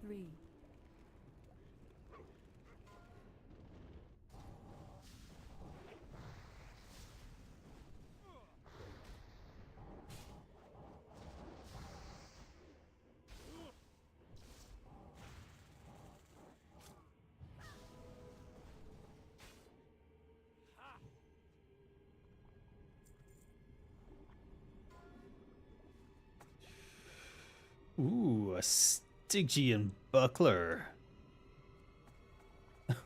Three.
Ooh, a Stygian buckler.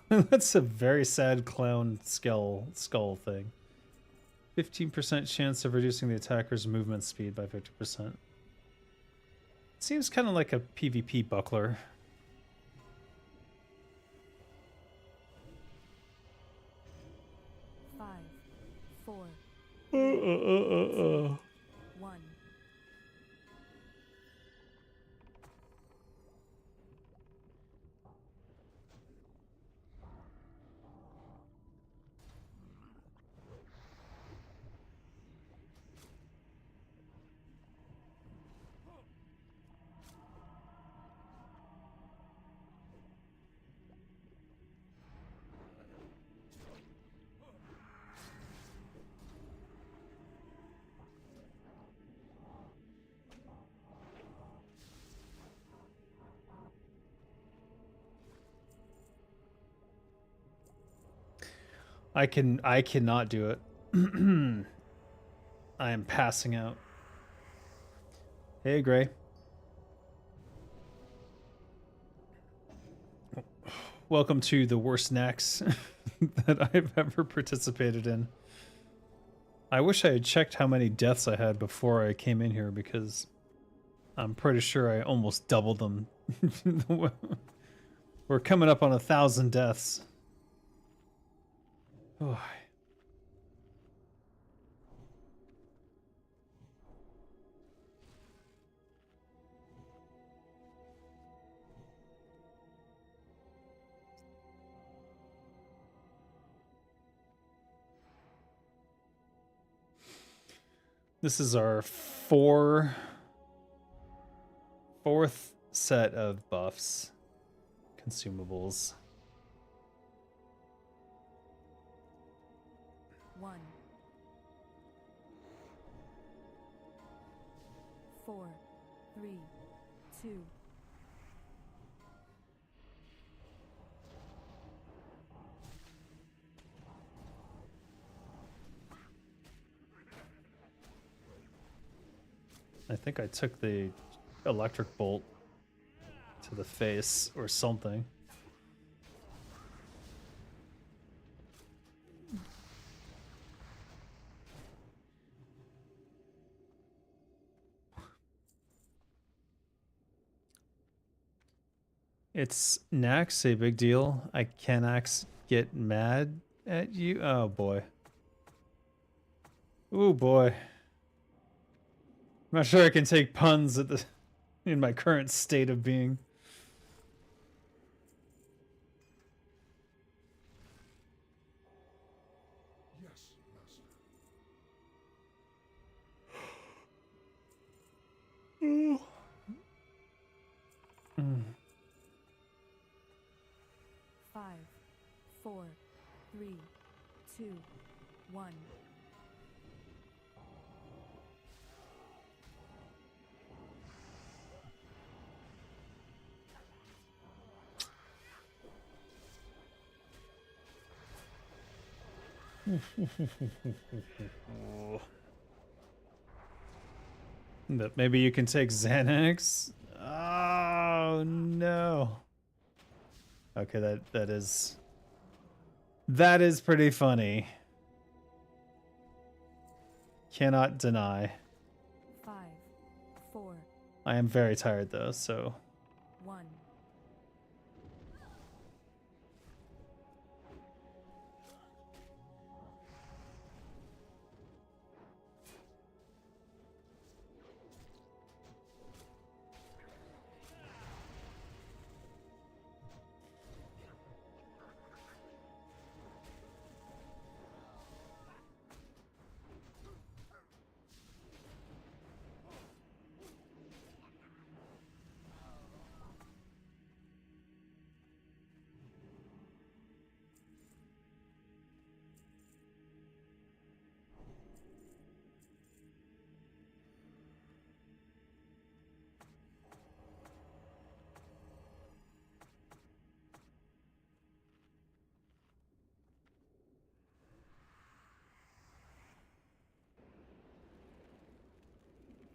That's a very sad clown skull thing. 15% chance of reducing the attacker's movement speed by 50%. Seems kind of like a PvP buckler.
Five. Four.
Uh.
One.
I cannot do it. I am passing out. Hey, Gray. Welcome to the worst Naxx that I've ever participated in. I wish I had checked how many deaths I had before I came in here, because I'm pretty sure I almost doubled them. We're coming up on 1,000 deaths. Oh. This is our fourth set of buffs, consumables.
One. Four. Three. Two.
I think I took the electric bolt to the face or something. It's Naxx, a big deal. I can Naxx get mad at you? Oh boy. Oh boy. I'm not sure I can take puns at the in my current state of being.
Yes, master.
Mm.
5, 4, 3, 2, 1.
But maybe you can take Xanax? Oh no. Okay, that is pretty funny. Cannot deny.
5, 4,
I am very tired though, so
1.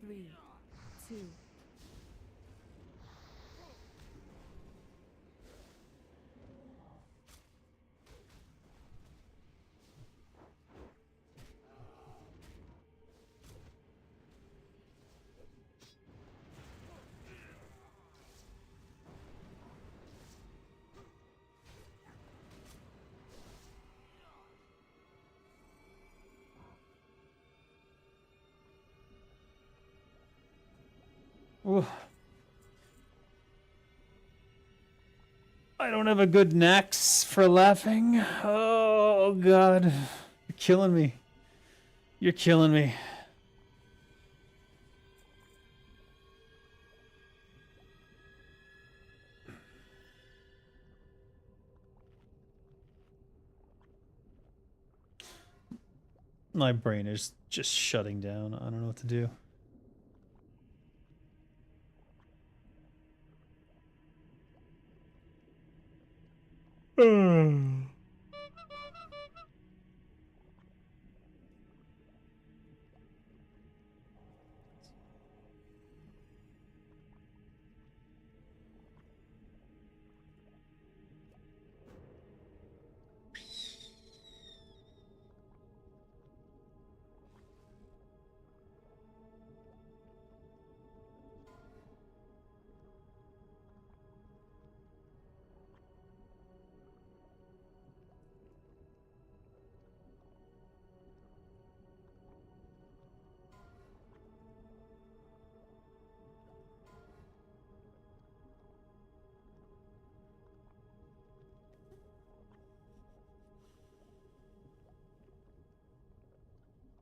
Three, 2.
ooh. I don't have a good Naxx for laughing. Oh god. You're killing me. You're killing me. My brain is just shutting down. I don't know what to do.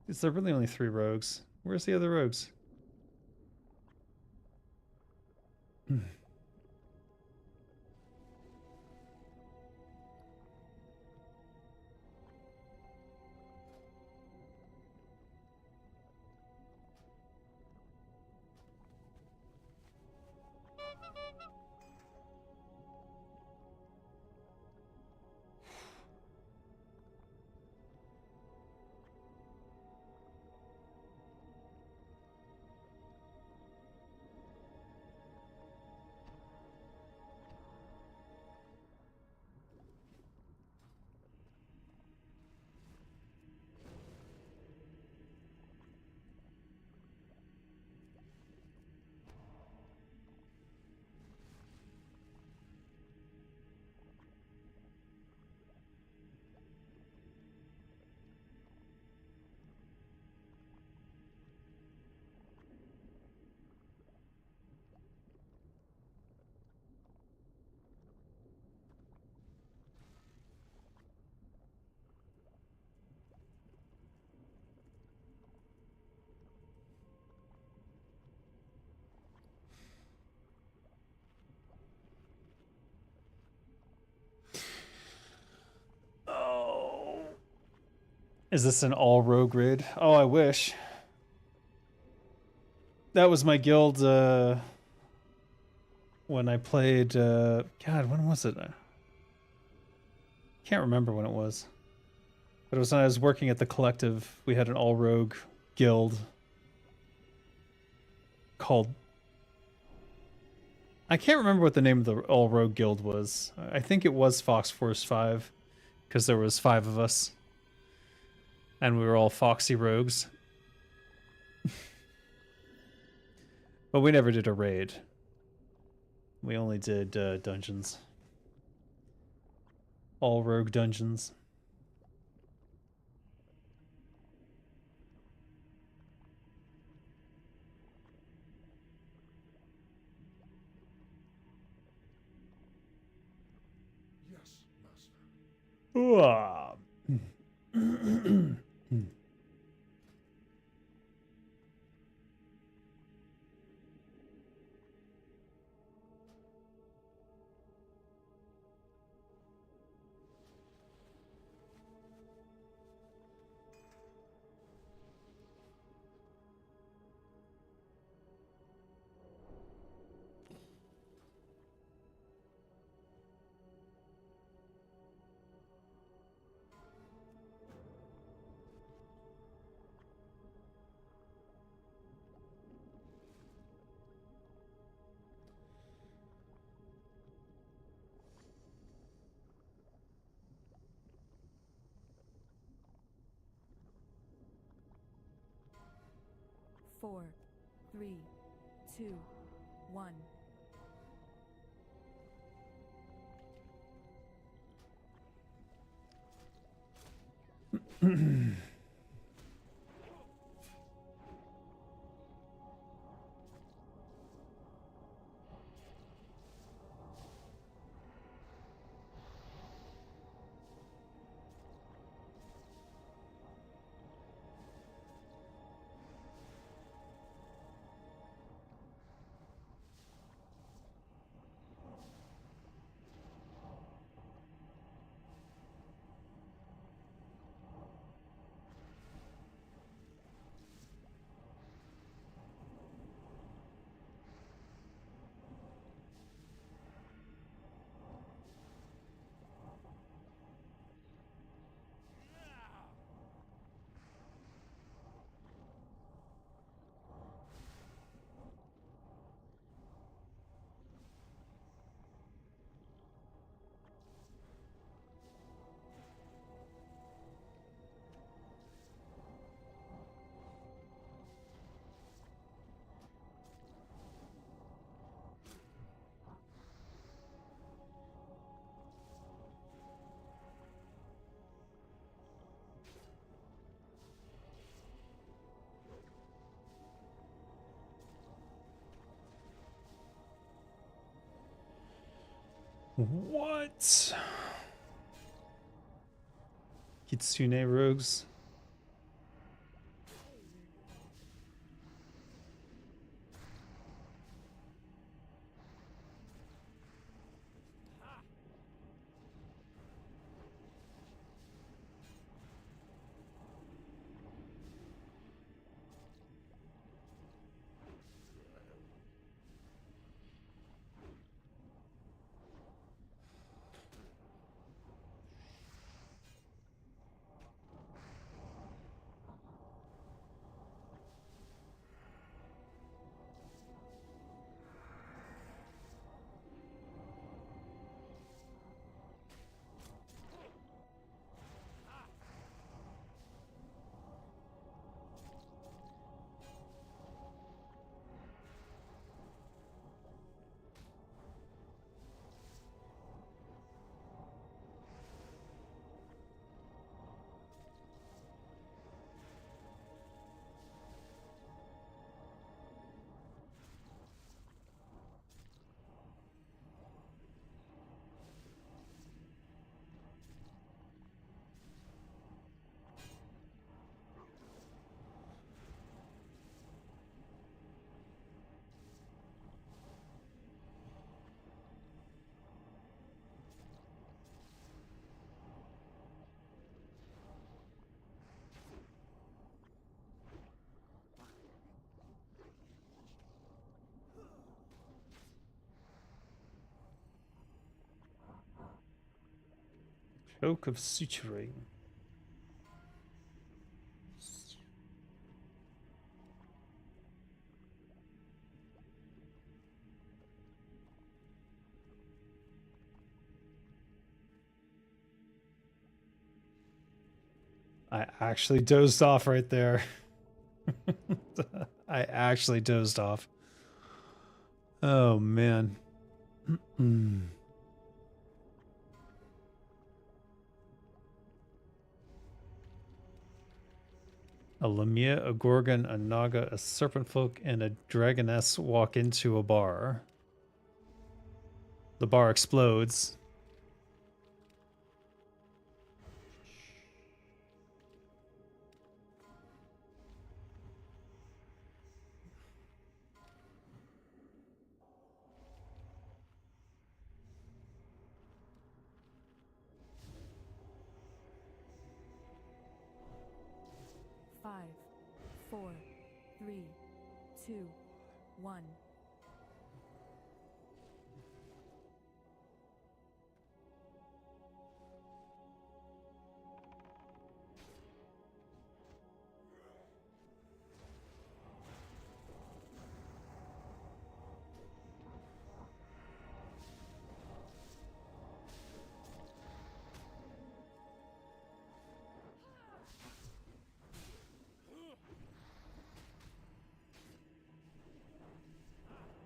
Is there really only 3 rogues? Where's the other rogues? Is this an all rogue raid? Oh, I wish. That was my guild when I played God, when was it? Can't remember when it was. But it was when I was working at the collective. We had an all rogue guild called, I can't remember what the name of the all rogue guild was. I think it was Fox Force 5 because there was 5 of us. And we were all foxy rogues. But we never did a raid. We only did dungeons. All rogue dungeons.
Yes, master.
Ooh.
Four, three, two, one.
What? Kitsune rogues. Oak of Suturing. I actually dozed off right there. I actually dozed off. Oh man. A Lamia, a Gorgon, a Naga, a Serpent Folk, and a Dragoness walk into a bar. The bar explodes.
Five, four, three, two, one.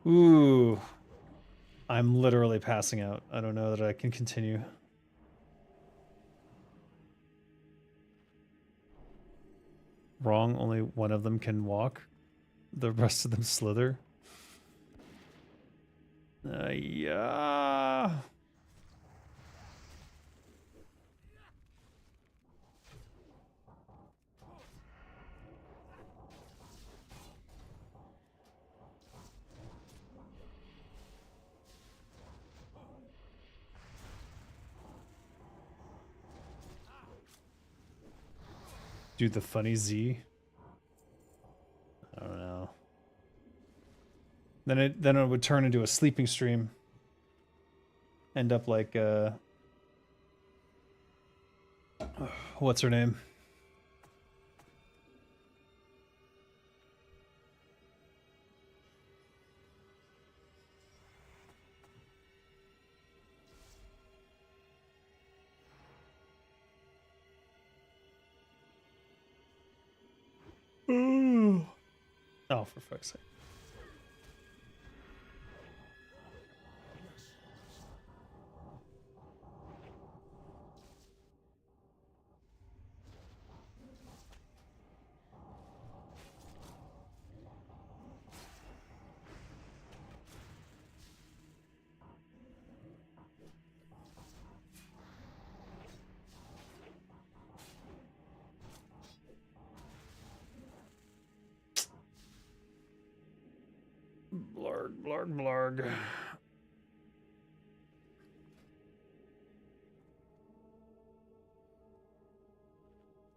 Ooh. I'm literally passing out. I don't know that I can continue. Wrong, only one of them can walk. The rest of them slither. Yeah. Do the funny Z. I don't know. Then it would turn into a sleeping stream. End up like what's her name? Oh, for fuck's sake. Blarg, blarg, blarg.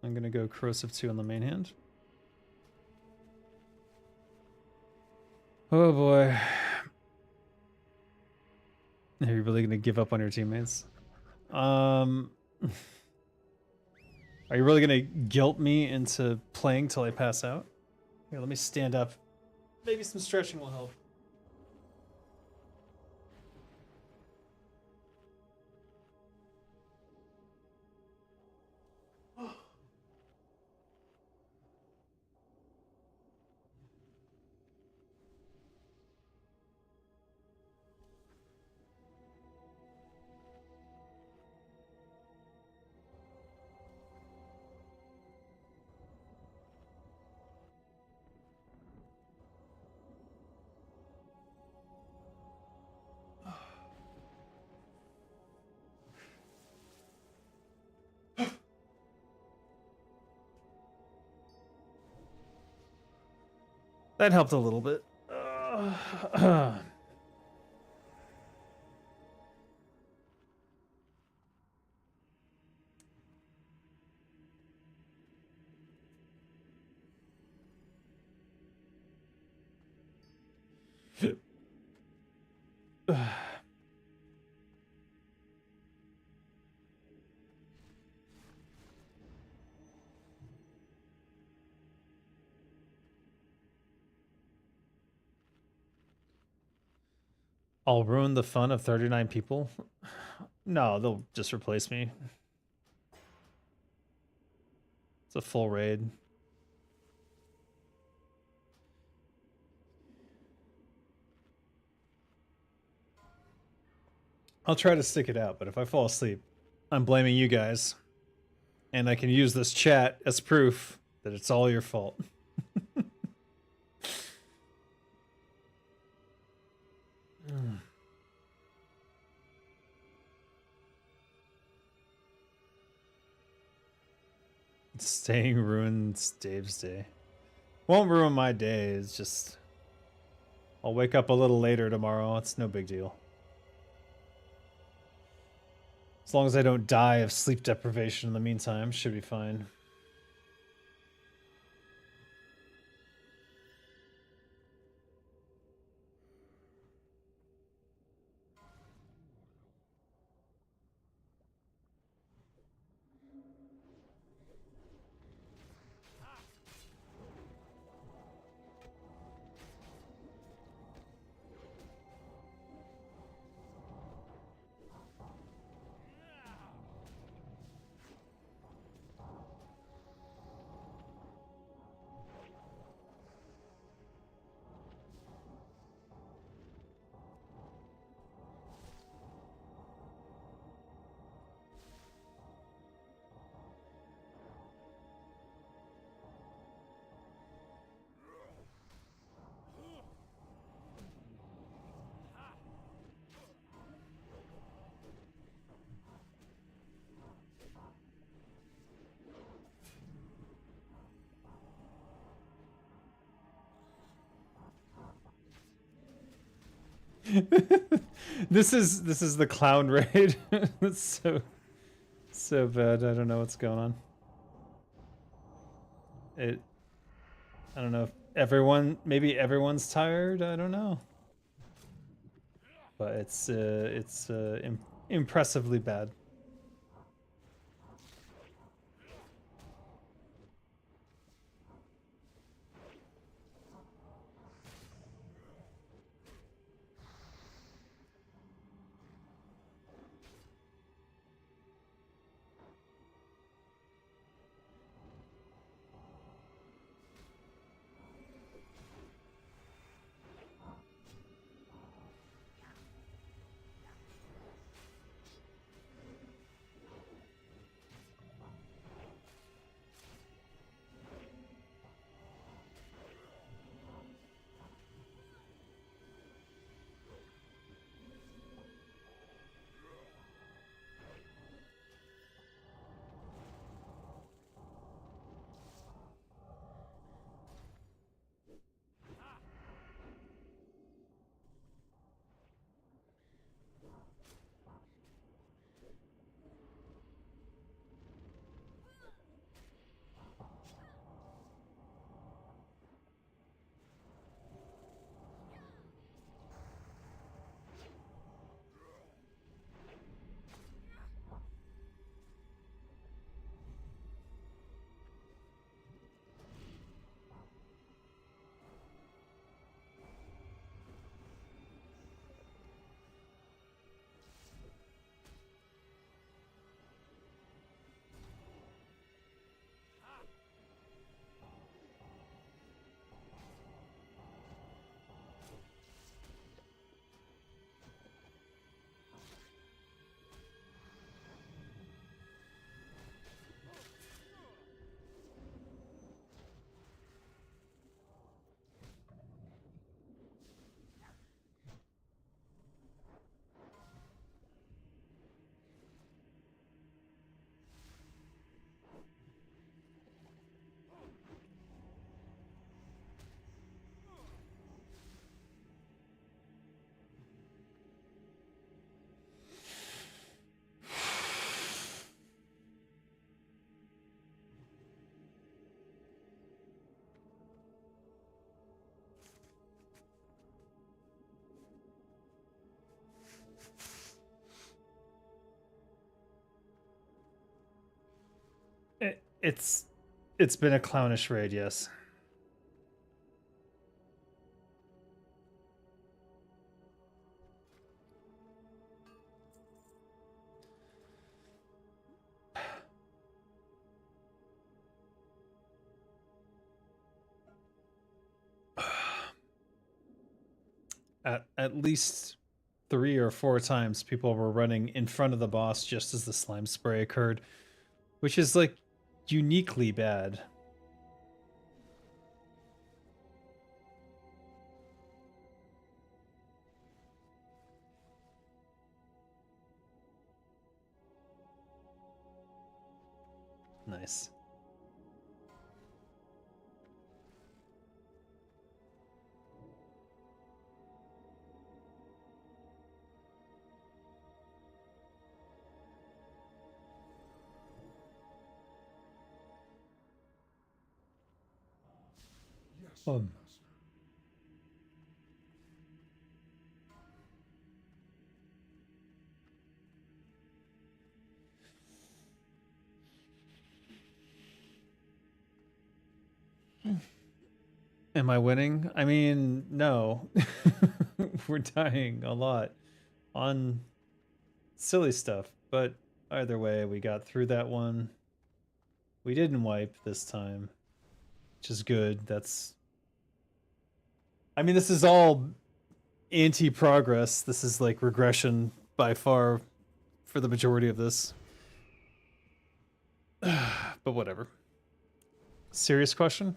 I'm gonna go Corrosive 2 on the main hand. Oh boy. Are you really gonna give up on your teammates? Are you really gonna guilt me into playing till I pass out? Here, let me stand up. Maybe some stretching will help. That helped a little bit. I'll ruin the fun of 39 people. No, they'll just replace me. It's a full raid. I'll try to stick it out, but if I fall asleep, I'm blaming you guys. And I can use this chat as proof that it's all your fault. Staying ruins Dave's day. Won't ruin my day, it's just... I'll wake up a little later tomorrow, it's no big deal. As long as I don't die of sleep deprivation in the meantime, should be fine. This is the clown raid. That's so bad. I don't know what's going on. I don't know if maybe everyone's tired. I don't know. But it's impressively bad. It's been a clownish raid, yes. at least 3 or 4 times people were running in front of the boss just as the slime spray occurred, which is like uniquely bad. Nice.
Yes,
Um.
Master.
Am I winning? I mean, no. We're dying a lot on silly stuff, but either way, we got through that one. We didn't wipe this time, which is good. That's. I mean, this is all anti-progress. This is like regression by far for the majority of this. But whatever. Serious question?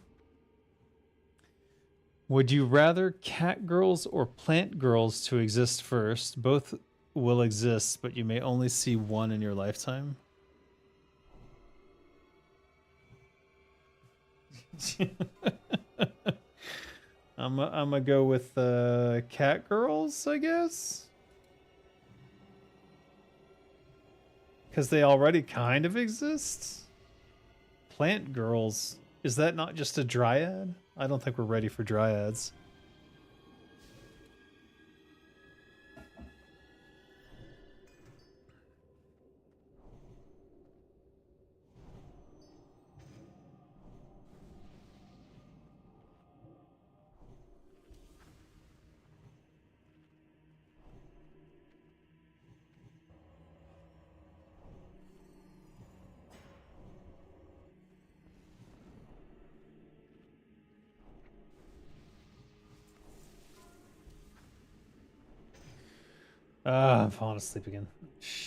Would you rather cat girls or plant girls to exist first? Both will exist, but you may only see one in your lifetime. I'm gonna go with cat girls, I guess. Because they already kind of exist. Plant girls, is that not just a dryad? I don't think we're ready for dryads. I'm falling asleep again. Shit.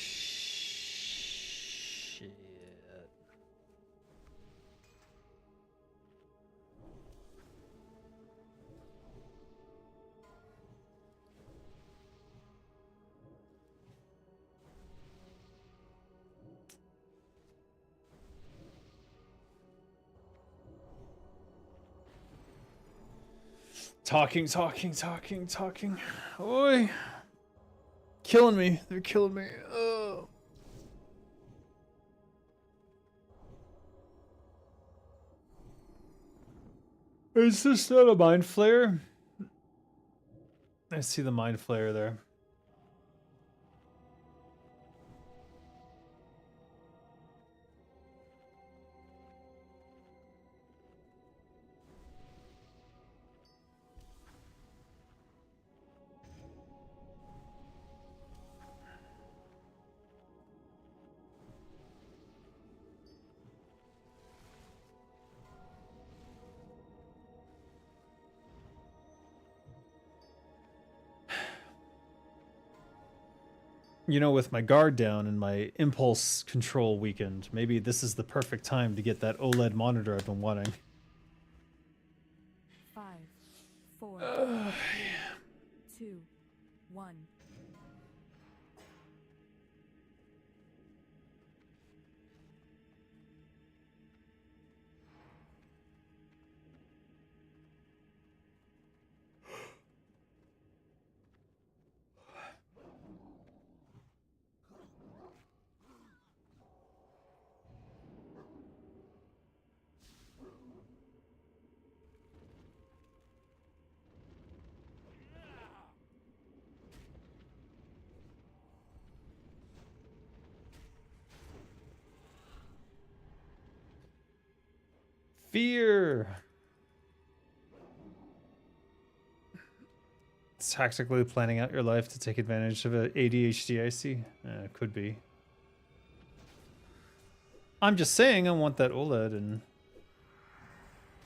Talking. Oi. Killing me. They're killing me. Oh. Is this not a mind flare? I see the mind flare there. You know, with my guard down and my impulse control weakened, maybe this is the perfect time to get that OLED monitor I've been wanting.
5, 4, 2, 1.
Fear! It's tactically planning out your life to take advantage of a ADHD, I see. Could be. I'm just saying I want that OLED, and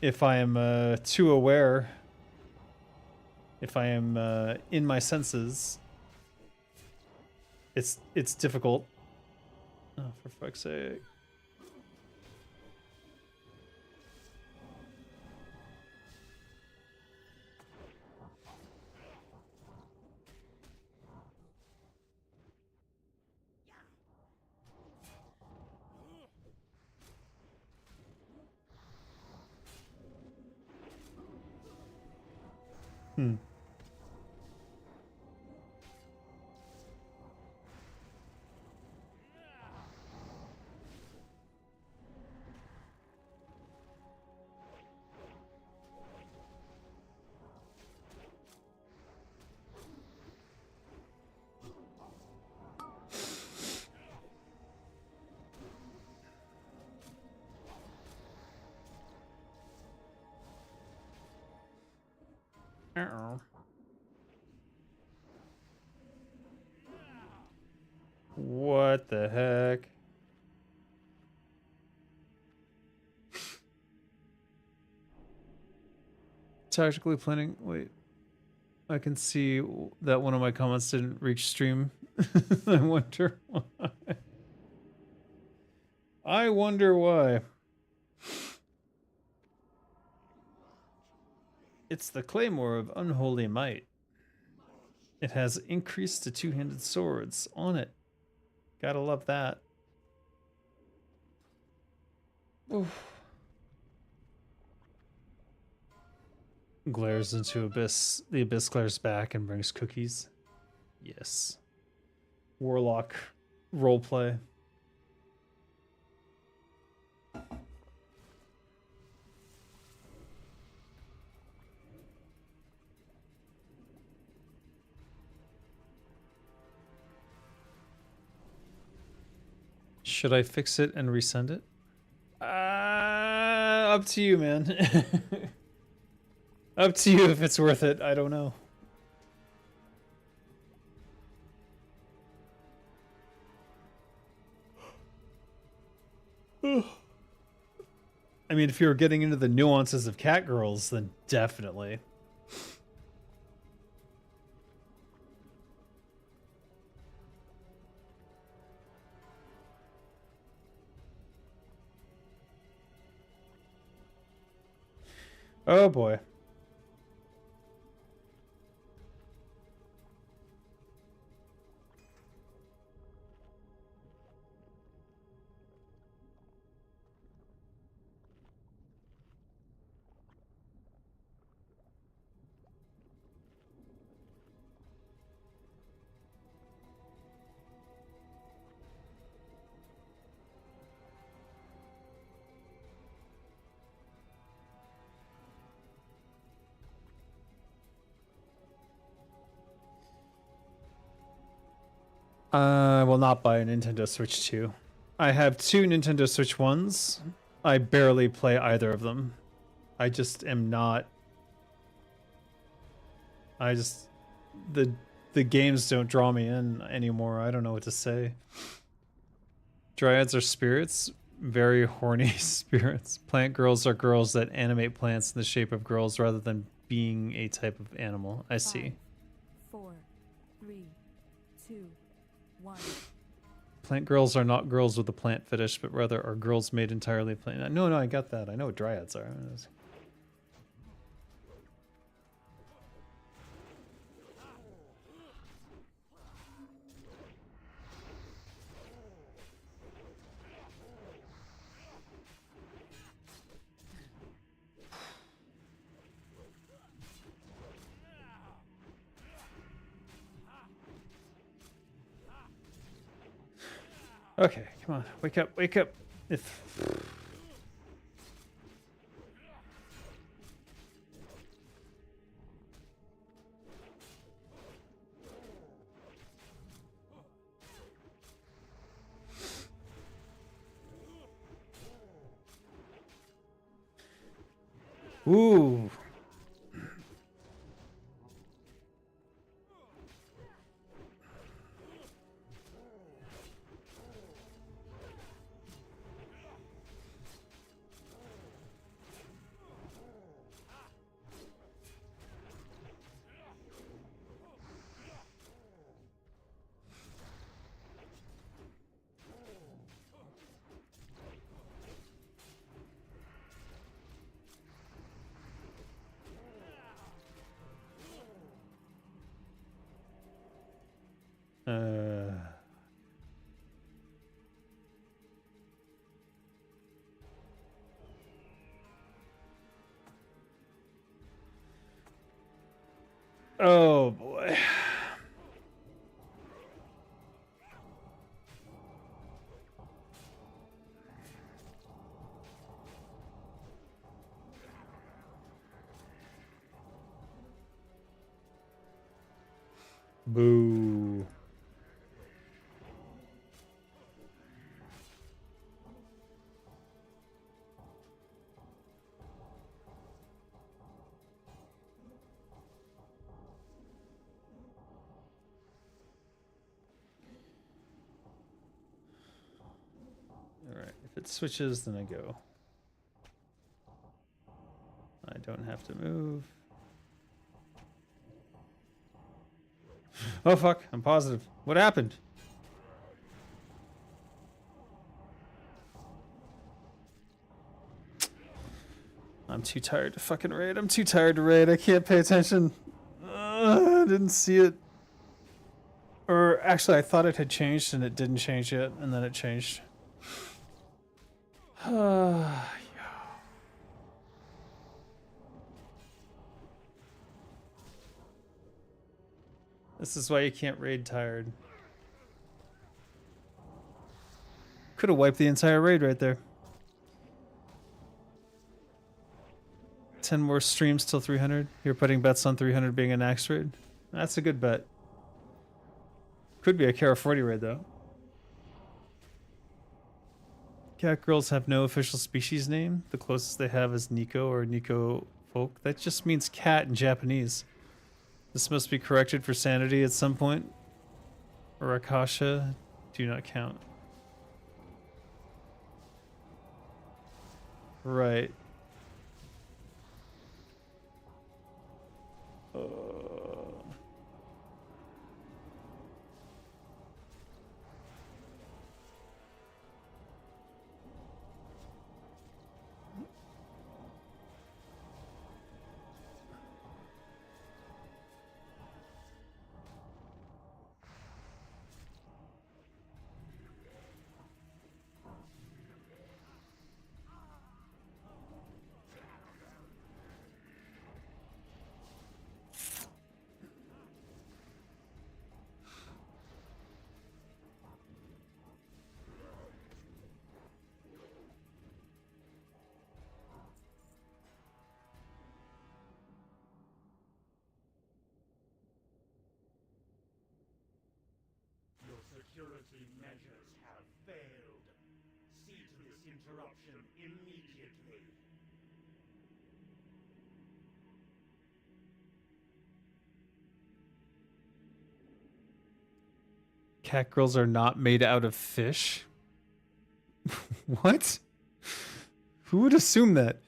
if I am too aware If I am in my senses, it's difficult. Oh, for fuck's sake. Hmm. Uh-oh. What the heck? Tactically planning. Wait. I can see that one of my comments didn't reach stream. I wonder why. I wonder why. It's the Claymore of Unholy Might. It has increased to two-handed swords on it. Gotta love that. Oof. Glares into Abyss. The Abyss glares back and brings cookies. Yes. Warlock roleplay. Should I fix it and resend it? Up to you, man. Up to you if it's worth it. I don't know. I mean, if you were getting into the nuances of cat girls, then definitely. Oh boy. I will not buy a Nintendo Switch 2. I have two Nintendo Switch 1s. I barely play either of them. I just am not. I just the games don't draw me in anymore. I don't know what to say. Dryads are spirits, very horny spirits. Plant girls are girls that animate plants in the shape of girls rather than being a type of animal. I see.
5, 4, 3, 2, 1.
Plant girls are not girls with a plant fetish, but rather are girls made entirely plant. No, I got that. I know what dryads are. Okay, come on. Wake up, wake up. If Ooh. Uh, oh boy. Boo. Alright, if it switches, then I go. I don't have to move. Oh fuck, I'm positive. What happened? I'm too tired to fucking raid. I'm too tired to raid. I can't pay attention. I didn't see it. Or actually, I thought it had changed and it didn't change yet, and then it changed. This is why you can't raid tired. Could have wiped the entire raid right there. 10 more streams till 300. You're putting bets on 300 being a Naxx raid? That's a good bet. Could be a Kara 40 raid though. Cat girls have no official species name. The closest they have is Nico or Nico folk. That just means cat in Japanese. This must be corrected for sanity at some point. Or Akasha do not count. Right.
Your security measures have failed. See to this interruption immediately.
Cat girls are not made out of fish? What? Who would assume that?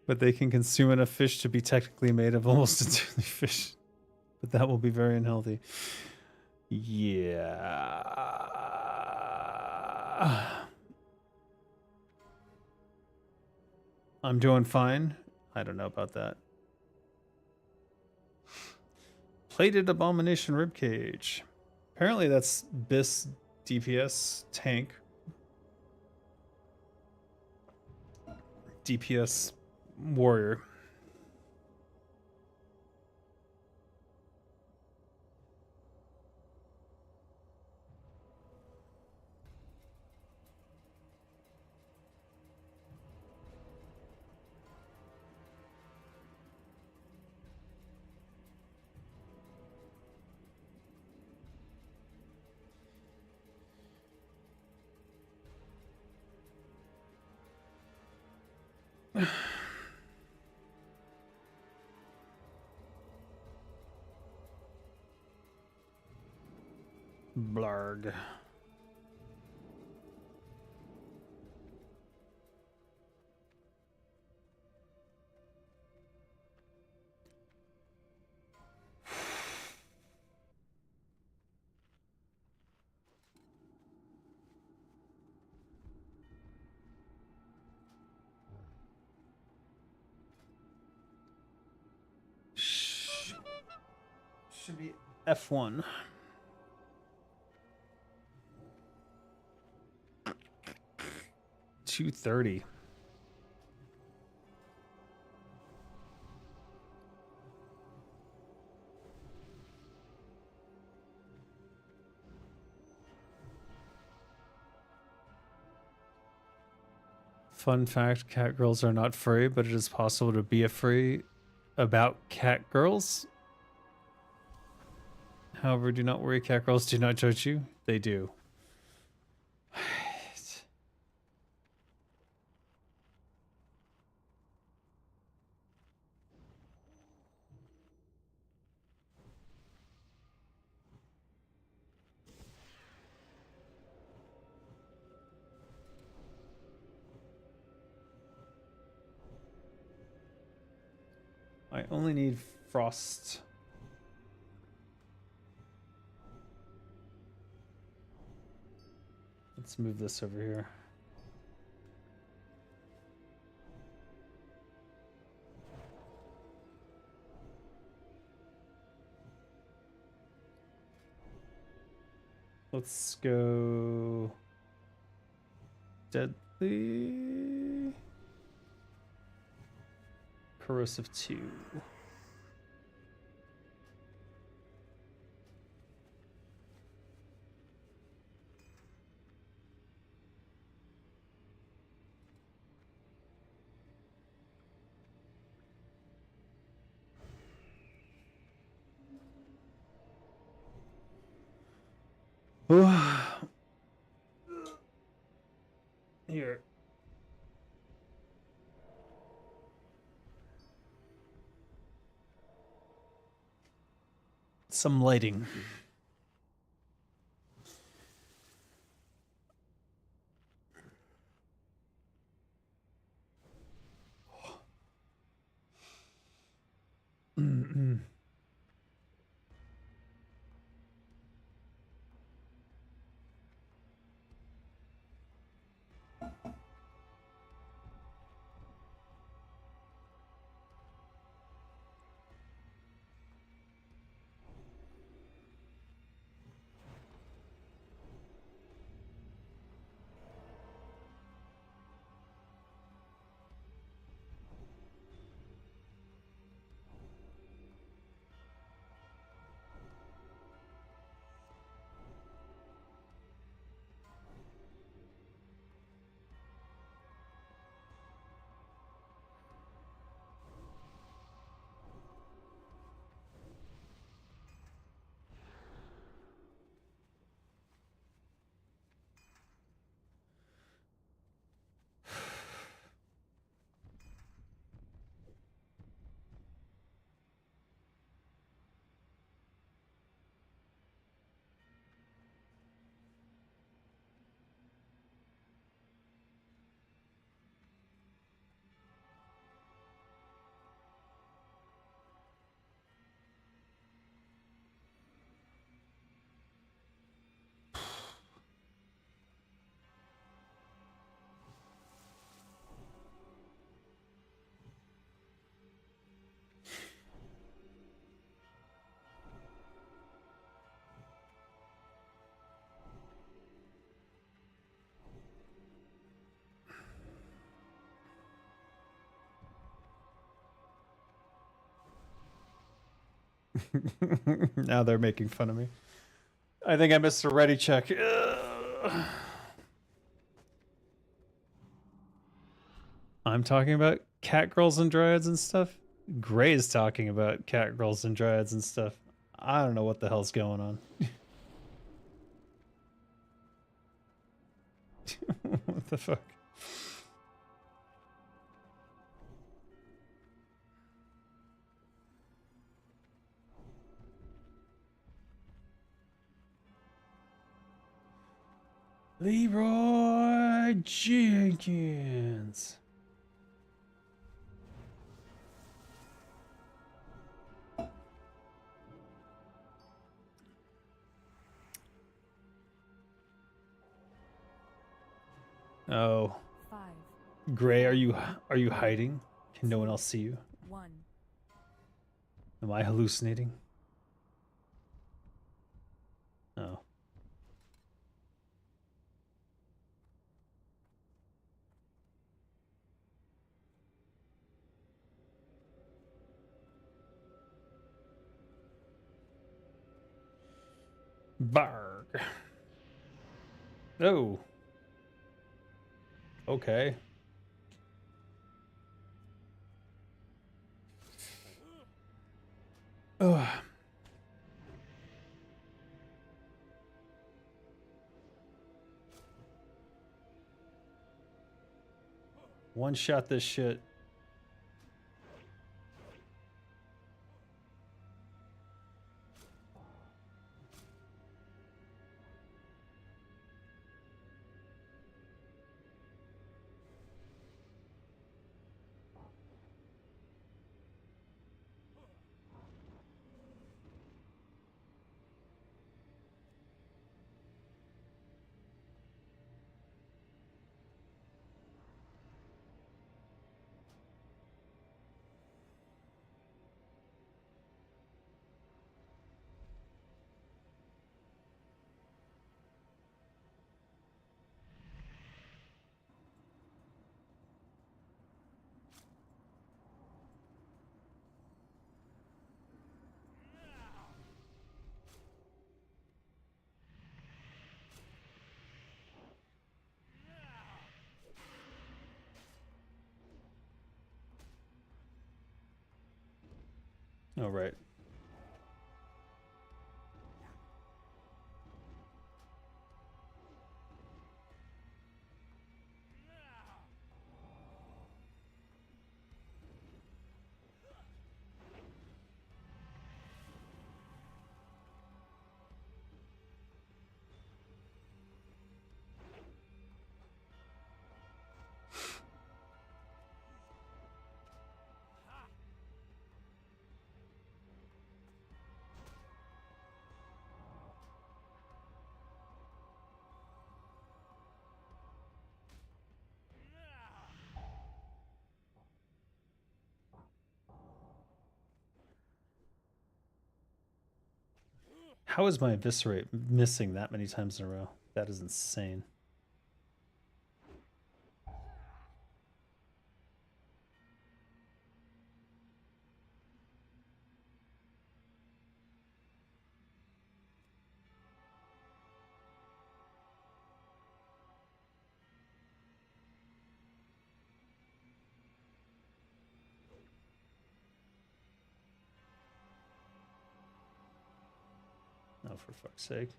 But they can consume enough fish to be technically made of almost entirely fish. But that will be very unhealthy. Yeah. I'm doing fine. I don't know about that. Plated Abomination Ribcage. Apparently that's Bis DPS tank. DPS warrior. Blarg. Should be F1. 230. Fun fact, cat girls are not furry, but it is possible to be a furry about cat girls. However, do not worry, cat girls do not judge you. They do. I only need frost. Let's move this over here. Let's go deadly corrosive 2. Here. Some lighting. Now they're making fun of me. I think I missed a ready check. I'm talking about cat girls and dryads and stuff. Gray's talking about cat girls and dryads and stuff. I don't know what the hell's going on. What the fuck? Leroy Jenkins. Oh,
5,
Gray, are you hiding? Can no one else see you?
1.
Am I hallucinating? Oh. Barg. Oh. Okay. Ugh. One shot this shit. All right. How is my eviscerate missing that many times in a row? That is insane. Oh, for fuck's sake.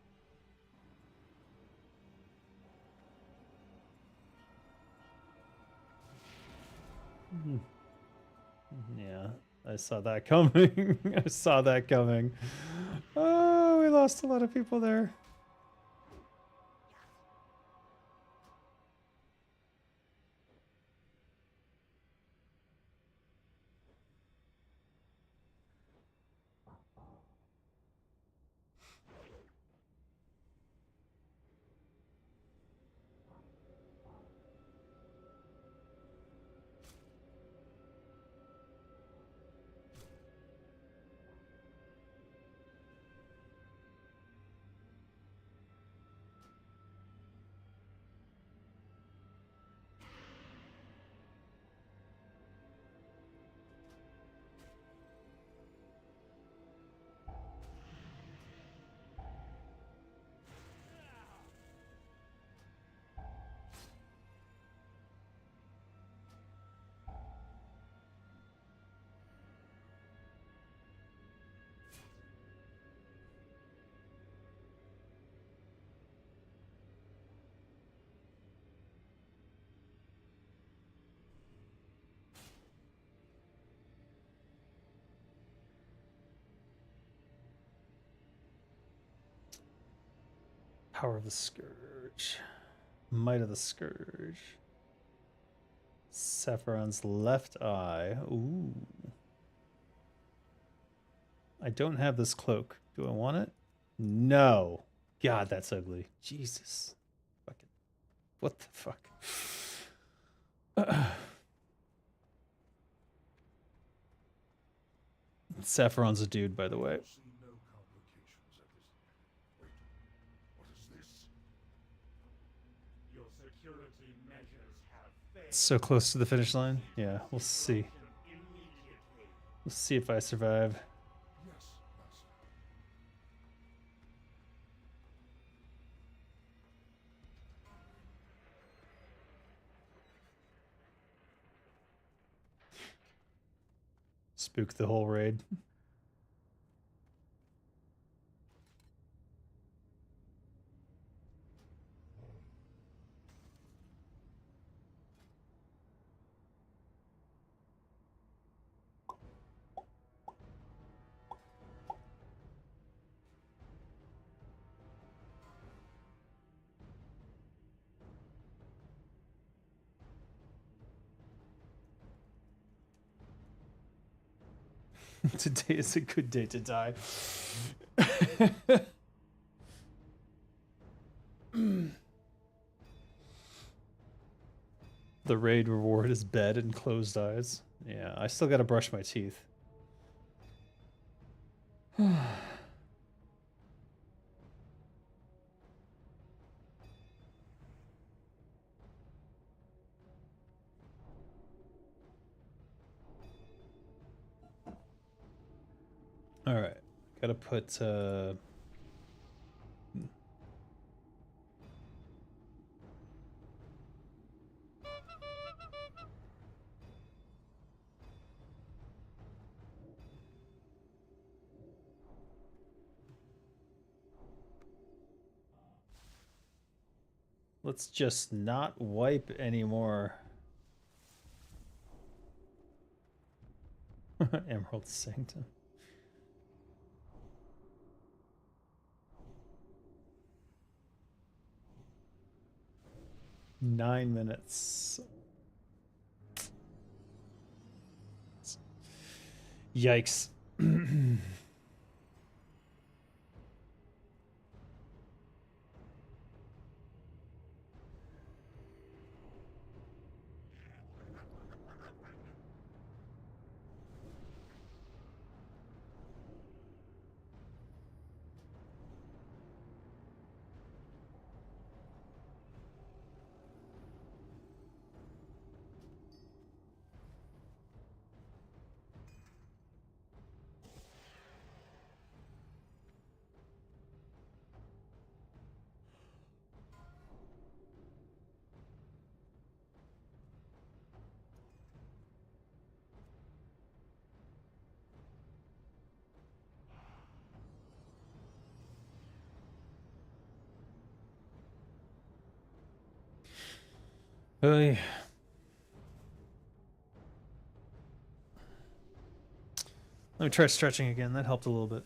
Yeah, I saw that coming. I saw that coming. Oh, we lost a lot of people there. Power of the Scourge. Might of the Scourge. Sapphiron's left eye. Ooh. I don't have this cloak. Do I want it? No. God, that's ugly. Jesus. Fucking. What the fuck? Sapphiron's a dude, by the way.
See no complications at this. Wait, what is this?
Your security measures have failed.
So close to the finish line. Yeah, we'll see.
Immediately.
We'll see if I survive.
Yes, master.
Spook the whole raid. Today is a good day to die. The raid reward is bed and closed eyes. Yeah, I still gotta brush my teeth. Alright, gotta put, let's just not wipe anymore. Emerald Sanctum. Nine minutes. Yikes. Hey. Let me try stretching again. That helped a little bit.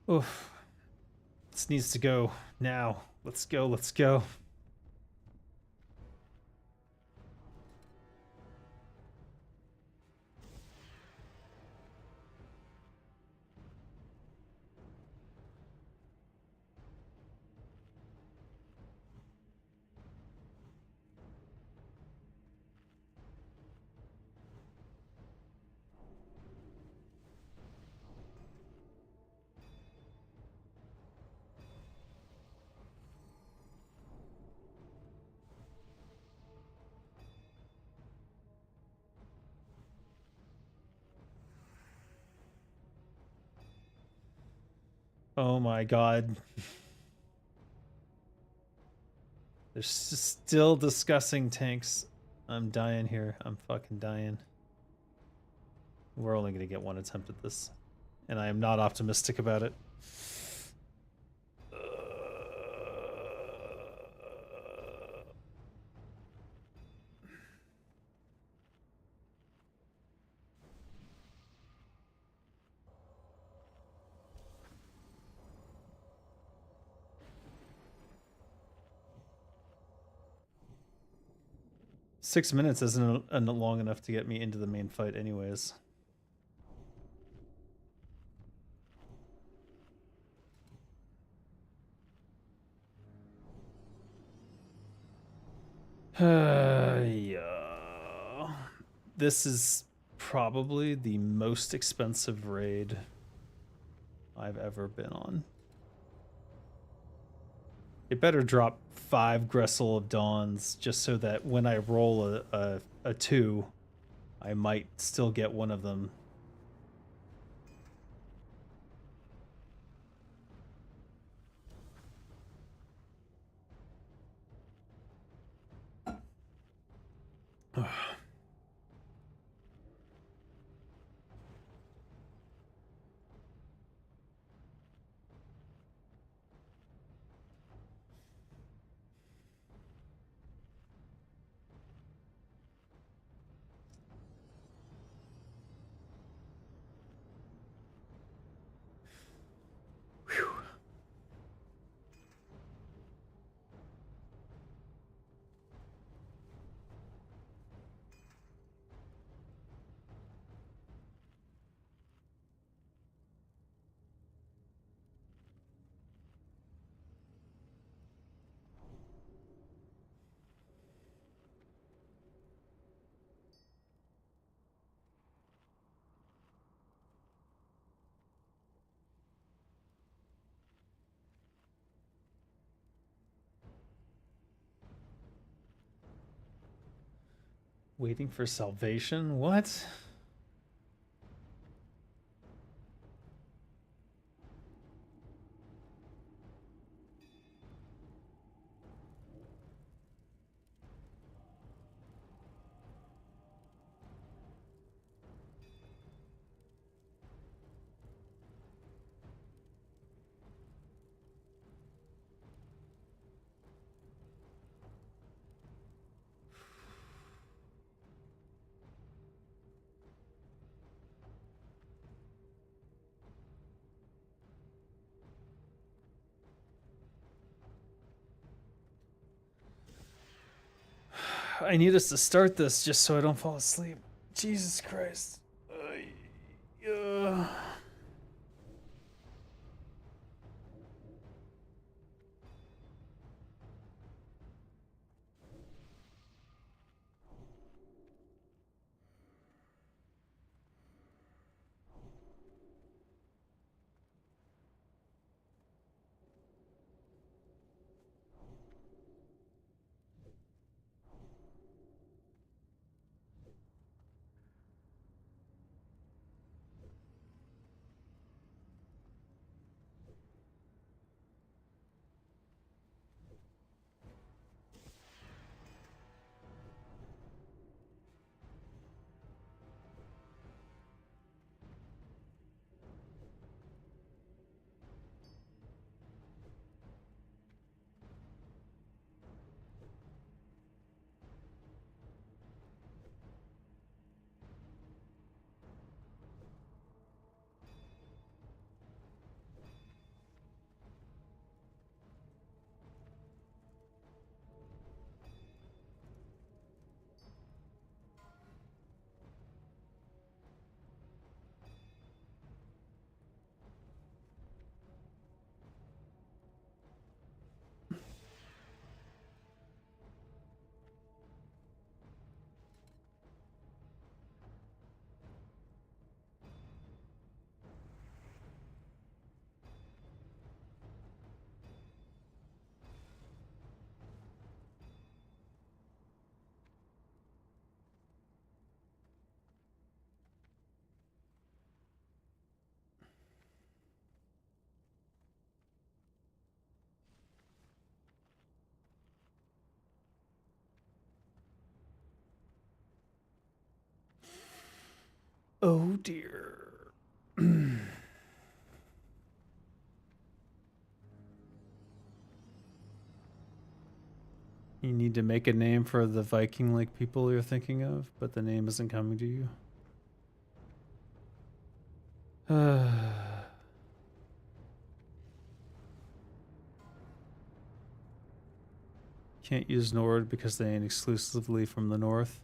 Oof. This needs to go now. Let's go, let's go. Oh my god. They're still discussing tanks. I'm dying here. I'm fucking dying. We're only gonna get one attempt at this. And I am not optimistic about it. $6 minutes isn't long enough to get me into the main fight anyways. Yeah. This is probably the most expensive raid I've ever been on. It better drop 5 Gressil of Dawns just so that when I roll a 2, I might still get one of them. Waiting for salvation? What? I need us to start this just so I don't fall asleep. Jesus Christ. Oh dear. You need to make a name for the Viking-like people you're thinking of, but the name isn't coming to you. Can't use Nord because they ain't exclusively from the north.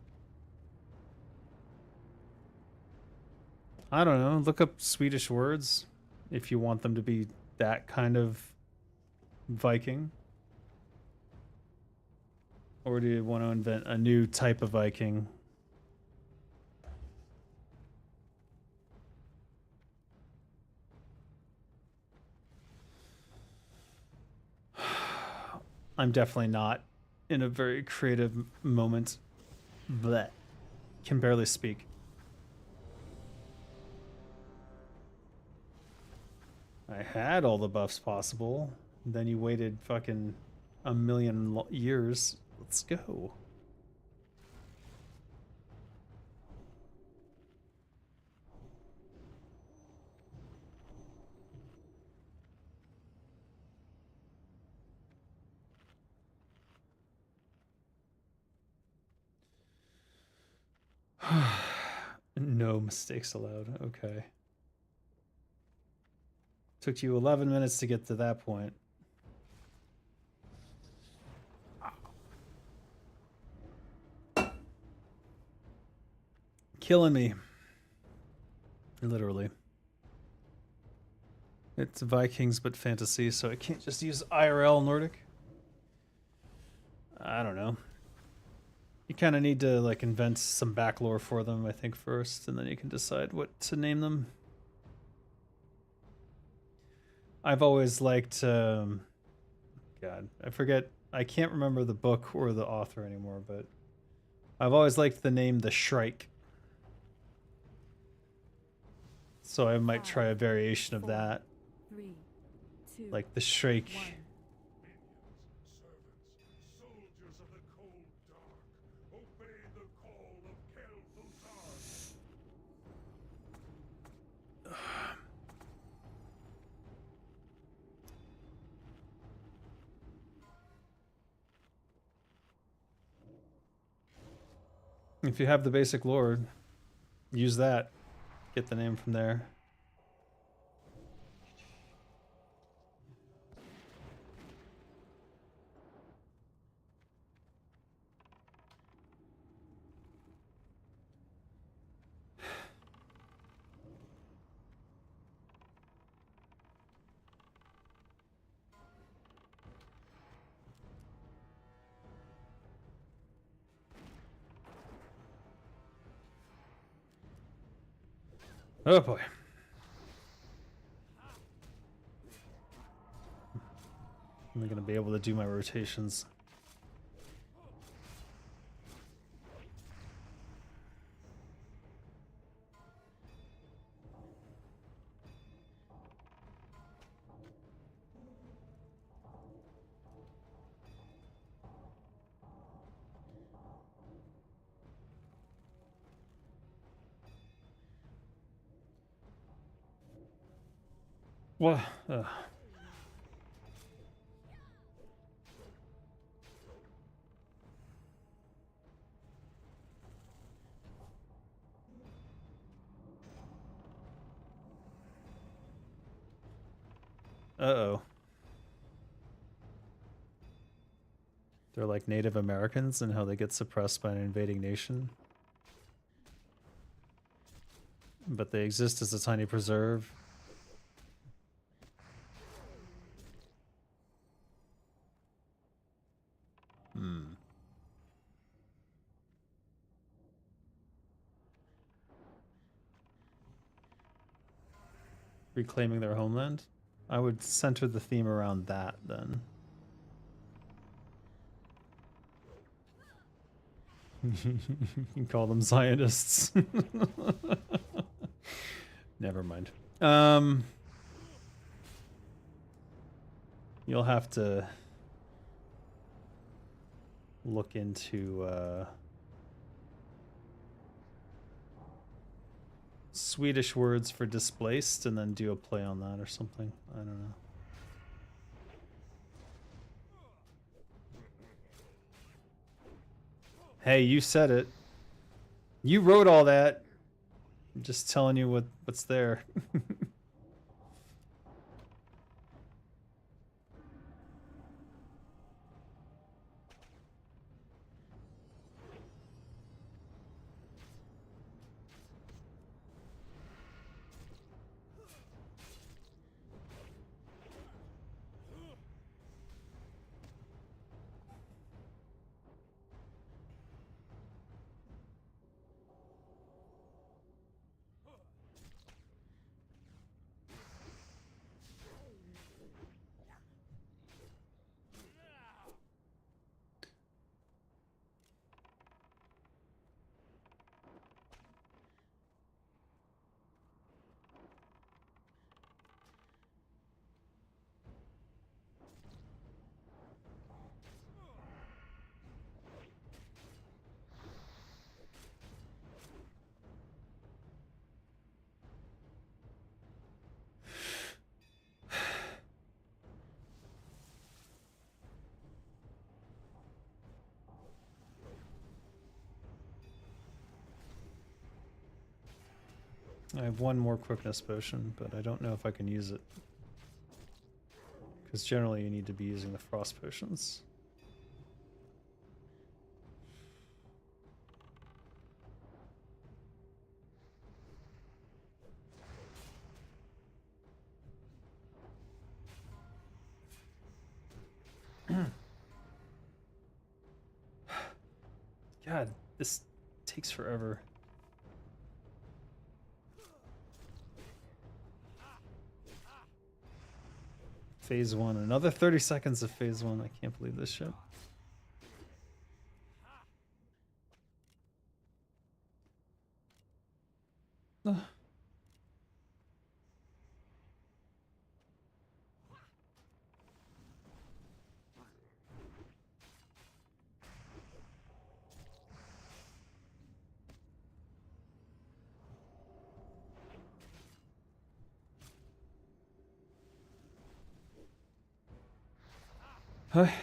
I don't know. Look up Swedish words if you want them to be that kind of Viking. Or do you want to invent a new type of Viking? I'm definitely not in a very creative moment. Bleh. Can barely speak. I had all the buffs possible. Then you waited fucking a million years. Let's go. No mistakes allowed. Okay. Took you 11 minutes to get to that point. Killing me. Literally. It's Vikings but fantasy, so I can't just use IRL Nordic. I don't know. You kind of need to like invent some back lore for them, I think, first, and then you can decide what to name them. I've always liked, God, I forget, I can't remember the book or the author anymore, but I've always liked the name The Shrike. So I might try a variation of that.
3, 2,
Like The Shrike.
1.
Servants, soldiers of the cold dark, obey the call of Kel'Thuzad.
If you have the basic lore, use that. Get the name from there. Oh boy. I'm gonna be able to do my rotations. What? Uh-oh. They're like Native Americans and how they get suppressed by an invading nation. But they exist as a tiny preserve. Hmm. Reclaiming their homeland? I would center the theme around that then. You can call them Zionists. Never mind. You'll have to look into Swedish words for displaced and then do a play on that or something. I don't know. Hey, you said it. You wrote all that. I'm just telling you what's there. I have one more quickness potion, but I don't know if I can use it. Because generally you need to be using the frost potions. God, this takes forever. Phase 1. Another 30 seconds of phase 1. I can't believe this shit. Ugh. Hi.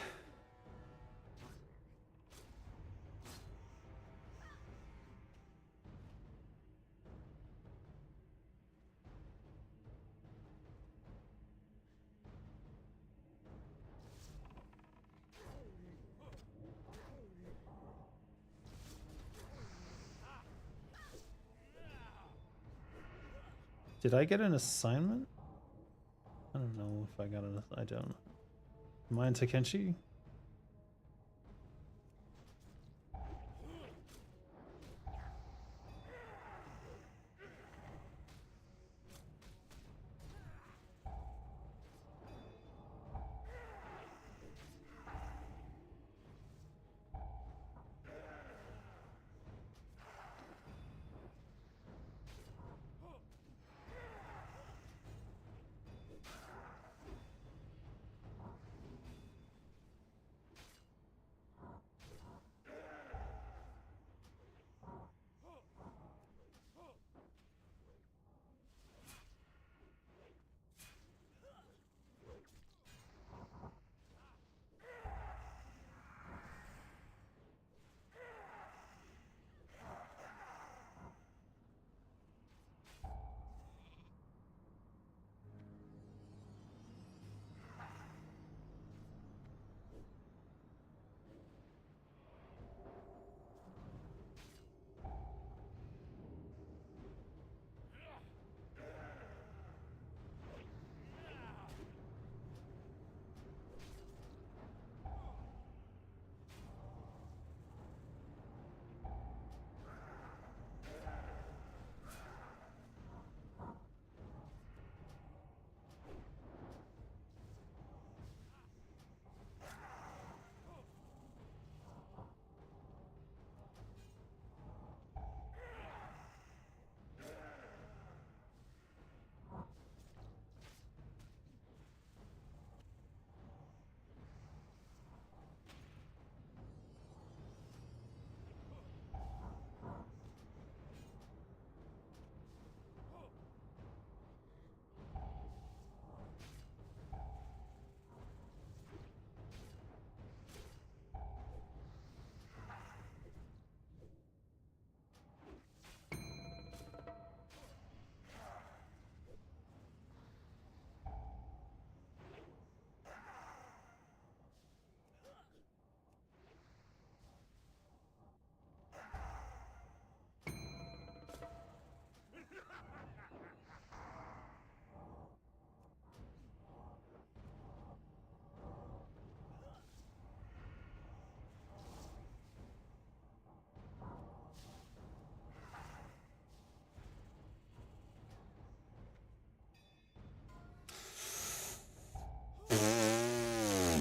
Did I get an assignment? I don't know if I got an. I don't. Am I in Takenshi?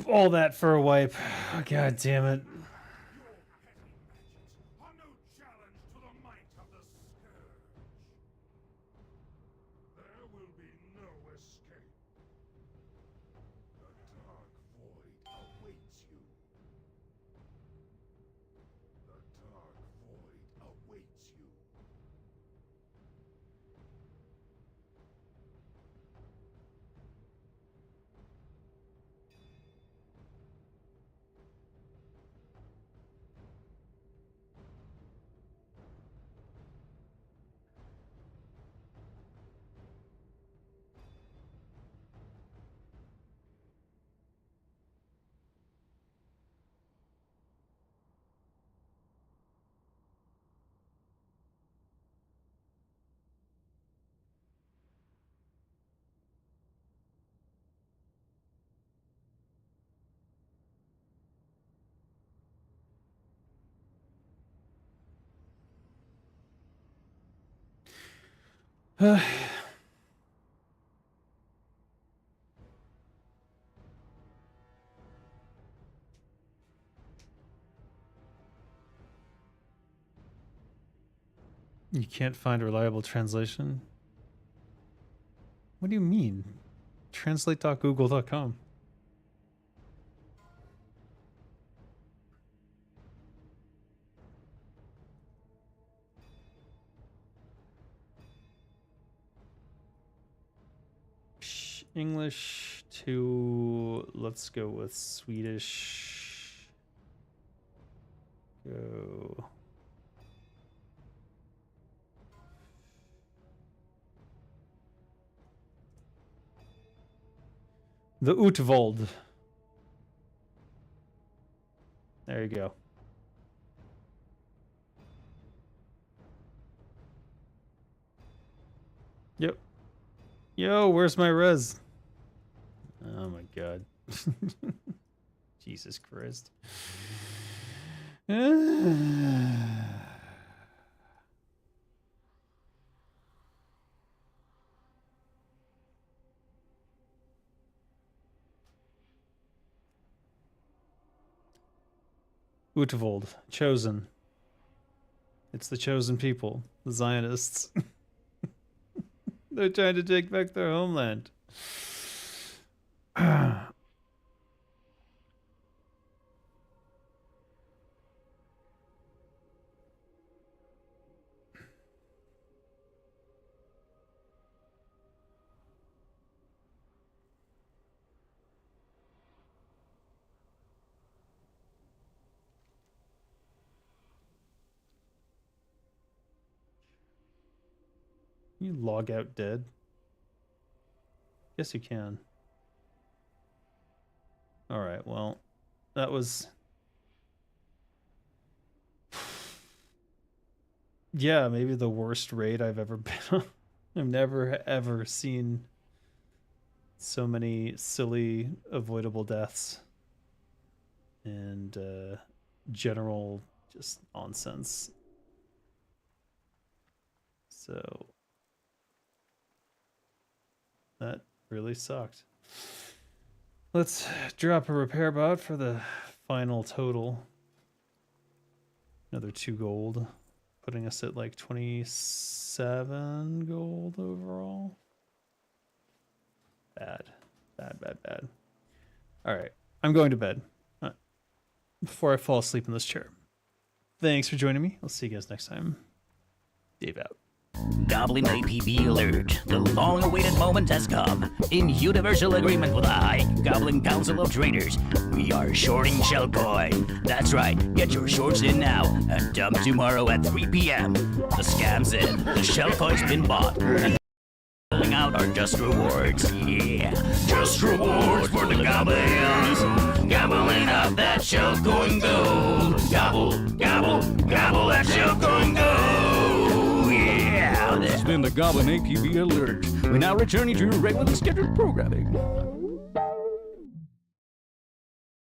All that for a wipe. God damn it.
Your petty matches are no challenge to the might of the Scourge. There will be no escape. The dark void awaits you. The dark void awaits you.
You can't find a reliable translation? What do you mean? Translate.google.com. English to, let's go with Swedish. Go. The Utvold. There you go. Yep. Yo, where's my res? Oh my god. Jesus Christ. Utvold, chosen. It's the chosen people, the Zionists. They're trying to take back their homeland. You log out dead? Yes, you can. Alright, well, that was... yeah, maybe the worst raid I've ever been on. I've never, ever seen so many silly, avoidable deaths. And, general, just nonsense. So... that really sucked. Let's drop a repair bot for the final total. Another 2 gold, putting us at like 27 gold overall. Bad. Bad, bad, bad. Alright, I'm going to bed. Before I fall asleep in this chair. Thanks for joining me. I'll see you guys next time. Dave out.
Goblin APB alert. The long-awaited moment has come. In universal agreement with the High Goblin Council of Traders, we are shorting shell coin. That's right, get your shorts in now and dump tomorrow at 3 p.m. The scam's in, the shell coin's been bought, and coming out are just rewards. Yeah, just rewards for the goblins. Gobbling up that shell coin gold. Gobble, gobble, gobble that shell coin gold. This has been the Goblin APB Alert. We now return you to your regularly scheduled programming.